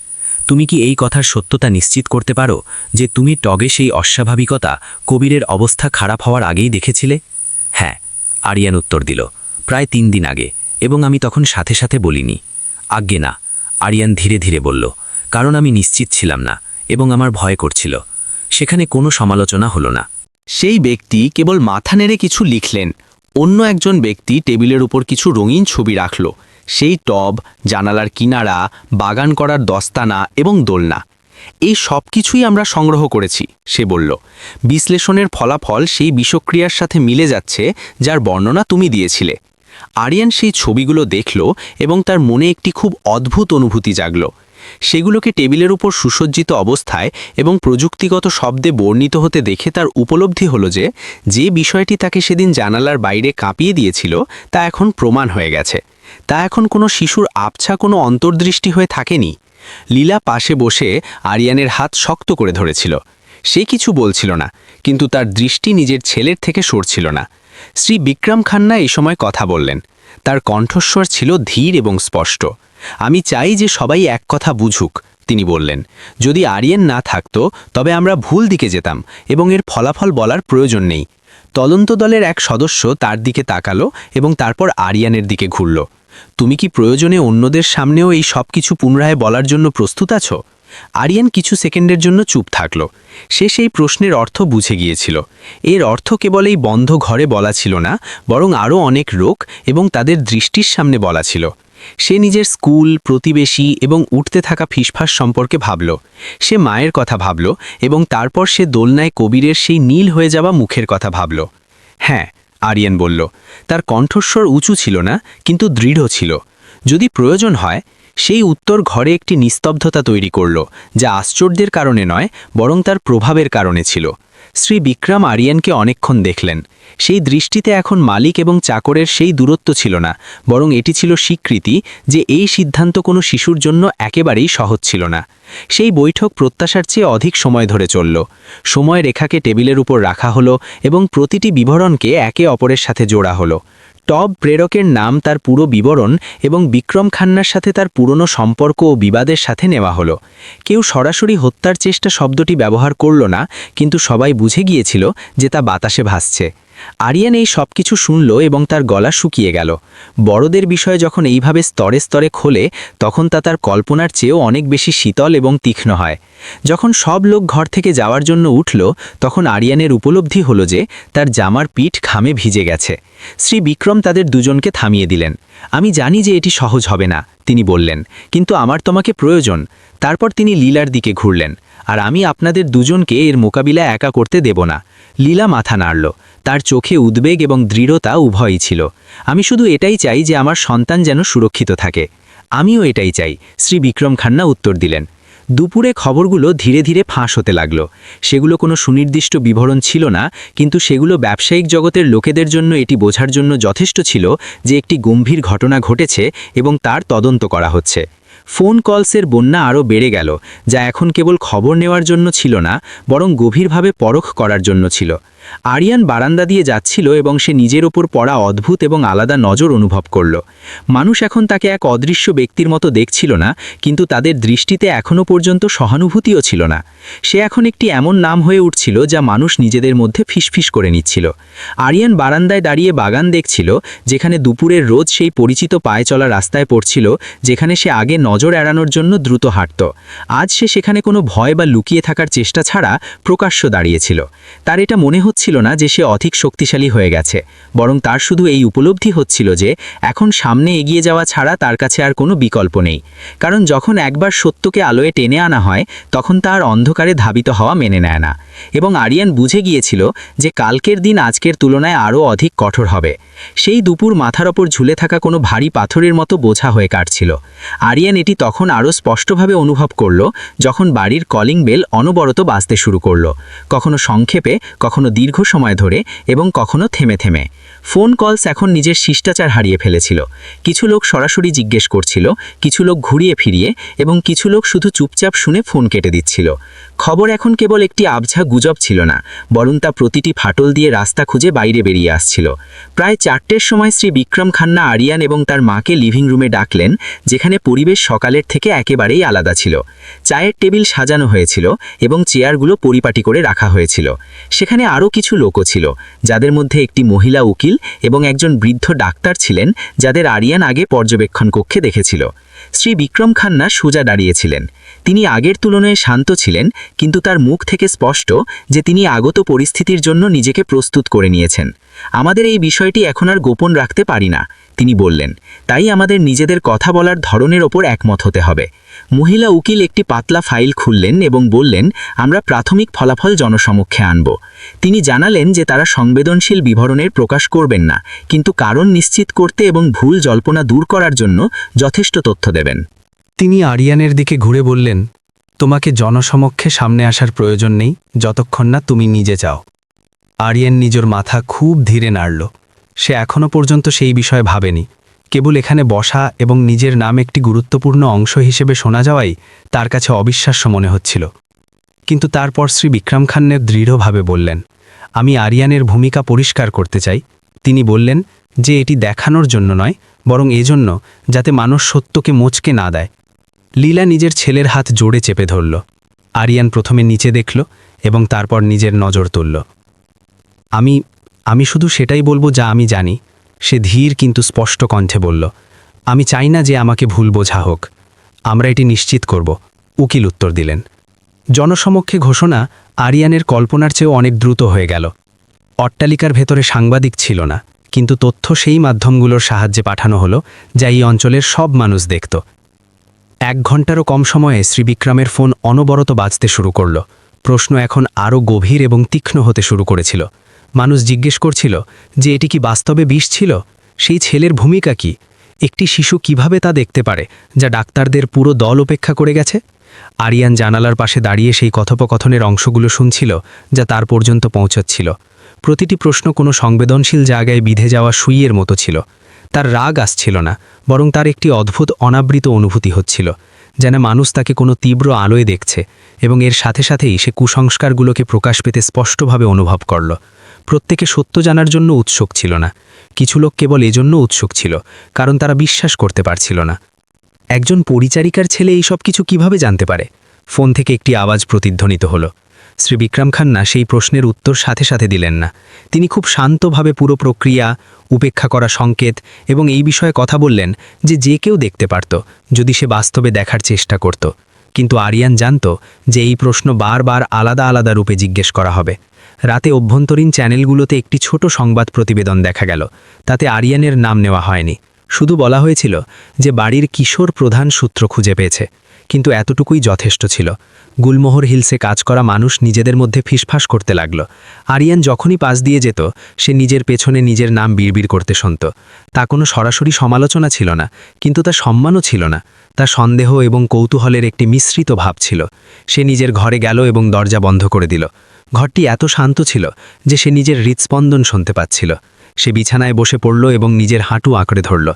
তুমি কি এই কথার সত্যতা নিশ্চিত করতে পারো যে তুমি টগে সেই অস্বাভাবিকতা কবিরের অবস্থা খারাপ হওয়ার আগেই দেখেছিলে? হ্যাঁ, আরিয়ান উত্তর দিল, প্রায় 3 দিন আগে, এবং আমি তখন সাথে সাথে বলিনি। আজ্ঞে না, আরিয়ান ধীরে ধীরে বলল, কারণ আমি নিশ্চিত ছিলাম না এবং আমার ভয় করছিল। সেখানে কোনো সমালোচনা হলো না। সেই ব্যক্তি কেবল মাথা নেড়ে কিছু লিখলেন। অন্য একজন ব্যক্তি টেবিলের উপর কিছু রঙিন ছবি রাখল। সেই টব, জানালার কিনারা, বাগান করার দস্তানা এবং দোলনা, এই সব কিছুই আমরা সংগ্রহ করেছি, সে বলল। বিশ্লেষণের ফলাফল সেই বিষক্রিয়ার সাথে মিলে যাচ্ছে যার বর্ণনা তুমি দিয়েছিলে। আরিয়ান সেই ছবিগুলো দেখল এবং তার মনে একটি খুব অদ্ভুত অনুভূতি জাগল। সেগুলোকে টেবিলের উপর সুসজ্জিত অবস্থায় এবং প্রযুক্তিগত শব্দে বর্ণিত হতে দেখে তার উপলব্ধি হলো যে বিষয়টি তাকে সেদিন জানালার বাইরে কাঁপিয়ে দিয়েছিল তা এখন প্রমাণ হয়ে গেছে। তা এখন কোনো শিশুর আবছা কোনো অন্তর্দৃষ্টি হয়ে থাকেনি। লীলা পাশে বসে আরিয়ানের হাত শক্ত করে ধরেছিল। সে কিছু বলছিল না, কিন্তু তার দৃষ্টি নিজের ছেলের থেকে সরছিল না। শ্রী বিক্রম খান্না এই সময় কথা বললেন। তার কণ্ঠস্বর ছিল ধীর এবং স্পষ্ট। আমি চাই যে সবাই এক কথা বুঝুক, তিনি বললেন। যদি আরিয়ান না থাকতো তবে আমরা ভুল দিকে যেতাম এবং এর ফলাফল বলার প্রয়োজন নেই। তদন্ত দলের এক সদস্য তার দিকে তাকালো এবং তারপর আরিয়ানের দিকে ঘুরল। তুমি কি প্রয়োজনে অন্যদের সামনেও এই সব কিছু পুনরায় বলার জন্য প্রস্তুত আছো? আরিয়ান কিছু সেকেন্ডের জন্য চুপ থাকল। সে সেই প্রশ্নের অর্থ বুঝে গিয়েছিল। এর অর্থ কেবল এই বন্ধ ঘরে বলা ছিল না, বরং আরও অনেক লোক এবং তাদের দৃষ্টির সামনে বলা ছিল। সে নিজের স্কুল, প্রতিবেশী এবং উঠতে থাকা ফিসফাস সম্পর্কে ভাবল। সে মায়ের কথা ভাবল এবং তারপর সে দোলনায় কবিরের সেই নীল হয়ে যাওয়া মুখের কথা ভাবল। হ্যাঁ, আরিয়ান বলল। তার কণ্ঠস্বর উঁচু ছিল না, কিন্তু দৃঢ় ছিল। যদি প্রয়োজন হয়, সেই উত্তর ঘরে একটি নিস্তব্ধতা তৈরি করল, যা আশ্চর্যের কারণে নয়, বরং তার প্রভাবের কারণে ছিল। শ্রী বিক্রম আরিয়ানকে অনেকক্ষণ দেখলেন। সেই দৃষ্টিতে এখন মালিক এবং চাকরের সেই দূরত্ব ছিল না, বরং এটি ছিল স্বীকৃতি যে এই সিদ্ধান্ত কোনো শিশুর জন্য একেবারেই সহজ ছিল না। সেই বৈঠক প্রত্যাশার চেয়ে অধিক সময় ধরে চলল। সময় রেখাকে টেবিলের উপর রাখা হলো এবং প্রতিটি বিবরণকে একে অপরের সাথে জোড়া হলো। টব প্রেরকের নাম, তার পুরো বিবরণ এবং বিক্রম খান্নার সাথে তার পুরনো সম্পর্ক ও বিবাদের সাথে নেওয়া হলো। কেউ সরাসরি হত্যার চেষ্টা শব্দটি ব্যবহার করল না, কিন্তু সবাই বুঝে গিয়েছিল যে তা বাতাসে ভাসছে। আরিয়ান এই সব কিছু শুনল এবং তার গলা শুকিয়ে গেল। বড়দের বিষয় যখন এইভাবে স্তরে স্তরে খোলে, তখন তা তার কল্পনার চেয়েও অনেক বেশি শীতল এবং তীক্ষ্ণ হয়। যখন সব লোক ঘর থেকে যাওয়ার জন্য উঠল, তখন আরিয়ানের উপলব্ধি হলো যে তার জামার পিঠ ঘামে ভিজে গেছে। শ্রী বিক্রম তাদের দুজনকে থামিয়ে দিলেন। আমি জানি যে এটি সহজ হবে না, তিনি বললেন, কিন্তু আমার তোমাকে প্রয়োজন। তারপর তিনি লীলার দিকে ঘুরলেন। আর আমি আপনাদের দুজনকে এর মোকাবিলা একা করতে দেব না। লীলা মাথা নাড়ল। তার চোখে উদ্বেগ এবং দৃঢ়তা উভয়ই ছিল। আমি শুধু এটাই চাই যে আমার সন্তান যেন সুরক্ষিত থাকে। আমিও এটাই চাই, শ্রী বিক্রম খান্না উত্তর দিলেন। দুপুরে খবরগুলো ধীরে ধীরে ফাঁস হতে লাগল। সেগুলো কোনো সুনির্দিষ্ট বিবরণ ছিল না, কিন্তু সেগুলো ব্যবসায়িক জগতের লোকেদের জন্য এটি বোঝার জন্য যথেষ্ট ছিল যে একটি গম্ভীর ঘটনা ঘটেছে এবং তার তদন্ত করা হচ্ছে। ফোন কলসের বন্যা আরও বেড়ে গেল, যা এখন কেবল খবর নেওয়ার জন্য ছিল না, বরং গভীরভাবে পরখ করার জন্য ছিল। আরিয়ান বারান্দা দিয়ে যাচ্ছিল এবং সে নিজের ওপর পড়া অদ্ভুত এবং আলাদা নজর অনুভব করল। মানুষ এখন তাকে এক অদৃশ্য ব্যক্তির মতো দেখছিল না, কিন্তু তাদের দৃষ্টিতে এখনও পর্যন্ত সহানুভূতিও ছিল না। সে এখন একটি এমন নাম হয়ে উঠছিল যা মানুষ নিজেদের মধ্যে ফিসফিস করে নিচ্ছিল। আরিয়ান বারান্দায় দাঁড়িয়ে বাগান দেখছিল, যেখানে দুপুরের রোদ সেই পরিচিত পায়ে চলা রাস্তায় পড়ছিল, যেখানে সে আগে নজর এড়ানোর জন্য দ্রুত হাঁটত। আজ সে সেখানে কোনো ভয় বা লুকিয়ে থাকার চেষ্টা ছাড়া প্রকাশ্য দাঁড়িয়েছিল। তার এটা মনে হচ্ছিল না যে সে অধিক শক্তিশালী হয়ে গেছে, বরং তার শুধু এই উপলব্ধি হচ্ছিল যে এখন সামনে এগিয়ে যাওয়া ছাড়া তার কাছে আর কোনো বিকল্প নেই। কারণ যখন একবার সত্যকে আলোয় টেনে আনা হয়, তখন তার অন্ধকারে ধাবিত হওয়া মেনে নেয় না। এবং আরিয়ান বুঝে গিয়েছিল যে কালকের দিন আজকের তুলনায় আরও অধিক কঠোর হবে। সেই দুপুর মাথার ওপর ঝুলে থাকা কোনো ভারী পাথরের মতো বোঝা হয়ে কাটছিল। আরিয়ান এটি তখন আরও স্পষ্টভাবে অনুভব করল যখন বাড়ির কলিং বেল অনবরত বাজতে শুরু করল, কখনো সংক্ষেপে, কখনো দীর্ঘ সময় ধরে এবং কখনো থেমে থেমে। ফোন কলস এখন নিজের শিষ্টাচার হারিয়ে ফেলেছিল। কিছু লোক সরাসরি জিজ্ঞেস করছিল, কিছু লোক ঘুরিয়ে ফিরিয়ে, এবং কিছু লোক শুধু চুপচাপ শুনে ফোন কেটে দিচ্ছিল। খবর এখন কেবল একটি আবঝা গুজব ছিল না, বরং তা প্রতিটি ফাটল দিয়ে রাস্তা খুঁজে বাইরে বেরিয়ে আসছিল। প্রায় 4টের সময় শ্রী বিক্রম খান্না আরিয়ান এবং তার মাকে লিভিং রুমে ডাকলেন, যেখানে পরিবেশ সকালের থেকে একেবারেই আলাদা ছিল। চায়ের টেবিল সাজানো হয়েছিল এবং চেয়ারগুলো পরিপাটি করে রাখা হয়েছিল। সেখানে আরও কিছু লোকও ছিল, যাদের মধ্যে একটি মহিলা উকিল এবং একজন বৃদ্ধ ডাক্তার ছিলেন, যাদের আরিয়ান আগে পর্যবেক্ষণ কক্ষে দেখেছিল। শ্রী বিক্রম খান্না সোজা দাঁড়িয়েছিলেন। তিনি আগের তুলনায় শান্ত ছিলেন, কিন্তু তার মুখ থেকে স্পষ্ট যে তিনি আগত পরিস্থিতির জন্য নিজেকে প্রস্তুত করে নিয়েছেন। আমাদের এই বিষয়টি এখন আর গোপন রাখতে পারি না, তিনি বললেন। তাই আমাদের নিজেদের কথা বলার ধরনের ওপর একমত হতে হবে। মহিলা উকিল একটি পাতলা ফাইল খুললেন এবং বললেন, আমরা প্রাথমিক ফলাফল জনসমক্ষে আনব। তিনি জানালেন যে তারা সংবেদনশীল বিবরণের প্রকাশ করবেন না, কিন্তু কারণ নিশ্চিত করতে এবং ভুল জল্পনা দূর করার জন্য যথেষ্ট তথ্য দেবেন। তিনি আরিয়ানের দিকে ঘুরে বললেন, তোমাকে জনসমক্ষে সামনে আসার প্রয়োজন নেই যতক্ষণ না তুমি নিজে চাও। আরিয়ান নিজের মাথা খুব ধীরে নাড়ল। সে এখনও পর্যন্ত সেই বিষয়ে ভাবেনি। কেবল এখানে বসা এবং নিজের নাম একটি গুরুত্বপূর্ণ অংশ হিসেবে শোনা যাওয়াই তার কাছে অবিশ্বাস্য মনে হচ্ছিল। কিন্তু তারপর শ্রী বিক্রম খান্না দৃঢ়ভাবে বললেন, আমি আরিয়ানের ভূমিকা পরিষ্কার করতে চাই। তিনি বললেন যে এটি দেখানোর জন্য নয়, বরং এজন্য যাতে মানুষ সত্যকে মোচকে না দেয়। লীলা নিজের ছেলের হাত জোড়ে চেপে ধরল। আরিয়ান প্রথমে নিচে দেখল এবং তারপর নিজের নজর তুলল। আমি শুধু সেটাই বলবো যা আমি জানি, সে ধীর কিন্তু স্পষ্ট কণ্ঠে বলল। আমি চাই না যে আমাকে ভুল বোঝা হোক। আমরা এটি নিশ্চিত করব, উকিল উত্তর দিলেন। জনসমক্ষে ঘোষণা আরিয়ানের কল্পনার চেয়েও অনেক দ্রুত হয়ে গেল। অট্টালিকার ভেতরে সাংবাদিক ছিল না, কিন্তু তথ্য সেই মাধ্যমগুলোর সাহায্যে পাঠানো হলো যা এই অঞ্চলের সব মানুষ দেখত। 1 ঘন্টারও কম সময়ে শ্রীবিক্রমের ফোন অনবরত বাজতে শুরু করল। প্রশ্ন এখন আরও গভীর এবং তীক্ষ্ণ হতে শুরু করেছিল। মানুষ জিজ্ঞেস করছিল যে এটি কি বাস্তবে বিষ ছিল? সেই ছেলের ভূমিকা কি? একটি শিশু কিভাবে তা দেখতে পারে যা ডাক্তারদের পুরো দল উপেক্ষা করে গেছে? আরিয়ান জানালার পাশে দাঁড়িয়ে সেই কথোপকথনের অংশগুলো শুনছিল যা তার পর্যন্ত পৌঁছচ্ছিল। প্রতিটি প্রশ্ন কোনো সংবেদনশীল জায়গায় বিধে যাওয়া সুইয়ের মতো ছিল। তার রাগ আসছিল না, বরং তার একটি অদ্ভুত অনাবৃত অনুভূতি হচ্ছিল, যেন মানুষ তাকে কোনো তীব্র আলোয় দেখছে, এবং এর সাথে সাথেই সে কুসংস্কারগুলোকে প্রকাশ পেতে স্পষ্টভাবে অনুভব করল। প্রত্যেকে সত্য জানার জন্য উৎসুক ছিল না, কিছু লোক কেবল এজন্য উৎসুক ছিল কারণ তারা বিশ্বাস করতে পারছিল না। একজন পরিচারিকার ছেলে এইসব কিছু কিভাবে জানতে পারে? ফোন থেকে একটি আওয়াজ প্রতিধ্বনিত হলো। শ্রী বিক্রম খান্না সেই প্রশ্নের উত্তর সাথে সাথে দিলেন না। তিনি খুব শান্তভাবে পুরো প্রক্রিয়া, উপেক্ষা করা সংকেত এবং এই বিষয়ে কথা বললেন যে কেউ দেখতে পারত যদি সে বাস্তবে দেখার চেষ্টা করত। কিন্তু আরিয়ান জানত যে এই প্রশ্ন বারবার আলাদা আলাদা রূপে জিজ্ঞেস করা হবে। রাতে অভ্যন্তরীণ চ্যানেলগুলোতে একটি ছোট সংবাদ প্রতিবেদন দেখা গেল। তাতে আরিয়ানের নাম নেওয়া হয়নি, শুধু বলা হয়েছিল যে বাড়ির কিশোর প্রধান সূত্র খুঁজে পেয়েছে। কিন্তু এতটুকুই যথেষ্ট ছিল। গুলমোহর হিলসে কাজ করা মানুষ নিজেদের মধ্যে ফিসফাস করতে লাগল। আরিয়ান যখনই পাশ দিয়ে যেত, সে নিজের পেছনে নিজের নাম বিড়বিড় করতে শুনত। তা কোনো সরাসরি সমালোচনা ছিল না, কিন্তু তা সম্মানও ছিল না। তা সন্দেহ এবং কৌতূহলের একটি মিশ্রিত ভাব ছিল। সে নিজের ঘরে গেল এবং দরজা বন্ধ করে দিল। ঘরটি এত শান্ত ছিল যে সে নিজের হৃৎস্পন্দন শুনতে পাচ্ছিল। সে বিছানায় বসে পড়ল এবং নিজের হাঁটু আঁকড়ে ধরল।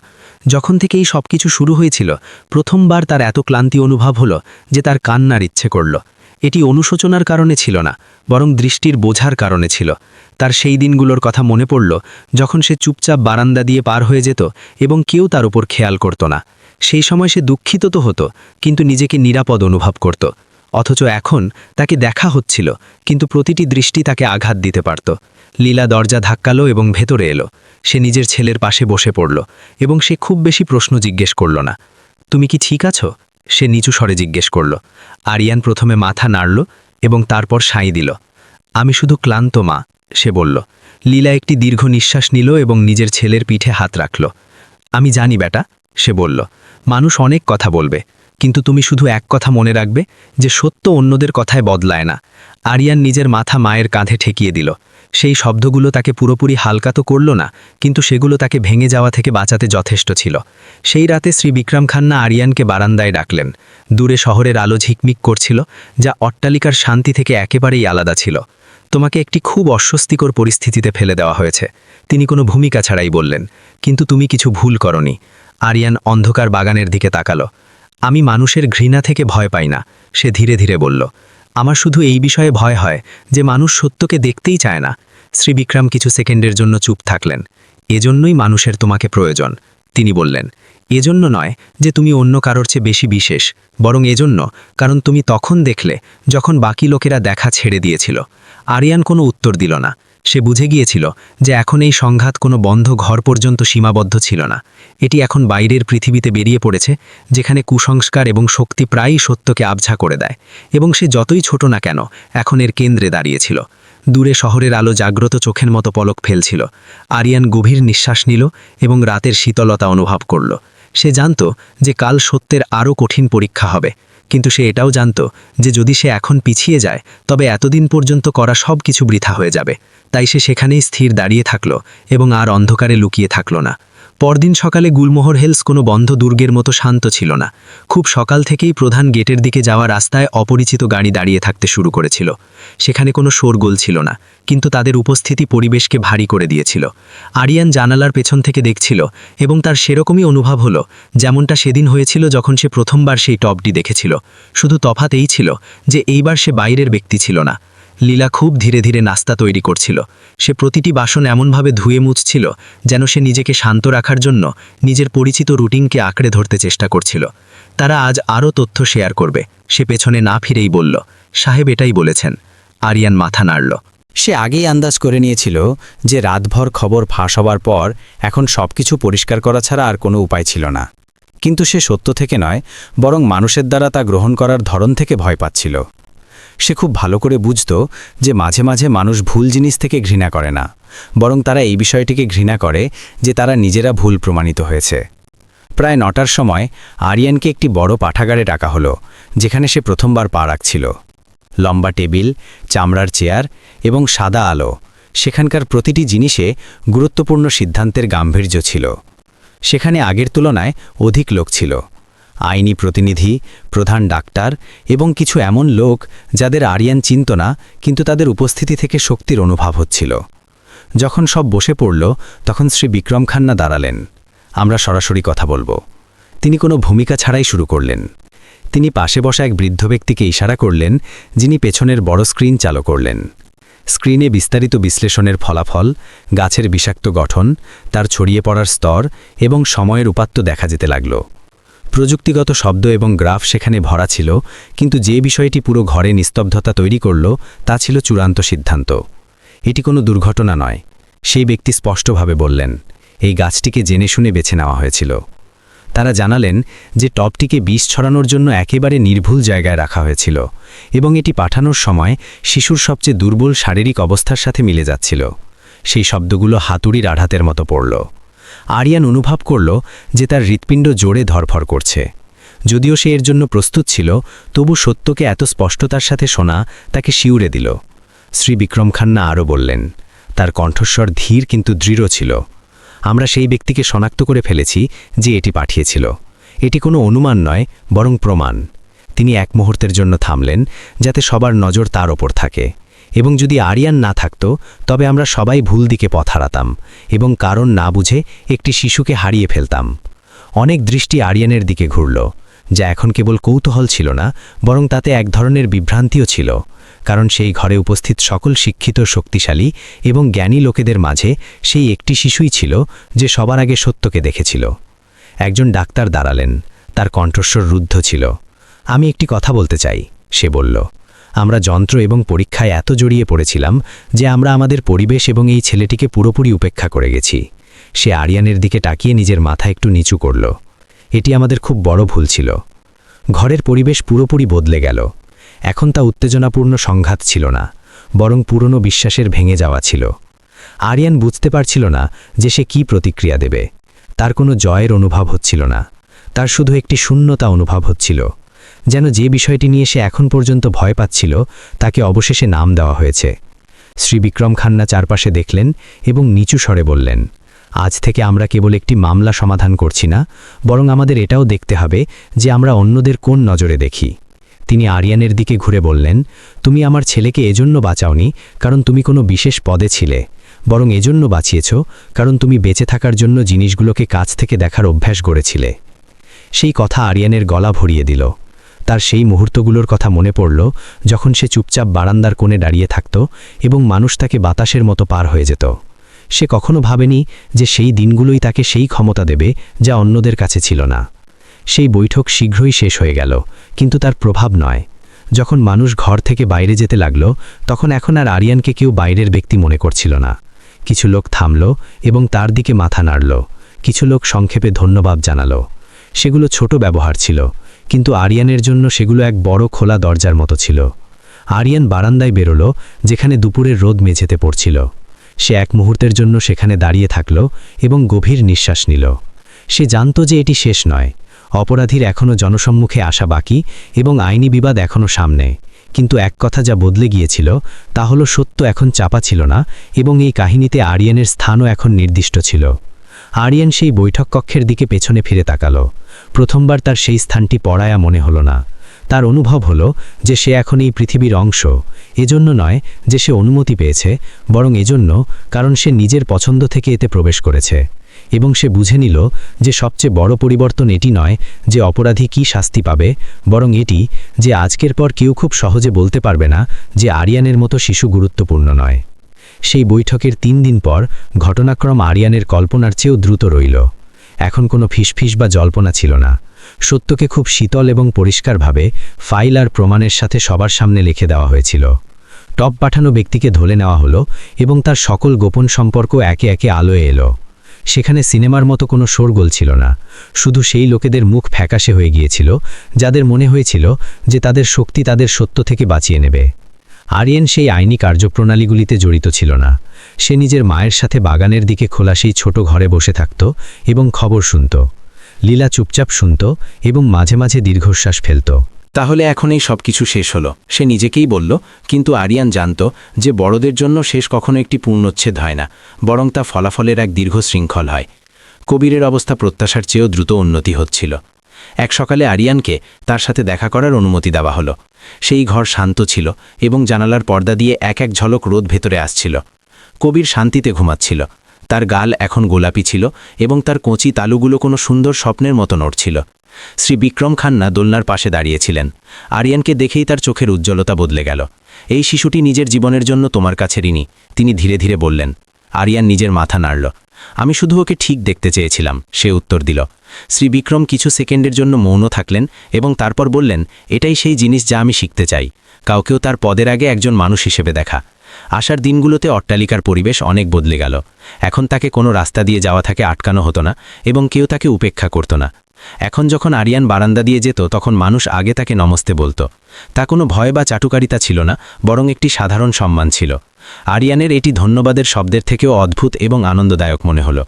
যখন থেকে এই সব কিছু শুরু হয়েছিল, প্রথমবার তার এত ক্লান্তি অনুভব হলো যে তার কান্নার ইচ্ছে করল। এটি অনুশোচনার কারণে ছিল না, বরং দৃষ্টির বোঝার কারণে ছিল। তার সেই দিনগুলোর কথা মনে পড়ল যখন সে চুপচাপ বারান্দা দিয়ে পার হয়ে যেত এবং কেউ তার উপর খেয়াল করত না। সেই সময় সে দুঃখিত তো হতো, কিন্তু নিজেকে নিরাপদ অনুভব করত। অথচ এখন তাকে দেখা হচ্ছিল, কিন্তু প্রতিটি দৃষ্টি তাকে আঘাত দিতে পারত। লীলা দরজা ধাক্কালো এবং ভেতরে এলো। সে নিজের ছেলের পাশে বসে পড়ল এবং সে খুব বেশি প্রশ্ন জিজ্ঞেস করল না। তুমি কি ঠিক আছো? সে নিচু স্বরে জিজ্ঞেস করল। আরিয়ান প্রথমে মাথা নাড়ল এবং তারপর সাঁই দিল। আমি শুধু ক্লান্ত মা, সে বলল। লীলা একটি দীর্ঘ নিঃশ্বাস নিল এবং নিজের ছেলের পিঠে হাত রাখল। আমি জানি বেটা, সে বলল। মানুষ অনেক কথা বলবে, কিন্তু তুমি শুধু এক কথা মনে রাখবে, যে সত্য অন্যদের কথায় বদলায় না। আরিয়ান নিজের মাথা মায়ের কাঁধে ঠেকিয়ে দিল। সেই শব্দগুলো তাকে পুরোপুরি হালকা তো করল না, কিন্তু সেগুলো তাকে ভেঙে যাওয়া থেকে বাঁচাতে যথেষ্ট ছিল। সেই রাতে শ্রী বিক্রম খান্না আরিয়ানকে বারান্দায় ডাকলেন। দূরে শহরের আলো ঝিকমিক করছিল, যা অট্টালিকার শান্তি থেকে একেবারেই আলাদা ছিল। তোমাকে একটি খুব অস্বস্তিকর পরিস্থিতিতে ফেলে দেওয়া হয়েছে, তিনি কোনো ভূমিকা ছাড়াই বললেন। কিন্তু তুমি কিছু ভুল করনি। আরিয়ান অন্ধকার বাগানের দিকে তাকালো। আমি মানুষের ঘৃণা থেকে ভয় পাই না, সে ধীরে ধীরে বলল। আমার শুধু এই বিষয়ে ভয় হয় যে মানুষ সত্যকে দেখতেই চায় না। শ্রী বিক্রম কিছু সেকেন্ডের জন্য চুপ থাকলেন। এজন্যই মানুষের তোমাকে প্রয়োজন, তিনি বললেন। এজন্য নয় যে তুমি অন্য কারোর চেয়ে বেশি বিশেষ, বরং এজন্য কারণ তুমি তখন দেখলে যখন বাকি লোকেরা দেখা ছেড়ে দিয়েছিল। আরিয়ান কোনো উত্তর দিল না। সে বুঝে গিয়েছিল যে এখন এই সংঘাত কোনো বন্ধ ঘর পর্যন্ত সীমাবদ্ধ ছিল না। এটি এখন বাইরের পৃথিবীতে বেরিয়ে পড়েছে, যেখানে কুসংস্কার এবং শক্তি প্রায়ই সত্যকে আবঝা করে দেয়, এবং সে যতই ছোট না কেন এখন এর কেন্দ্রে দাঁড়িয়েছিল। দূরে শহরের আলো জাগ্রত চোখের মতো পলক ফেলছিল। আরিয়ান গভীর নিঃশ্বাস নিল এবং রাতের শীতলতা অনুভব করল। সে জানত যে কাল সত্যের আরও কঠিন পরীক্ষা হবে, কিন্তু সে এটাও জানত যে যদি সে এখন পিছিয়ে যায়, তবে এতদিন পর্যন্ত করা সব কিছু বৃথা হয়ে যাবে। তাই সে সেখানেই স্থির দাঁড়িয়ে থাকল এবং আর অন্ধকারে লুকিয়ে থাকল না। পরদিন সকালে গুলমোহর হিলস কোনো বন্ধ দুর্গের মতো শান্ত ছিল না। খুব সকাল থেকেই প্রধান গেটের দিকে যাওয়া রাস্তায় অপরিচিত গাড়ি দাঁড়িয়ে থাকতে শুরু করেছিল। সেখানে কোনো শোরগোল ছিল না, কিন্তু তাদের উপস্থিতি পরিবেশকে ভারী করে দিয়েছিল। আরিয়ান জানালার পেছন থেকে দেখছিল এবং তার সেরকমই অনুভব হলো যেমনটা সেদিন হয়েছিল যখন সে প্রথমবার সেই টপটি দেখেছিল। শুধু তফাৎ এই ছিল যে এইবার সে বাইরের ব্যক্তি ছিল না। লীলা খুব ধীরে ধীরে নাস্তা তৈরি করছিল। সে প্রতিটি বাসন এমনভাবে ধুয়ে মুছছিল যেন সে নিজেকে শান্ত রাখার জন্য নিজের পরিচিত রুটিনকে আঁকড়ে ধরতে চেষ্টা করছিল। তারা আজ আরও তথ্য শেয়ার করবে, সে পেছনে না ফিরেই বলল। সাহেব এটাই বলেছেন। আরিয়ান মাথা নাড়ল। সে আগেই আন্দাজ করে নিয়েছিল যে রাতভর খবর ফাঁস হবার পর এখন সবকিছু পরিষ্কার করা ছাড়া আর কোনো উপায় ছিল না। কিন্তু সে সত্য থেকে নয়, বরং মানুষের দ্বারা তা গ্রহণ করার ধরন থেকে ভয় পাচ্ছিল। সে খুব ভালো করে বুঝত যে মাঝে মাঝে মানুষ ভুল জিনিস থেকে ঘৃণা করে না, বরং তারা এই বিষয়টিকে ঘৃণা করে যে তারা নিজেরা ভুল প্রমাণিত হয়েছে। প্রায় 9টার সময় আরিয়ানকে একটি বড় পাঠাগারে ডাকা হলো, যেখানে সে প্রথমবার পা রাখছিল। লম্বা টেবিল, চামড়ার চেয়ার এবং সাদা আলো, সেখানকার প্রতিটি জিনিসে গুরুত্বপূর্ণ সিদ্ধান্তের গাম্ভীর্য ছিল। সেখানে আগের তুলনায় অধিক লোক ছিল, আইনি প্রতিনিধি, প্রধান ডাক্তার এবং কিছু এমন লোক যাদের আরিয়ান চিনত না, কিন্তু তাদের উপস্থিতি থেকে শক্তির অনুভব হচ্ছিল। যখন সব বসে পড়ল, তখন শ্রী বিক্রম খান্না দাঁড়ালেন। আমরা সরাসরি কথা বলবো। তিনি কোনো ভূমিকা ছাড়াই শুরু করলেন। তিনি পাশে বসা এক বৃদ্ধ ব্যক্তিকে ইশারা করলেন, যিনি পেছনের বড় স্ক্রিন চালু করলেন। স্ক্রিনে বিস্তারিত বিশ্লেষণের ফলাফল, গাছের বিষাক্ত গঠন, তার ছড়িয়ে পড়ার স্তর এবং সময়ের উপাত্ত দেখা যেতে লাগল। প্রযুক্তিগত শব্দ এবং গ্রাফ সেখানে ভরা ছিল, কিন্তু যে বিষয়টি পুরো ঘরে নিস্তব্ধতা তৈরি করল তা ছিল চূড়ান্ত সিদ্ধান্ত। এটি কোনো দুর্ঘটনা নয়, সেই ব্যক্তি স্পষ্টভাবে বললেন। এই গাছটিকে জেনে শুনে বেছে নেওয়া হয়েছিল। তারা জানালেন যে টবটিকে বিষ ছড়ানোর জন্য একেবারে নির্ভুল জায়গায় রাখা হয়েছিল এবং এটি পাঠানোর সময় শিশুর সবচেয়ে দুর্বল শারীরিক অবস্থার সাথে মিলে যাচ্ছিল। সেই শব্দগুলো হাতুড়ির আঘাতের মতো পড়ল। আরিয়ান অনুভব করল যে তার হৃৎপিণ্ড জোরে ধরফর করছে। যদিও সে এর জন্য প্রস্তুত ছিল, তবু সত্যকে এত স্পষ্টতার সাথে শোনা তাকে শিউরে দিল। শ্রী বিক্রম খান্না আরও বললেন, তার কণ্ঠস্বর ধীর কিন্তু দৃঢ় ছিল, আমরা সেই ব্যক্তিকে শনাক্ত করে ফেলেছি যে এটি পাঠিয়েছিল। এটি কোনো অনুমান নয়, বরং প্রমাণ। তিনি এক মুহূর্তের জন্য থামলেন, যাতে সবার নজর তার ওপর থাকে। এবং যদি আরিয়ান না থাকত, তবে আমরা সবাই ভুল দিকে পথ হারাতাম এবং কারণ না বুঝে একটি শিশুকে হারিয়ে ফেলতাম। অনেক দৃষ্টি আরিয়ানের দিকে ঘুরল, যা এখন কেবল কৌতূহল ছিল না, বরং তাতে এক ধরনের বিভ্রান্তিও ছিল, কারণ সেই ঘরে উপস্থিত সকল শিক্ষিত, শক্তিশালী এবং জ্ঞানী লোকেদের মাঝে সেই একটি শিশুই ছিল যে সবার আগে সত্যকে দেখেছিল। একজন ডাক্তার দাঁড়ালেন, তার কণ্ঠস্বর রুদ্ধ ছিল। আমি একটি কথা বলতে চাই, সে বলল। আমরা যন্ত্র এবং পরীক্ষায় এত জড়িয়ে পড়েছিলাম যে আমরা আমাদের পরিবেশ এবং এই ছেলেটিকে পুরোপুরি উপেক্ষা করে গেছি। সে আরিয়ানের দিকে তাকিয়ে নিজের মাথা একটু নিচু করল। এটি আমাদের খুব বড় ভুল ছিল। ঘরের পরিবেশ পুরোপুরি বদলে গেল। এখন তা উত্তেজনাপূর্ণ সংঘাত ছিল না, বরং পুরনো বিশ্বাসের ভেঙে যাওয়া ছিল। আরিয়ান বুঝতে পারছিল না যে সে কী প্রতিক্রিয়া দেবে। তার কোনো জয়ের অনুভব হচ্ছিল না, তার শুধু একটি শূন্যতা অনুভব হচ্ছিল, যেন যে বিষয়টি নিয়ে সে এখন পর্যন্ত ভয় পাচ্ছিল তাকে অবশেষে নাম দেওয়া হয়েছে। শ্রী বিক্রম খান্না চারপাশে দেখলেন এবং নিচু স্বরে বললেন, আজ থেকে আমরা কেবল একটি মামলা সমাধান করছি না, বরং আমাদের এটাও দেখতে হবে যে আমরা অন্যদের কোন নজরে দেখি। তিনি আরিয়ানের দিকে ঘুরে বললেন, তুমি আমার ছেলেকে এজন্য বাঁচাওনি কারণ তুমি কোনো বিশেষ পদে ছিলে, বরং এজন্য বাঁচিয়েছ কারণ তুমি বেঁচে থাকার জন্য জিনিসগুলোকে কাছ থেকে দেখার অভ্যাস গড়েছিলে। সেই কথা আরিয়ানের গলা ভরিয়ে দিল। তার সেই মুহূর্তগুলোর কথা মনে পড়ল, যখন সে চুপচাপ বারান্দার কোণে দাঁড়িয়ে থাকত এবং মানুষ তাকে বাতাসের মতো পার হয়ে যেত। সে কখনো ভাবেনি যে সেই দিনগুলোই তাকে সেই ক্ষমতা দেবে যা অন্যদের কাছে ছিল না। সেই বৈঠক শীঘ্রই শেষ হয়ে গেল, কিন্তু তার প্রভাব নয়। যখন মানুষ ঘর থেকে বাইরে যেতে লাগল, তখন এখন আর আরিয়ানকে কেউ বাইরের ব্যক্তি মনে করছিল না। কিছু লোক থামল এবং তার দিকে মাথা নাড়ল, কিছু লোক সংক্ষেপে ধন্যবাদ জানালো। সেগুলো ছোট ব্যবহার ছিল, কিন্তু আরিয়ানের জন্য সেগুলো এক বড় খোলা দরজার মতো ছিল। আরিয়ান বারান্দায় বেরোল, যেখানে দুপুরের রোদ মেঝেতে পড়ছিল। সে এক মুহূর্তের জন্য সেখানে দাঁড়িয়ে থাকল এবং গভীর নিঃশ্বাস নিল। সে জানত যে এটি শেষ নয়। অপরাধীর এখনও জনসম্মুখে আসা বাকি এবং আইনি বিবাদ এখনও সামনে। কিন্তু এক কথা যা বদলে গিয়েছিল তা হলো সত্য এখন চাপা ছিল না এবং এই কাহিনীতে আরিয়ানের স্থানও এখন নির্দিষ্ট ছিল। আরিয়ান সেই বৈঠক কক্ষের দিকে পেছনে ফিরে তাকালো। প্রথমবার তার সেই স্থানটি পড়ায়া মনে হলো না। তার অনুভব হলো যে সে এখন এই পৃথিবীর অংশ, এজন্য নয় যে সে অনুমতি পেয়েছে, বরং এজন্য কারণ সে নিজের পছন্দ থেকে এতে প্রবেশ করেছে। এবং সে বুঝে নিল যে সবচেয়ে বড় পরিবর্তন এটি নয় যে অপরাধী কী শাস্তি পাবে, বরং এটি যে আজকের পর কেউ খুব সহজে বলতে পারবে না যে আরিয়ানের মতো শিশু গুরুত্বপূর্ণ নয়। সেই বৈঠকের 3 দিন পর ঘটনাক্রম আরিয়ানের কল্পনার চেয়েও দ্রুত রইল। এখন কোনো ফিসফিস বা জল্পনা ছিল না। সত্যকে খুব শীতল এবং পরিষ্কারভাবে ফাইল আর প্রমাণের সাথে সবার সামনে লিখে দেওয়া হয়েছিল। টপ পাঠানো ব্যক্তিকে ধরে নেওয়া হলো এবং তার সকল গোপন সম্পর্ক একে একে আলোয় এলো। সেখানে সিনেমার মতো কোনো শোরগোল ছিল না, শুধু সেই লোকেদের মুখ ফ্যাকাশে হয়ে গিয়েছিল যাদের মনে হয়েছিল যে তাদের শক্তি তাদের সত্য থেকে বাঁচিয়ে নেবে। আরিয়ান সেই আইনি কার্যপ্রণালীগুলিতে জড়িত ছিল না। সে নিজের মায়ের সাথে বাগানের দিকে খোলা সেই ছোট ঘরে বসে থাকত এবং খবর শুনত। লীলা চুপচাপ শুনত এবং মাঝে মাঝে দীর্ঘশ্বাস ফেলত। তাহলে এখন এই সব কিছু শেষ হলো, সে নিজেকেই বলল। কিন্তু আরিয়ান জানত যে বড়দের জন্য শেষ কখনো একটি পূর্ণচ্ছেদ হয় না, বরং তা ফলাফলের এক দীর্ঘ শৃঙ্খল হয়। কবিরের অবস্থা প্রত্যাশার চেয়েও দ্রুত উন্নতি হচ্ছিল। এক সকালে আরিয়ানকে তার সাথে দেখা করার অনুমতি দেওয়া হলো। সেই ঘর শান্ত ছিল এবং জানালার পর্দা দিয়ে এক এক ঝলক রোদ ভেতরে আসছিল। কবির শান্তিতে ঘুমাচ্ছিল। তার গাল এখন গোলাপি ছিল এবং তার কচি তালুগুলো কোনো সুন্দর স্বপ্নের মতো নড়ছিল। শ্রী বিক্রম খান্না দোলনার পাশে দাঁড়িয়েছিলেন। আরিয়ানকে দেখেই তার চোখের উজ্জ্বলতা বদলে গেল। এই শিশুটি নিজের জীবনের জন্য তোমার কাছে ঋণী, তিনি ধীরে ধীরে বললেন। আরিয়ান নিজের মাথা নাড়ল। আমি শুধু ওকে ঠিক দেখতে চেয়েছিলাম, সে উত্তর দিল। শ্রী বিক্রম কিছু সেকেন্ডের জন্য মৌন থাকলেন এবং তারপর বললেন, এটাই সেই জিনিস যা আমি শিখতে চাই, কাউকেও তার পদের আগে একজন মানুষ হিসেবে দেখা। আসার দিনগুলোতে অট্টালিকার পরিবেশ অনেক বদলে গেল। এখন তাকে কোনো রাস্তা দিয়ে যাওয়া থেকে আটকানো হতো না এবং কেউ তাকে উপেক্ষা করত না। এখন যখন আরিয়ান বারান্দা দিয়ে যেত তখন মানুষ আগে তাকে নমস্তে বলতো। তা কোনো ভয় বা চাটুকারিতা ছিল না, বরং একটি সাধারণ সম্মান ছিল। আরিয়ানের এটি ধন্যবাদের শব্দের থেকেও অদ্ভুত এবং আনন্দদায়ক মনে হলো।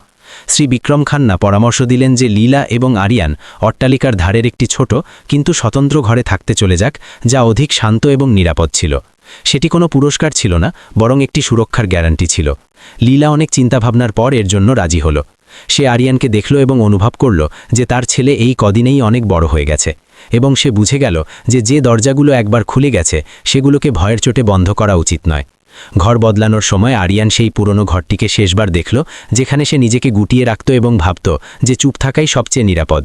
শ্রী বিক্রম খান্না পরামর্শ দিলেন যে লীলা এবং আরিয়ান অট্টালিকার ধারের একটি ছোট কিন্তু স্বতন্ত্র ঘরে থাকতে চলে যাক, যা অধিক শান্ত এবং নিরাপদ ছিল। সেটি কোনো পুরস্কার ছিল না, বরং একটি সুরক্ষার গ্যারান্টি ছিল। লীলা অনেক চিন্তাভাবনার পর এর জন্য রাজি হলো। সে আরিয়ানকে দেখল এবং অনুভব করল যে তার ছেলে এই কদিনেই অনেক বড় হয়ে গেছে, এবং সে বুঝে গেল যে দরজাগুলো একবার খুলে গেছে সেগুলোকে ভয়ের চোটে বন্ধ করা উচিত নয়। ঘর বদলানোর সময় আরিয়ান সেই পুরনো ঘরটিকে শেষবার দেখল, যেখানে সে নিজেকে গুটিয়ে রাখত এবং ভাবত যে চুপ থাকাই সবচেয়ে নিরাপদ।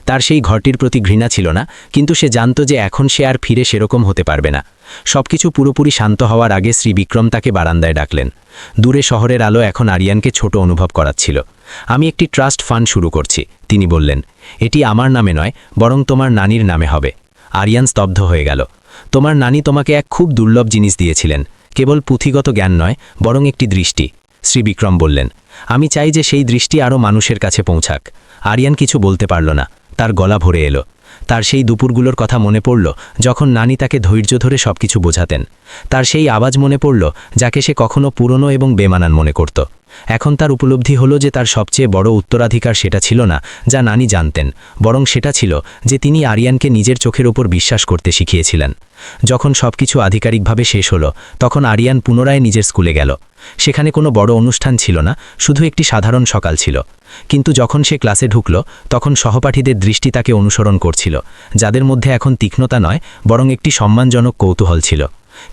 তার সেই ঘরটির প্রতি ঘৃণা ছিল না, কিন্তু সে জানত যে এখন সে আর ফিরে সেরকম হতে পারবে না। সবকিছু পুরোপুরি শান্ত হওয়ার আগে শ্রী বিক্রম তাকে বারান্দায় ডাকলেন। দূরে শহরের আলো এখন আরিয়ানকে ছোট অনুভব করাচ্ছিল। আমি একটি ট্রাস্ট ফান্ড শুরু করছি, তিনি বললেন। এটি আমার নামে নয়, বরং তোমার নানির নামে হবে। আরিয়ান স্তব্ধ হয়ে গেল। তোমার নানি তোমাকে এক খুব দুর্লভ জিনিস দিয়েছিলেন, কেবল পুঁথিগত জ্ঞান নয়, বরং একটি দৃষ্টি, শ্রী বিক্রম বললেন। আমি চাই যে সেই দৃষ্টি আরও মানুষের কাছে পৌঁছাক। আরিয়ান কিছু বলতে পারল না, তার গলা ভরে এলো। তার সেই দুপুরগুলোর কথা মনে পড়ল যখন নানি তাকে ধৈর্য ধরে সবকিছু বোঝাতেন। তার সেই আওয়াজ মনে পড়ল যাকে সে কখনো পুরনো এবং বেমানান মনে করত। এখন তার উপলব্ধি হলো যে তার সবচেয়ে বড় উত্তরাধিকার সেটা ছিল না যা নানি জানতেন, বরং সেটা ছিল যে তিনি আরিয়ানকে নিজের চোখের ওপর বিশ্বাস করতে শিখিয়েছিলেন। যখন সবকিছু আধিকারিকভাবে শেষ হলো তখন আরিয়ান পুনরায় নিজের স্কুলে গেল। সেখানে কোনো বড় অনুষ্ঠান ছিল না, শুধু একটি সাধারণ সকাল ছিল। কিন্তু যখন সে ক্লাসে ঢুকল তখন সহপাঠীদের দৃষ্টি তাকে অনুসরণ করছিল, যাদের মধ্যে এখন তীক্ষ্ণতা নয়, বরং একটি সম্মানজনক কৌতূহল ছিল।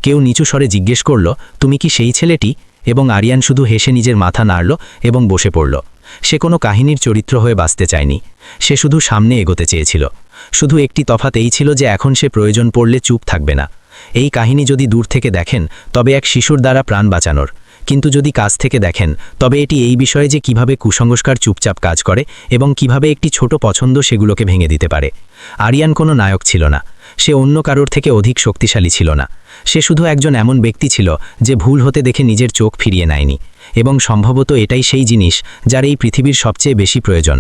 কেউ নিচু স্বরে জিজ্ঞেস করল, তুমি কি সেই ছেলেটি? এবং আরিয়ান শুধু হেসে নিজের মাথা নাড়ল এবং বসে পড়ল। সে কোনো কাহিনীর চরিত্র হয়ে বাঁচতে চায়নি, সে শুধু সামনে এগোতে চেয়েছিল। শুধু একটি তফাৎ এই ছিল যে এখন সে প্রয়োজন পড়লে চুপ থাকবে না। এই কাহিনী যদি দূর থেকে দেখেন তবে এক শিশুর দ্বারা প্রাণ বাঁচানোর, কিন্তু যদি কাছ থেকে দেখেন তবে এটি এই বিষয়ে যে কিভাবে কুসংস্কার চুপচাপ কাজ করে এবং কিভাবে একটি ছোট পছন্দ সেগুলোকে ভেঙে দিতে পারে। আরিয়ান কোনো নায়ক ছিল না, সে অন্য কারোর থেকে অধিক শক্তিশালী ছিল না। সে শুধু একজন এমন ব্যক্তি ছিল যে ভুল হতে দেখে নিজের চোখ ফিরিয়ে নেয়নি, এবং সম্ভবত এটাই সেই জিনিস যার এই পৃথিবীর সবচেয়ে বেশি প্রয়োজন।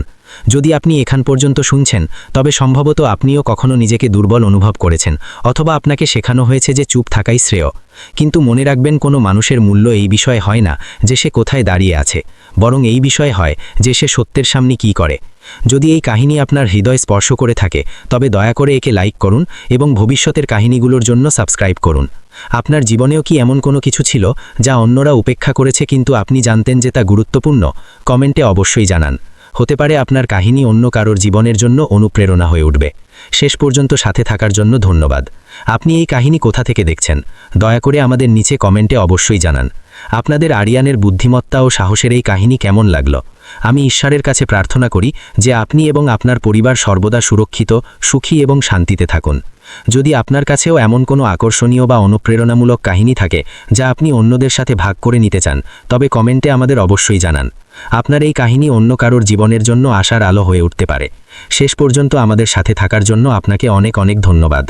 যদি আপনি এখান পর্যন্ত শুনছেন তবে সম্ভবত আপনিও কখনো নিজেকে দুর্বল অনুভব করেছেন, অথবা আপনাকে শেখানো হয়েছে যে চুপ থাকাই শ্রেয়। কিন্তু মনে রাখবেন, কোনো মানুষের মূল্য এই বিষয়ে হয় না যে সে কোথায় দাঁড়িয়ে আছে, বরং এই বিষয়ে হয় যে সে সত্যের সামনে কী করে। যদি এই কাহিনী আপনার হৃদয় স্পর্শ করে থাকে তবে দয়া করে একে লাইক করুন এবং ভবিষ্যতের কাহিনীগুলোর জন্য সাবস্ক্রাইব করুন। আপনার জীবনেও কি এমন কোনো কিছু ছিল যা অন্যরা উপেক্ষা করেছে কিন্তু আপনি জানতেন যে তা গুরুত্বপূর্ণ? কমেন্টে অবশ্যই জানান। হতে পারে আপনার কাহিনী অন্য কারোর জীবনের জন্য অনুপ্রেরণা হয়ে উঠবে। শেষ পর্যন্ত সাথে থাকার জন্য ধন্যবাদ। আপনি এই কাহিনী কোথা থেকে দেখছেন দয়া করে আমাদের নিচে কমেন্টে অবশ্যই জানান। আপনাদের আরিয়ানের বুদ্ধিমত্তা ও সাহসের এই কাহিনী কেমন লাগলো? আমি ঈশ্বরের কাছে প্রার্থনা করি যে আপনি এবং আপনার পরিবার সর্বদা সুরক্ষিত, সুখী এবং শান্তিতে থাকুন। যদি আপনার কাছেও এমন কোনো আকর্ষণীয় বা অনুপ্রেরণামূলক কাহিনী থাকে যা আপনি অন্যদের সাথে ভাগ করে নিতে চান তবে কমেন্টে আমাদের অবশ্যই জানান। আপনার এই কাহিনী অন্য কারোর জীবনের জন্য আশার আলো হয়ে উঠতে পারে। শেষ পর্যন্ত আমাদের সাথে থাকার জন্য আপনাকে অনেক অনেক ধন্যবাদ।